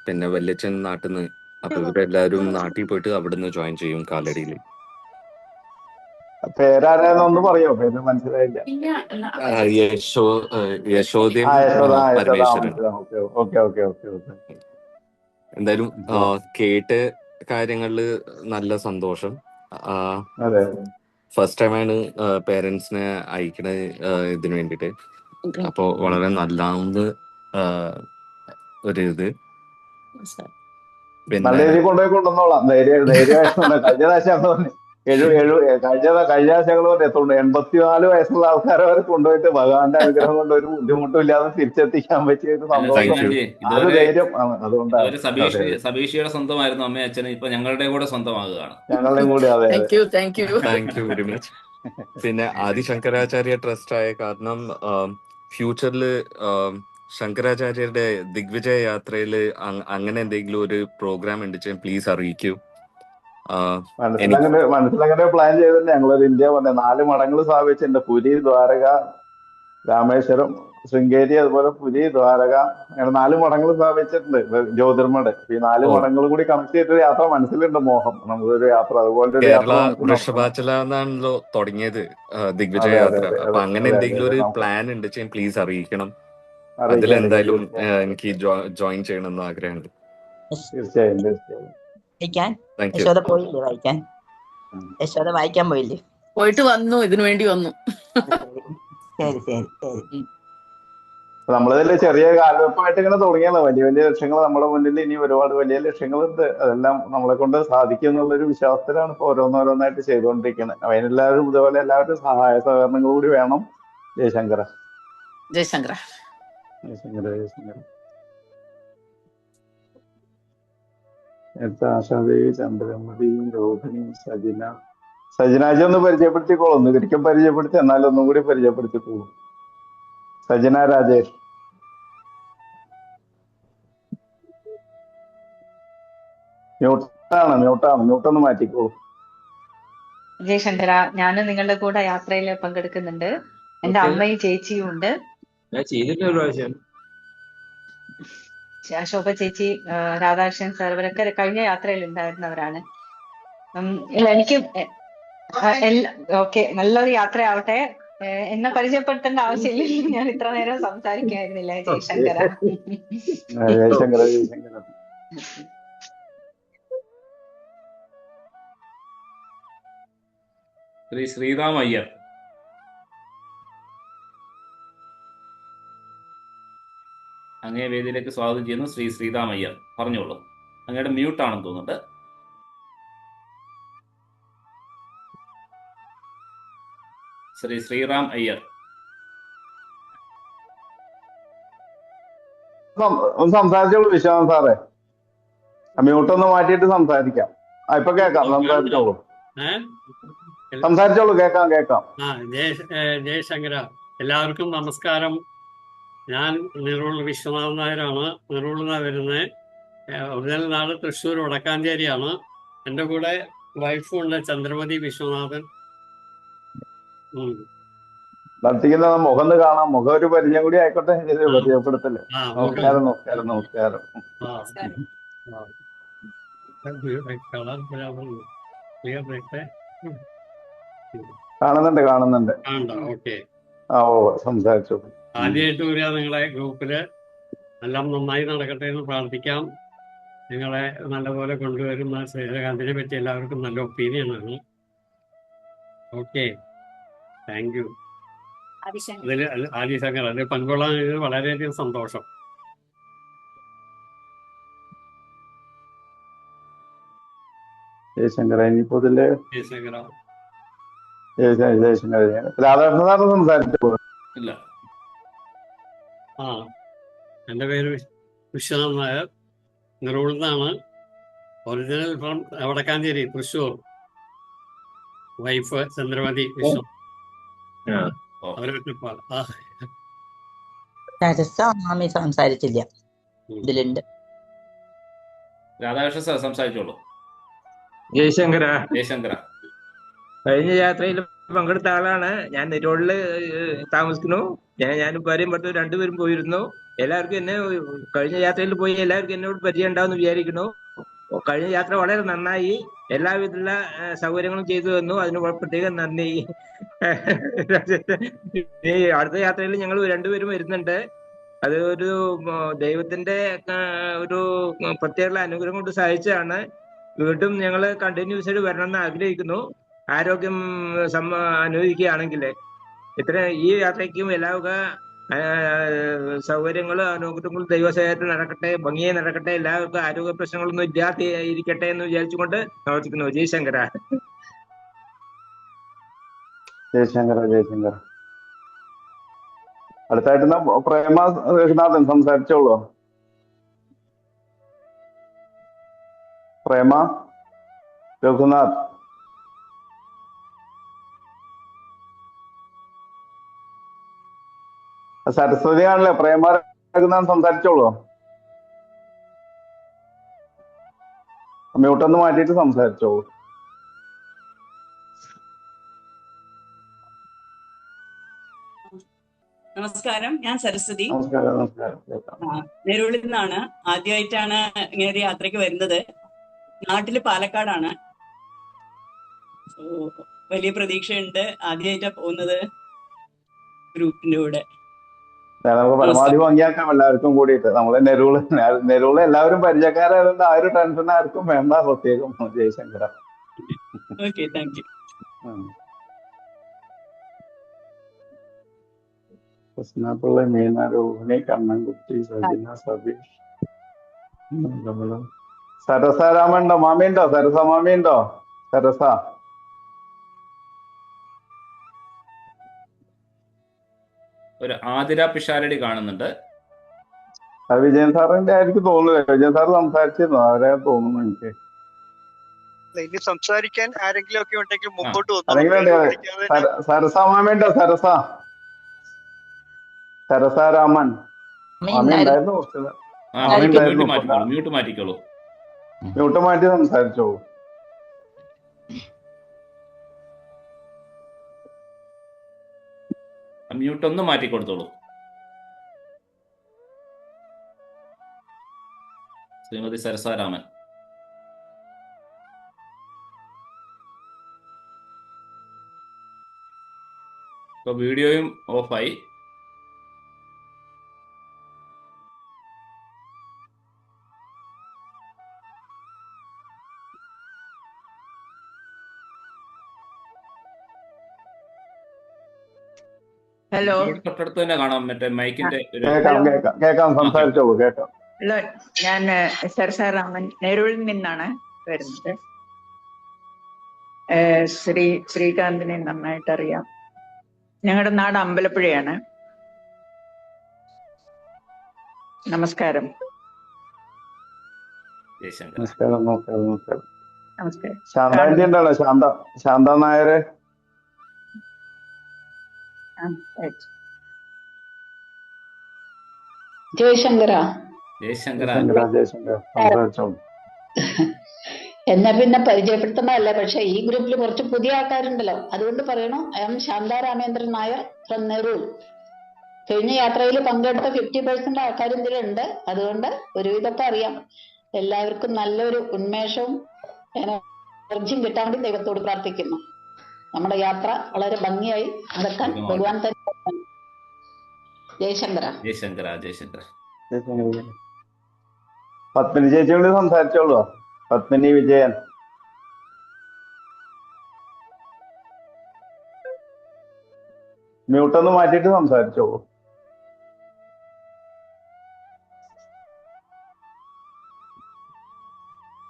പിന്നെ വല്യച്ഛൻ നാട്ടിൽ നിന്ന്. അപ്പൊ ഇവരെല്ലാരും നാട്ടിൽ പോയിട്ട് അവിടുന്ന് ജോയിൻ ചെയ്യും കാലടിയിൽ. പേരാരാന്നൊന്ന് പറയോ? പേര് മനസ്സിലായില്ല. യശോദയും പരമേശ്വരൻ. എന്തായാലും കേട്ട് കാര്യങ്ങളില് നല്ല സന്തോഷം. ഫസ്റ്റ് ടൈമാണ് പേരൻസിനെ അയക്കണ ഇതിന് വേണ്ടിട്ട്. അപ്പൊ വളരെ നല്ലാന്ന് ഒരു ഇത്. നല്ല രീതിയിൽ കൊണ്ടുപോയിക്കൊണ്ടെന്നോളാം. ധൈര്യമായിട്ട്. കഴിഞ്ഞ പ്രാവശ്യം കഴിഞ്ഞ ഞങ്ങൾ 84 വയസ്സുള്ള ആൾക്കാരെ വരെ കൊണ്ടുപോയിട്ട് ഭഗവാന്റെ അനുഗ്രഹം കൊണ്ട് ഒരു ബുദ്ധിമുട്ടും ഇല്ലാതെ തിരിച്ചെത്തിക്കാൻ പറ്റിയ ഒരു സന്തോഷം, ധൈര്യം. അതുകൊണ്ടാണ് സബീഷയുടെ സ്വന്തമായിരുന്നു അമ്മയും അച്ഛനും, ഇപ്പൊ ഞങ്ങളുടെ കൂടെ സ്വന്തമാകുകയാണ്. ഞങ്ങളുടെയും കൂടി. അതെ, താങ്ക് യു വെരി മച്ച്. പിന്നെ ആദിശങ്കരാചാര്യ ട്രസ്റ്റ് ആയ കാരണം ഫ്യൂച്ചറിൽ ശങ്കരാചാര്യരുടെ ദിഗ്വിജയ യാത്രയിൽ അങ്ങനെ എന്തെങ്കിലും ഒരു പ്രോഗ്രാം ഉണ്ടെങ്കിൽ പ്ലീസ് അറിയിക്കൂ. മനസ്സിലങ്ങനെ പ്ലാൻ ചെയ്തിട്ടുണ്ട്. ഞങ്ങളൊരു ഇന്ത്യ 4 മഠങ്ങൾ സ്ഥാപിച്ചിട്ടുണ്ട്. പുരി, ദ്വാരക, രാമേശ്വരം, ശൃംഗേരി, അതുപോലെ പുരി, ദ്വാരക, അങ്ങനെ 4 മഠങ്ങൾ സ്ഥാപിച്ചിട്ടുണ്ട്. ജ്യോതിർമഠ്. ഈ 4 മഠങ്ങളും കൂടി കണക്ട് ചെയ്തിട്ട് യാത്ര മനസ്സിലുണ്ട്. മോഹം നമുക്കൊരു യാത്ര, അതുപോലെ കേരള വൃഷഭാചല എന്നാണല്ലോ തുടങ്ങിയത് ദിഗ്വിജയ യാത്ര. അപ്പൊ അങ്ങനെ എന്തെങ്കിലും ഒരു പ്ലാൻ ഉണ്ടെങ്കിൽ പ്ലീസ് അറിയിക്കണം. അതിലെന്തായാലും എനിക്ക് ജോയിൻ ചെയ്യണമെന്ന് ആഗ്രഹമുണ്ട്. തീർച്ചയായും തീർച്ചയായും. യശോദ പോയില്ലേ വായിക്കാൻ? യശോദ വായിക്കാൻ പോയില്ലേ? പോയിട്ട് വന്നു, ഇതിനു വേണ്ടി വന്നു. ശരി ശരി ശരി. നമ്മളിതിൽ ചെറിയ കാൽവെപ്പായിട്ട് ഇങ്ങനെ തുടങ്ങിയല്ലോ. വലിയ വലിയ ലക്ഷ്യങ്ങൾ നമ്മുടെ മുന്നിൽ ഇനി ഒരുപാട് വലിയ ലക്ഷ്യങ്ങളുണ്ട്. അതെല്ലാം നമ്മളെ കൊണ്ട് സാധിക്കും എന്നുള്ളൊരു വിശ്വാസത്തിലാണ് ഇപ്പൊ ഓരോന്നോരോന്നായിട്ട് ചെയ്തുകൊണ്ടിരിക്കുന്നത്. അതിനെല്ലാവരും ഇതുപോലെ എല്ലാവരും സഹായ സഹകരണങ്ങൾ കൂടി വേണം. ജയശങ്കര. ജയശങ്കര. ജയശങ്കര. ജയശങ്കര. ആശാദേവി, ചന്ദ്രമതി, രോഹിണി, സജിന. സജിനാജി ഒന്ന് പരിചയപ്പെടുത്തിക്കോളൂ. ഒന്ന് ഒരിക്കൽ പരിചയപ്പെടുത്തി, എന്നാലും ഒന്നും കൂടി പരിചയപ്പെടുത്തിക്കോളൂ. സജിന രാജേഷ്. മ്യൂട്ടൊന്ന് മാറ്റിക്കോളൂ. ജയശങ്കര, ഞാൻ നിങ്ങളുടെ കൂടെ യാത്രയിൽ പങ്കെടുക്കുന്നുണ്ട്. എന്റെ അമ്മയും ചേച്ചിയും ഉണ്ട്. ശോഭ ചേച്ചി, രാധാകൃഷ്ണൻ സാർ, ഇവരൊക്കെ കഴിഞ്ഞ യാത്രയിൽ ഉണ്ടായിരുന്നവരാണ്. എനിക്ക് ഓക്കെ, നല്ലൊരു യാത്രയാവട്ടെ. എന്നെ പരിചയപ്പെടുത്തേണ്ട ആവശ്യമില്ല, ഞാൻ ഇത്ര നേരം സംസാരിക്കായിരുന്നില്ല. ജയശങ്കര. ശ്രീ ശ്രീറാം അയ്യർ. അങ്ങേ വേദിയിലേക്ക് സ്വാഗതം ചെയ്യുന്നു. ശ്രീ ശ്രീറാം അയ്യർ, പറഞ്ഞോളൂ. അങ്ങയുടെ മ്യൂട്ടാണെന്ന് തോന്നുന്നുണ്ട്. ശ്രീ ശ്രീറാം അയ്യർ. സംസാരിച്ചോളൂ വിശ്വാസം സാറേ. മ്യൂട്ടൊന്ന് മാറ്റിയിട്ട് സംസാരിക്കാം. ഇപ്പൊ കേക്കാം. സംസാരിച്ചോളൂ. സംസാരിച്ചോളൂ. കേക്കാം. ജയശങ്കര, എല്ലാവർക്കും നമസ്കാരം. ഞാൻ നിറൂൾ വിശ്വനാഥൻ നായരാണ്. നിറൂളിൽ നിന്നാണ് വരുന്നത്. ഒറിജിനൽ നാട് തൃശ്ശൂർ വടക്കാഞ്ചേരിയാണ്. എൻ്റെ കൂടെ വൈഫും ഉണ്ട്, ചന്ദ്രമതി വിശ്വനാഥൻ. നടത്തിക്കുന്ന മുഖം കാണാം. മുഖം ഒരു പരിചയം കൂടി ആയിക്കോട്ടെ. പരിചയപ്പെടുത്തല്ലേ. നമസ്കാരം. കാണുന്നുണ്ട്. സംസാരിച്ചു. ആദ്യമായിട്ട് വരിക നിങ്ങളെ ഗ്രൂപ്പില്. എല്ലാം നന്നായി നടക്കട്ടെ എന്ന് പ്രാർത്ഥിക്കാം. നിങ്ങളെ നല്ലപോലെ കൊണ്ടുവരുന്ന ശ്രീകാന്തിനെ പറ്റി എല്ലാവർക്കും നല്ല ഒപ്പീനിയനാണ്. Okay, thank U. അതിൽ ആദിശങ്കർ അതിൽ പങ്കുകൊള്ളാൻ വളരെയധികം സന്തോഷം. ജയശങ്കർ ഇനിയിപ്പോ ഇതില് ജയശങ്കര ജയശങ്കർ രാധാകൃഷ്ണൻ സാറിന് സംസാരിച്ചു. ഇല്ല. ആ, എൻ്റെ പേര് വിശ്വനാഥ് നായർ, നിറവിൽ നിന്നാണ്. Original from Vadakkanchery, Thrissur. Wife Chandramathi Viswa. അവരൊക്കെ മാമി സംസാരിച്ചില്ല, ഇതിലുണ്ട്. രാധാകൃഷ്ണൻ സാർ സംസാരിച്ചോളൂ. ജയശങ്കര. ജയശങ്കര കഴിഞ്ഞ യാത്രയിൽ പങ്കെടുത്ത ആളാണ് ഞാൻ. നിരോളില് താമസിക്കുന്നു. ഞാനും ഭാര്യയും ഭർത്താവും രണ്ടുപേരും പോയിരുന്നു. എല്ലാവർക്കും എന്നെ കഴിഞ്ഞ യാത്രയിൽ പോയി എല്ലാവർക്കും എന്നോട് പരിചയം ഉണ്ടാവുമെന്ന് വിചാരിക്കുന്നു. കഴിഞ്ഞ യാത്ര വളരെ നന്നായി, എല്ലാവിധമുള്ള സൗകര്യങ്ങളും ചെയ്തു തന്നു. അതിന് പ്രത്യേകം നന്ദി. അടുത്ത യാത്രയിൽ ഞങ്ങൾ രണ്ടുപേരും വരുന്നുണ്ട്. അത് ഒരു ദൈവത്തിന്റെ ഒരു പ്രത്യേക അനുഗ്രഹം കൊണ്ട് സാധിച്ചതാണ്. വീണ്ടും ഞങ്ങൾ കണ്ടിന്യൂസ് ആയിട്ട് വരണമെന്ന് ആഗ്രഹിക്കുന്നു, ആരോഗ്യം അനുവദിക്കുകയാണെങ്കിൽ. ഈ യാത്രയ്ക്കും എല്ലാവക സൗകര്യങ്ങളും അനുഗ്രഹങ്ങളും ദൈവസേവനത്തിൽ നടക്കട്ടെ, ഭംഗിയായി നടക്കട്ടെ, എല്ലാവർക്കും ആരോഗ്യ പ്രശ്നങ്ങളൊന്നും ഇല്ലാതെ ഇരിക്കട്ടെ എന്ന് വിചാരിച്ചുകൊണ്ട് പ്രവർത്തിക്കുന്നു. ജയശങ്കര. ജയശങ്കര ജയശങ്കർ. അടുത്തായിട്ട് പ്രേമ രഘുനാഥൻ സംസാരിച്ചോളൂ. പ്രേമ രഘുനാഥ്. സരസ്വതിയാണല്ലേ? പ്രേമ രഘുനാഥൻ സംസാരിച്ചോളൂ. മ്യൂട്ടൊന്ന് മാറ്റിയിട്ട് സംസാരിച്ചോളൂ. നമസ്കാരം, ഞാൻ സരസ്വതി. നമസ്കാരം. നമസ്കാരം. നെരുളിൽ നിന്നാണ്. ആദ്യമായിട്ടാണ് ഇങ്ങനെ ഒരു യാത്രയ്ക്ക് വരുന്നത്. നാട്ടില് പാലക്കാടാണ്. വലിയ പ്രതീക്ഷയുണ്ട്. ആദ്യമായിട്ടാണ് പോകുന്നത് ഗ്രൂപ്പിന്റെ കൂടെ. നമുക്ക് പരമാവധി ഭംഗിയാക്കാം എല്ലാവർക്കും കൂടിയിട്ട്. നമ്മള് നെരൂള് എല്ലാവരും പരിചയക്കാരായതുകൊണ്ട് ആ ഒരു ടെൻഷൻ ആർക്കും വേണ്ട. പ്രത്യേകം Jayashankara. Okay, thank you. Krishnapillai, Meena, Rohini, Kannankutty, Sajina, Satheesh, Sarasa രാമുണ്ടോ? മാമിയുണ്ടോ? സരസ മാമിയുണ്ടോ? സരസ ഒരു ആതിര പിഷാരടി കാണുന്നുണ്ട്. അത് വിജയൻ സാറിന്റെ ആയിരിക്കും തോന്നുന്നില്ല. വിജയൻ സാർ സംസാരിച്ചിരുന്നു, അവരെ തോന്നുന്നു എനിക്ക്. ഇനി സംസാരിക്കാൻ ആരെങ്കിലും ഒക്കെ ഉണ്ടെങ്കിൽ മുമ്പോട്ട് സരസ മാമിയുണ്ടോ? സരസ രാമൻ മാമി ഉണ്ടായിരുന്നു. മ്യൂട്ട് മാറ്റിക്കോളൂ. മ്യൂട്ട് മാറ്റി സംസാരിച്ചോളൂ. മ്യൂട്ട് ഒന്ന് മാറ്റി കൊടുത്തോളൂ. ശ്രീമതി സരസാരാമൻ. ഇപ്പൊ വീഡിയോയും ഓഫായി. ഹലോ, തൊട്ടടുത്ത് തന്നെ കാണാം മറ്റേ മൈക്കിന്റെ ഹലോ, ഞാൻ സരസാറാമൻ നെരൂളിൽ നിന്നാണ് വരുന്നത്. ശ്രീകാന്തിനെ നന്നായിട്ട് അറിയാം. ഞങ്ങളുടെ നാട് അമ്പലപ്പുഴയാണ്. നമസ്കാരം. നമസ്കാരം. നമസ്കാരം. നമസ്കാരം. ശാന്താന്റി ഉണ്ടല്ലോ? ശാന്ത നായര്. ജയശങ്കര. എന്നെ പിന്നെ പരിചയപ്പെടുത്തുന്നതല്ല, പക്ഷെ ഈ ഗ്രൂപ്പിൽ കുറച്ച് പുതിയ ആൾക്കാരുണ്ടല്ലോ, അതുകൊണ്ട് പറയണു. I am Shantha Ramendran Nair from Nerul. കഴിഞ്ഞ യാത്രയിൽ പങ്കെടുത്ത 50% ആൾക്കാർ ഇതിലുണ്ട്. അതുകൊണ്ട് ഒരുവിധമൊക്കെ അറിയാം. എല്ലാവർക്കും നല്ലൊരു ഉന്മേഷവും എനർജിയും കിട്ടാൻ വേണ്ടി ദൈവത്തോട് പ്രാർത്ഥിക്കുന്നു. നമ്മുടെ യാത്ര വളരെ ഭംഗിയായി നടക്കാൻ ഭഗവാൻ തന്നെ. ജയശങ്കര. ജയശങ്കര. ജയശങ്കര. പത്മിനി ചേച്ചി കൂടി സംസാരിച്ചോളൂ. പത്മിനി വിജയൻ. മ്യൂട്ടൊന്ന് മാറ്റിയിട്ട് സംസാരിച്ചോളൂ.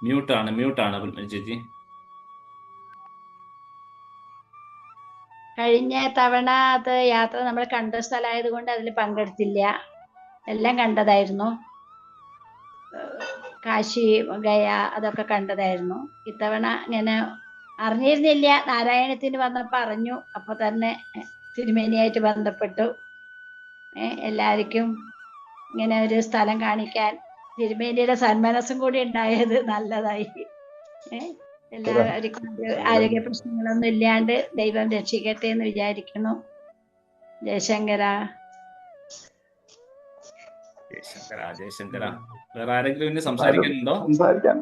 മ്യൂട്ടാണ് പത്മിനി ചേച്ചി. കഴിഞ്ഞ തവണ അത് യാത്ര നമ്മൾ കണ്ട സ്ഥലമായത് കൊണ്ട് അതിൽ പങ്കെടുത്തില്ല. എല്ലാം കണ്ടതായിരുന്നു. കാശി, ഗയ അതൊക്കെ കണ്ടതായിരുന്നു. ഇത്തവണ ഇങ്ങനെ അറിഞ്ഞിരുന്നില്ല. നാരായണത്തിന് വന്നപ്പോൾ അറിഞ്ഞു. അപ്പൊ തന്നെ തിരുമേനിയായിട്ട് ബന്ധപ്പെട്ടു. എല്ലാവർക്കും ഇങ്ങനെ ഒരു സ്ഥലം കാണിക്കാൻ തിരുമേനിയുടെ സന്മനസ്സും കൂടി ഉണ്ടായത് നല്ലതായി. എല്ലാവർക്കും ആരോഗ്യ പ്രശ്നങ്ങളൊന്നും ഇല്ലാണ്ട് ദൈവം രക്ഷിക്കട്ടെ എന്ന് വിചാരിക്കുന്നു. ജയശങ്കര. വേറെ ആരെങ്കിലും ഇനി സംസാരിക്കാനുണ്ടോ? സംസാരിക്കാൻ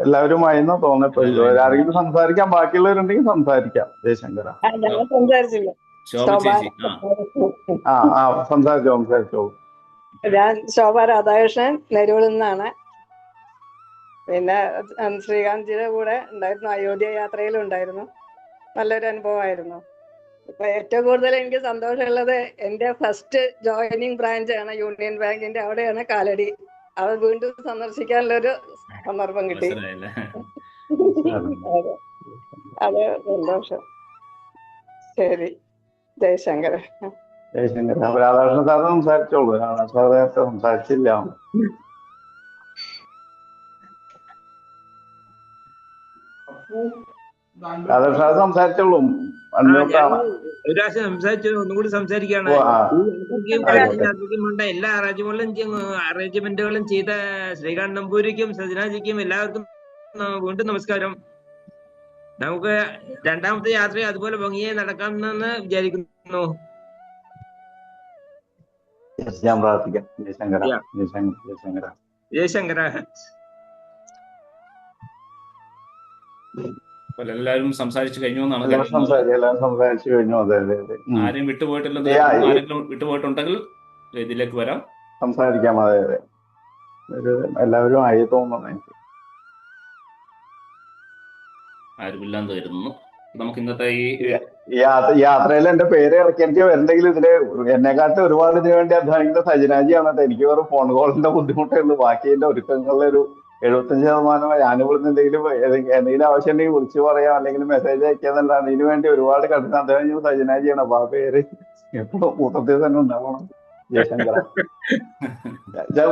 എല്ലാവരും ആയിരുന്നു തോന്നപ്പോ. ആരെങ്കിലും സംസാരിക്കാൻ ബാക്കിയുള്ളവരുണ്ടെങ്കിൽ സംസാരിക്കാം. ജയശങ്കര. സംസാരിച്ചോളൂ. ഞാൻ ശോഭ രാധാകൃഷ്ണൻ, നെരൂളിൽ നിന്നാണ്. പിന്നെ ശ്രീകാന്തിയുടെ കൂടെ ഉണ്ടായിരുന്നു. അയോധ്യ യാത്രയിലും ഉണ്ടായിരുന്നു. നല്ലൊരു അനുഭവമായിരുന്നു. ഇപ്പൊ ഏറ്റവും കൂടുതൽ എനിക്ക് സന്തോഷമുള്ളത് എൻ്റെ ഫസ്റ്റ് ജോയിനിങ് ബ്രാഞ്ചാണ് യൂണിയൻ ബാങ്കിന്റെ. അവിടെയാണ് കാലടി. അത് വീണ്ടും സന്ദർശിക്കാനുള്ളൊരു സന്ദർഭം കിട്ടി. അത് സന്തോഷം. ശരി. ജയശങ്കര. രാധാകൃഷ്ണൻ സാറ് സംസാരിച്ചോളൂ. സാർ നേരത്തെ സംസാരിച്ചില്ല. രാധാകൃഷ്ണൻ സാർ സംസാരിച്ചോളൂ. ഒരു പ്രാവശ്യം സംസാരിച്ചു, ഒന്നും കൂടി സംസാരിക്കുകയാണ്. എല്ലാ അറേഞ്ച്മെന്റുകളും ചെയ്ത ശ്രീകാന്ത് നമ്പൂരിക്കും സജനാജിക്കും എല്ലാവർക്കും വീണ്ടും നമസ്കാരം. നമുക്ക് രണ്ടാമത്തെ യാത്ര അതുപോലെ ഭംഗിയായി നടക്കാമെന്ന് വിചാരിക്കുന്നു. ഞാൻ പ്രാർത്ഥിക്കാം. ജയശങ്കര. എല്ലാവരും സംസാരിച്ചു കഴിഞ്ഞു എന്നാണ്. സംസാരിച്ചു കഴിഞ്ഞു. അതെ അതെ അതെ. ആരെയും വിട്ടുപോയിട്ടില്ല. ആരെങ്കിലും വിട്ടുപോയിട്ടുണ്ടെങ്കിൽ ഇതിലേക്ക് വരാം, സംസാരിക്കാം. അതെ അതെ. എല്ലാവരും ആയി തോന്നുന്നു എനിക്ക്. ആരുമില്ലാന്ന് കരുതുന്നു. നമുക്ക് ഇന്നത്തെ ഈ യാത്രയിൽ എന്റെ പേര് ഇറക്കി എനിക്ക് വരണ്ടെങ്കിൽ ഇതില് എന്നെക്കാട്ട് ഒരുപാട് ഇതിനു വേണ്ടി അധ്വാനിക്കുന്ന സജനാജിയാണ്. എനിക്ക് വേറെ ഫോൺ കോളിന്റെ ബുദ്ധിമുട്ടേ ഉള്ളൂ. ബാക്കി എന്റെ ഒരുക്കങ്ങളുടെ ഒരു 75% ഞാനിവിടുന്ന് എന്തെങ്കിലും ആവശ്യം ഉണ്ടെങ്കിൽ വിളിച്ചു പറയാം, അല്ലെങ്കിൽ മെസ്സേജ് അയക്കാന്നല്ലാണ്ട് ഇതിനു വേണ്ടി ഒരുപാട് കഠിന അധ്വാനിക്കുന്ന സജനാജിയാണ്. അപ്പൊ ആ പേര് എപ്പോഴും കൂട്ടത്തിൽ തന്നെ ഉണ്ടാവണം. ജയശങ്കര.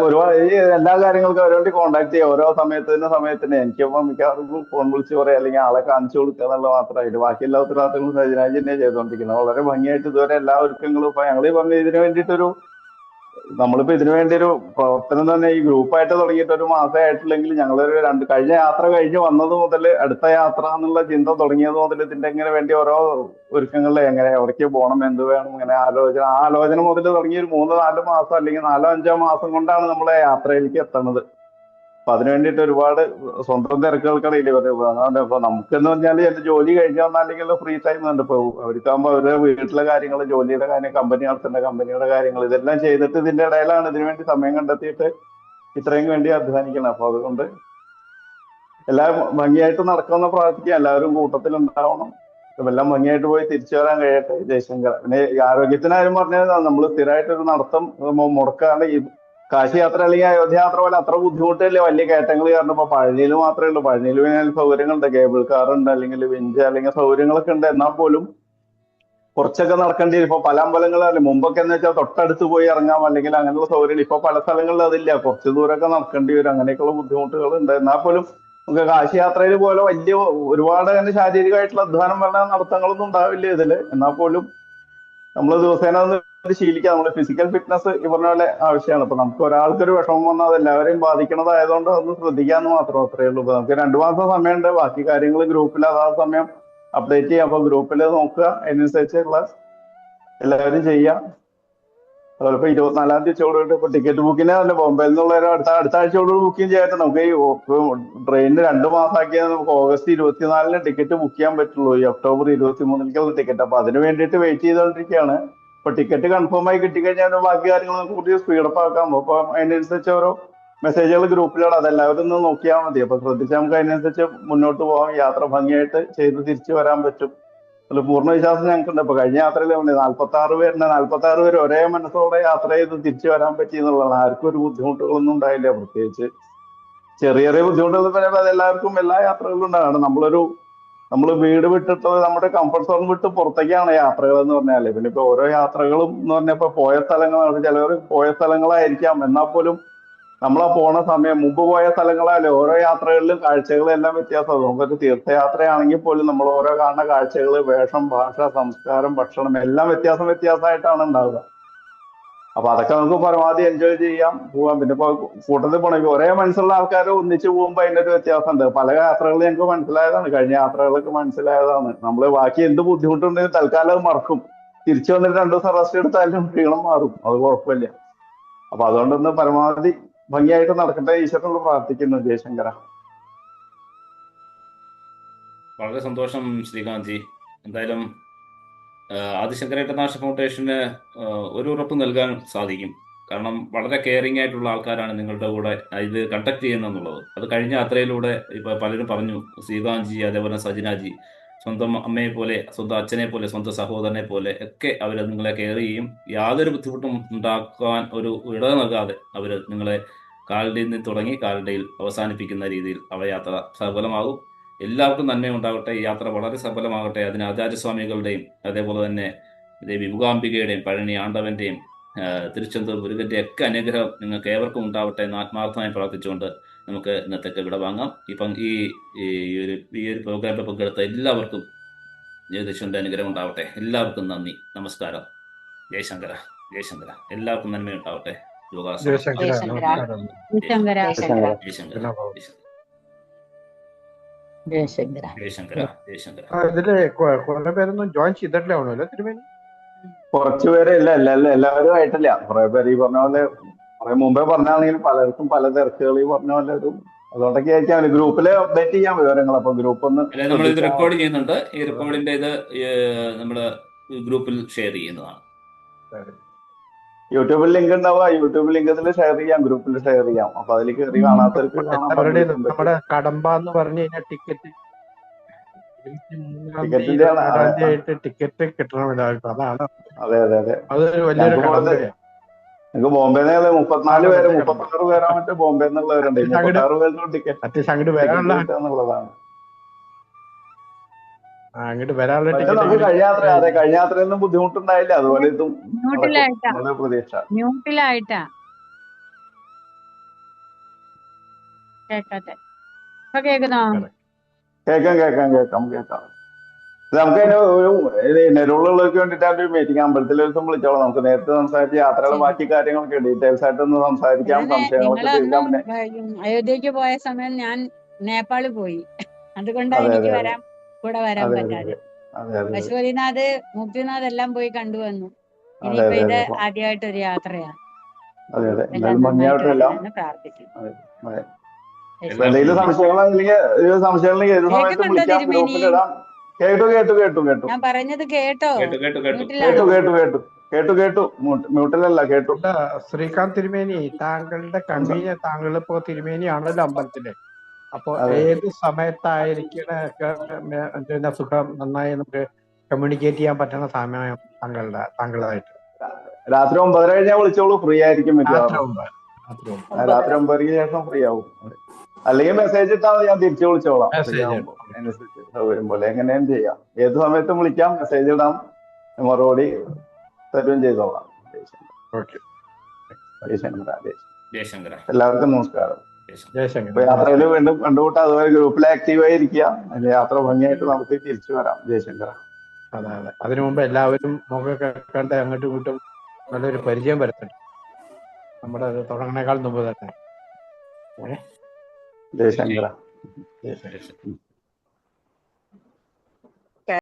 ഒരുപാട് ഈ എല്ലാ കാര്യങ്ങൾക്കും അവരെ വേണ്ടി കോണ്ടാക്ട് ചെയ്യാം. ഓരോ സമയത്തിന് എനിക്കിപ്പോ മിക്കവാറും ഫോൺ വിളിച്ച് പറയാം, അല്ലെങ്കിൽ ആളെ കാണിച്ചു കൊടുക്കുക എന്നുള്ള മാത്രമായിട്ട് ബാക്കി എല്ലാ ഉത്തരവാദിത്തങ്ങളും സജനാജി തന്നെ ചെയ്തുകൊണ്ടിരിക്കുന്നത്. വളരെ ഭംഗിയായിട്ട് ഇതുവരെ എല്ലാ ഒരുക്കങ്ങളും ഇപ്പൊ ഞങ്ങൾ പറഞ്ഞ ഇതിനു വേണ്ടിയിട്ടൊരു നമ്മളിപ്പോ ഇതിനു വേണ്ടി ഒരു പ്രവർത്തനം തന്നെ ഈ ഗ്രൂപ്പായിട്ട് തുടങ്ങിയിട്ട് ഒരു മാസമേ ആയിട്ടില്ലെങ്കിൽ ഞങ്ങളൊരു കഴിഞ്ഞ യാത്ര കഴിഞ്ഞ് വന്നത് മുതൽ അടുത്ത യാത്ര എന്നുള്ള ചിന്ത തുടങ്ങിയത് മുതൽ ഇതിന്റെ ഇങ്ങനെ വേണ്ടി ഓരോ ഒരുക്കങ്ങളിൽ എങ്ങനെ എവിടേക്ക് പോകണം, എന്ത് വേണം, ഇങ്ങനെ ആലോചന മുതൽ തുടങ്ങി ഒരു 3-4 മാസം അല്ലെങ്കിൽ 4-5 മാസം കൊണ്ടാണ് നമ്മളെ യാത്രയിലേക്ക് എത്തുന്നത്. അപ്പൊ അതിനു വേണ്ടിയിട്ട് ഒരുപാട് സ്വന്തം തിരക്കുകൾക്കിടയിൽ അതുകൊണ്ട് ഇപ്പൊ നമുക്കെന്ന് പറഞ്ഞാൽ എന്റെ ജോലി കഴിഞ്ഞ് വന്നാൽ അല്ലെങ്കിൽ ഫ്രീ ടൈം ഉണ്ട്. ഇപ്പൊ അവർക്കാകുമ്പോൾ അവരുടെ വീട്ടിലെ കാര്യങ്ങൾ, ജോലിയുടെ കാര്യം, കമ്പനി നടത്തേണ്ട കമ്പനിയുടെ കാര്യങ്ങൾ ഇതെല്ലാം ചെയ്തിട്ട് ഇതിന്റെ ഇടയിലാണ് ഇതിനു വേണ്ടി സമയം കണ്ടെത്തിയിട്ട് ഇത്രയും വേണ്ടി അധ്വാനിക്കണം. അപ്പൊ അതുകൊണ്ട് എല്ലാം ഭംഗിയായിട്ട് നടക്കുമെന്ന് പ്രാർത്ഥിക്കുക. എല്ലാവരും കൂട്ടത്തിലുണ്ടാവണം. എല്ലാം ഭംഗിയായിട്ട് പോയി തിരിച്ചു വരാൻ കഴിയട്ടെ. ജയശങ്കർ. പിന്നെ ആരോഗ്യത്തിനാരും പറഞ്ഞാൽ നമ്മൾ സ്ഥിരമായിട്ടൊരു നടത്തം മുടക്കാണ്ട് ഈ കാശി യാത്ര അല്ലെങ്കിൽ അയോധ്യ യാത്ര പോലെ അത്ര ബുദ്ധിമുട്ടില്ല. വലിയ കയറ്റങ്ങൾ കാരണം ഇപ്പൊ പഴനിയിൽ മാത്രമേ ഉള്ളൂ. പഴനിയിൽ പിന്നെ സൗകര്യങ്ങളുണ്ട്, കേബിൾ കാർ ഉണ്ട്, അല്ലെങ്കിൽ വിഞ്ച് അല്ലെങ്കിൽ സൗകര്യങ്ങളൊക്കെ ഉണ്ട്. എന്നാൽ പോലും കുറച്ചൊക്കെ നടക്കേണ്ടി വരും. ഇപ്പൊ പല അമ്പലങ്ങളല്ലേ മുമ്പൊക്കെ എന്ന് വെച്ചാൽ തൊട്ടടുത്ത് പോയി ഇറങ്ങാം, അല്ലെങ്കിൽ അങ്ങനെയുള്ള സൗകര്യങ്ങൾ ഇപ്പൊ പല സ്ഥലങ്ങളിലും അതില്ല. കുറച്ച് ദൂരമൊക്കെ നടക്കേണ്ടി വരും. അങ്ങനെയൊക്കെയുള്ള ബുദ്ധിമുട്ടുകൾ ഉണ്ട്. എന്നാൽ പോലും നമുക്ക് കാശി യാത്രയിൽ പോലെ വലിയ ഒരുപാട് തന്നെ ശാരീരികമായിട്ടുള്ള അധ്വാനം വരുന്ന നടത്തങ്ങളൊന്നും ഉണ്ടാവില്ല ഇതില്. എന്നാൽ പോലും നമ്മൾ ദിവസേന ശീലിക്കുക. നമ്മൾ ഫിസിക്കൽ ഫിറ്റ്നസ് ഈ പറഞ്ഞ പോലെ ആവശ്യമാണ്. അപ്പൊ നമുക്ക് ഒരാൾക്കൊരു വിഷമം വന്നാൽ അത് എല്ലാവരെയും ബാധിക്കണതായതുകൊണ്ട് അതൊന്ന് ശ്രദ്ധിക്കാന്ന് മാത്രം. അത്രയേ ഉള്ളൂ. ഇപ്പൊ നമുക്ക് 2 മാസം സമയമുണ്ട്. ബാക്കി കാര്യങ്ങൾ ഗ്രൂപ്പിൽ അതാ സമയം അപ്ഡേറ്റ് ചെയ്യാം. അപ്പൊ ഗ്രൂപ്പിൽ നോക്കുക, അതിനനുസരിച്ചുള്ള എല്ലാവരും ചെയ്യാം. അതുപോലെ ഇപ്പൊ 24-ാം തീയതി ഉച്ചയോടുകൂടി ഇപ്പൊ ടിക്കറ്റ് ബുക്കിനെ തന്നെ ബോംബെയിൽ നിന്നുള്ള അടുത്ത ആഴ്ചയോടുകൂടി ബുക്കിംഗ് ചെയ്യാൻ നമുക്ക് ഈ ട്രെയിനിന് 2 മാസമാക്കിയാൽ നമുക്ക് ഓഗസ്റ്റ് 24-ന് ടിക്കറ്റ് ബുക്ക് ചെയ്യാൻ പറ്റുള്ളൂ. ഈ ഒക്ടോബർ 23-ലേക്കുള്ള ടിക്കറ്റ്. അപ്പൊ അതിന് വേണ്ടിയിട്ട് വെയിറ്റ് ചെയ്തുകൊണ്ടിരിക്കുകയാണ്. ഇപ്പൊ ടിക്കറ്റ് കൺഫേം ആയി കിട്ടിക്കഴിഞ്ഞാൽ ബാക്കി കാര്യങ്ങൾ നമുക്ക് കൂടുതൽ സ്പീഡപ്പ് ആക്കാം. അപ്പൊ അതിനനുസരിച്ച് ഓരോ മെസ്സേജുകൾ ഗ്രൂപ്പിലാണ്, അതെല്ലാവരും ഒന്ന് നോക്കിയാൽ മതി. അപ്പൊ ശ്രദ്ധിച്ചാൽ നമുക്ക് അതിനനുസരിച്ച് മുന്നോട്ട് പോകാം, യാത്ര ഭംഗിയായിട്ട് ചെയ്ത് തിരിച്ചു വരാൻ പറ്റും. അതിൽ പൂർണ്ണ വിശ്വാസം ഞങ്ങൾക്കുണ്ട്. ഇപ്പൊ കഴിഞ്ഞ യാത്രയിൽ 46 പേര് ഒരേ മനസ്സോടെ യാത്ര ചെയ്ത് തിരിച്ചു വരാൻ പറ്റി എന്നുള്ളതാണ്. ആർക്കും ഒരു ബുദ്ധിമുട്ടുകളൊന്നും ഉണ്ടായില്ല. പ്രത്യേകിച്ച് ചെറിയ ചെറിയ ബുദ്ധിമുട്ടുകൾ പറയുമ്പോൾ അതെല്ലാവർക്കും എല്ലാ യാത്രകളിലും ഉണ്ടാകണം. നമ്മൾ വീട് വിട്ടിട്ട് നമ്മുടെ കംഫർട്ട് സോൺ വിട്ട് പുറത്തേക്കാണ് യാത്രകൾ എന്ന് പറഞ്ഞാല്. പിന്നെ ഇപ്പൊ ഓരോ യാത്രകളും എന്ന് പറഞ്ഞപ്പോ പോയ സ്ഥലങ്ങളാണ്, ചിലവർ പോയ സ്ഥലങ്ങളായിരിക്കാം, എന്നാൽ പോലും നമ്മളാ പോണ സമയം മുമ്പ് പോയ സ്ഥലങ്ങളായാലും ഓരോ യാത്രകളിലും കാഴ്ചകളെല്ലാം വ്യത്യാസമാകും. നമുക്കൊരു തീർത്ഥയാത്രയാണെങ്കിൽ പോലും നമ്മൾ ഓരോ കാണുന്ന കാഴ്ചകൾ, വേഷം, ഭാഷ, സംസ്കാരം, ഭക്ഷണം എല്ലാം വ്യത്യാസമായിട്ടാണ് ഉണ്ടാവുക. അപ്പൊ അതൊക്കെ നമുക്ക് പരമാവധി എൻജോയ് ചെയ്യാം, പോവാം. പിന്നെ ഇപ്പൊ കൂട്ടത്തിൽ പോണെങ്കിൽ ഒരേ മനസ്സുള്ള ആൾക്കാർ ഒന്നിച്ച് പോകുമ്പോൾ അതിന്റെ ഒരു വ്യത്യാസമുണ്ട്. പല യാത്രകളും ഞങ്ങൾക്ക് മനസ്സിലായതാണ്, കഴിഞ്ഞ യാത്രകളൊക്കെ മനസ്സിലായതാണ്. നമ്മൾ ബാക്കി എന്ത് ബുദ്ധിമുട്ടുണ്ടെങ്കിൽ തൽക്കാലം അത് മറക്കും. തിരിച്ചു വന്നിട്ട് 2 ദിവസം റെസ്റ്റ് എടുത്താലും ക്ഷീണം മാറും, അത് കുഴപ്പമില്ല. അപ്പൊ അതുകൊണ്ടൊന്ന് പരമാവധി ഭംഗിയായിട്ട് നടക്കട്ടെ, ഈശ്വരനോട് പ്രാർത്ഥിക്കുന്നു. ജയശങ്കര. വളരെ സന്തോഷം ശ്രീകാന്ത് ജി. എന്തായാലും ആദിശങ്കര ഇന്റർനാഷണൽ ഫൗണ്ടേഷന് ഒരു ഉറപ്പ് നൽകാൻ സാധിക്കും. കാരണം വളരെ കെയറിങ് ആയിട്ടുള്ള ആൾക്കാരാണ് നിങ്ങളുടെ കൂടെ ഇത് കണ്ടക്ട് ചെയ്യുന്നുള്ളത്. അത് കഴിഞ്ഞ യാത്രയിലൂടെ ഇപ്പൊ പലരും പറഞ്ഞു, ശ്രീകാന്ത് ജി, അതേപോലെ സജിനാജി, സ്വന്തം അമ്മയെ പോലെ, സ്വന്തം അച്ഛനെ പോലെ, സ്വന്തം സഹോദരനെ പോലെ ഒക്കെ അവർ നിങ്ങളെ കെയർ ചെയ്യും. യാതൊരു ബുദ്ധിമുട്ടും ഉണ്ടാക്കാൻ ഒരു ഇട നൽകാതെ അവർ നിങ്ങളെ കാലടിയിൽ നിന്ന് തുടങ്ങി കാലടിയിൽ അവസാനിപ്പിക്കുന്ന രീതിയിൽ യാത്ര സഫലമാകും. എല്ലാവർക്കും നന്മയുണ്ടാകട്ടെ, ഈ യാത്ര വളരെ സഫലമാകട്ടെ. അതിന് ആചാര്യസ്വാമികളുടെയും അതേപോലെ തന്നെ ദേവി മൂകാംബികയുടെയും പഴനി ആണ്ടവന്റെയും തിരുച്ചെന്തൂർ മുരുകന്റെ ഒക്കെ അനുഗ്രഹം നിങ്ങൾക്ക് ഏവർക്കും ഉണ്ടാവട്ടെ എന്ന് ആത്മാർത്ഥമായി പ്രാർത്ഥിച്ചുകൊണ്ട് നമുക്ക് ഇന്നത്തേക്ക് ഇവിടെ വാങ്ങാം. ഇപ്പം ഈ ഒരു പ്രോഗ്രാമിൽ പങ്കെടുത്ത എല്ലാവർക്കും ജഗദീശ്വരന്റെ അനുഗ്രഹം ഉണ്ടാവട്ടെ. എല്ലാവർക്കും നന്ദി, നമസ്കാരം. ജയശങ്കര, ജയശങ്കര. എല്ലാവർക്കും നന്മയുണ്ടാവട്ടെ. ഇതില് കുറെ പേരൊന്നും ജോയിൻ ചെയ്തിട്ടില്ല തിരുമേനി. കുറച്ചുപേരെ എല്ലാവരും ആയിട്ടില്ല. കുറെ പേര് ഈ പറഞ്ഞ പോലെ കുറെ മുമ്പേ പറഞ്ഞാണെങ്കിൽ പലർക്കും പല തിരക്കുകൾ ഈ പറഞ്ഞ പോലെ ഒരു, അതുകൊണ്ടൊക്കെ ആയിരിക്കാം ഗ്രൂപ്പില് അപ്ഡേറ്റ് ചെയ്യാൻ വിവരങ്ങൾ. അപ്പൊ ഗ്രൂപ്പ് ഒന്ന് നമ്മളിത് റെക്കോർഡ് ചെയ്യുന്നുണ്ട്. ഈ റെക്കോർഡിന്റെ ഇത് നമ്മള് ഗ്രൂപ്പിൽ ഷെയർ ചെയ്യുന്നതാണ്. യൂട്യൂബിൽ ലിങ്ക് ഉണ്ടാവുക, യൂട്യൂബ് ലിങ്ക് ഇതിൽ ഷെയർ ചെയ്യാം, ഗ്രൂപ്പിൽ ഷെയർ ചെയ്യാം. അപ്പൊ അതിൽ കയറി കാണാത്തവർക്ക് നമ്മുടെ കടമ്പ എന്ന് പറഞ്ഞു കഴിഞ്ഞാൽ ടിക്കറ്റ് ടിക്കറ്റ് കിട്ടണം എല്ലാവർക്കും. അതാണ് അതൊരു വലിയൊരു കടമ്പയാണ്. നിങ്ങൾക്ക് ബോംബെന്ന് 34 പേര് 36 പേരാ മറ്റേ ബോംബെ എന്നുള്ളവരുണ്ട്. 36 പേർക്ക് ടിക്കറ്റ് അങ്ങോട്ട് വരാനുള്ള എന്നുള്ളതാണ്. അങ്ങോട്ട് വരാനുള്ള നമുക്ക് കഴിഞ്ഞ യാത്രയൊന്നും ബുദ്ധിമുട്ടുണ്ടായില്ല. അതുപോലെ ഇതും പ്രതീക്ഷ. മ്യൂട്ടിലായിട്ടാ കേക്കട്ടെ. കേൾക്കുന്നോ? കേൾക്കാം. നമുക്ക് അതിന് ഒരു നെരുള്ളവർക്ക് വേണ്ടിയിട്ടാണ് ഒരു മീറ്റിംഗ് അമ്പലത്തിൽ ദിവസം വിളിച്ചോളാം. നമുക്ക് നേരത്തെ സംസാരിച്ച് യാത്രയുടെ ബാക്കി കാര്യങ്ങളൊക്കെ ഡീറ്റെയിൽസ് ആയിട്ടൊന്ന് സംസാരിക്കാം, സംശയങ്ങളൊക്കെ തീർക്കാം. പിന്നെ അയോധ്യക്ക് പോയ സമയം ഞാൻ നേപ്പാളിൽ പോയി, അതുകൊണ്ടാണ് എനിക്ക് കൂടെ വരാൻ പറ്റാതെ. പശുപതിനാഥ്, മുക്തിനാഥ് എല്ലാം പോയി കണ്ടുവന്നു. ഇനിയിപ്പോ ഇത് ആദ്യമായിട്ടൊരു യാത്രയാണ്. പ്രാർത്ഥിക്കുന്നു. എന്തെങ്കിലും സംശയങ്ങളുണ്ടെങ്കിൽ ഏത് സമയത്തും വിളിക്കാം, ഗ്രൂപ്പിലിടാം. കേട്ടു. ഞാൻ പറഞ്ഞത് കേട്ടോ? കേട്ടു. മ്യൂട്ടിലല്ല, കേട്ടു. ശ്രീകാന്ത് തിരുമേനി, താങ്കളുടെ കൺവീനിയൻ, താങ്കൾ ഇപ്പോ തിരുമേനിയാണല്ലോ അമ്പലത്തില്. അപ്പൊ ഏത് സമയത്തായിരിക്കണം സുഖം നന്നായി നമുക്ക് കമ്മ്യൂണിക്കേറ്റ് ചെയ്യാൻ പറ്റുന്ന സമയം താങ്കളായിട്ട്? രാത്രി 9:30 കഴിഞ്ഞാൽ വിളിച്ചോളൂ, ഫ്രീ ആയിരിക്കും. രാത്രി 9:00 ശേഷം ഫ്രീ ആവും. അല്ലെങ്കിൽ മെസ്സേജ് ഇട്ടാൽ ഞാൻ തിരിച്ചു വിളിച്ചോളാം. അതിനനുസരിച്ച് സൗകര്യം പോലെ എങ്ങനെയും ചെയ്യാം. ഏത് സമയത്തും വിളിക്കാം, മെസ്സേജ് ഇടാം, മറുപടി തരുകയും ചെയ്തോളാം. എല്ലാവർക്കും നമസ്കാരം. യാത്രയിൽ വീണ്ടും കണ്ടുകൂട്ടാം. അതുപോലെ ഗ്രൂപ്പിൽ ആക്റ്റീവായി ഇരിക്കുക. യാത്ര ഭംഗിയായിട്ട് നമുക്ക് തിരിച്ചു വരാം. ജയശങ്കര. അതെ. അതിനു മുമ്പ് എല്ലാവരും മുഖമൊക്കെ കണ്ട് അങ്ങോട്ടും ഇങ്ങോട്ടും നല്ലൊരു പരിചയം വരുത്തണം, നമ്മുടെ തുടങ്ങണേക്കാൾ മുമ്പ് തന്നെ. ജയശങ്കര.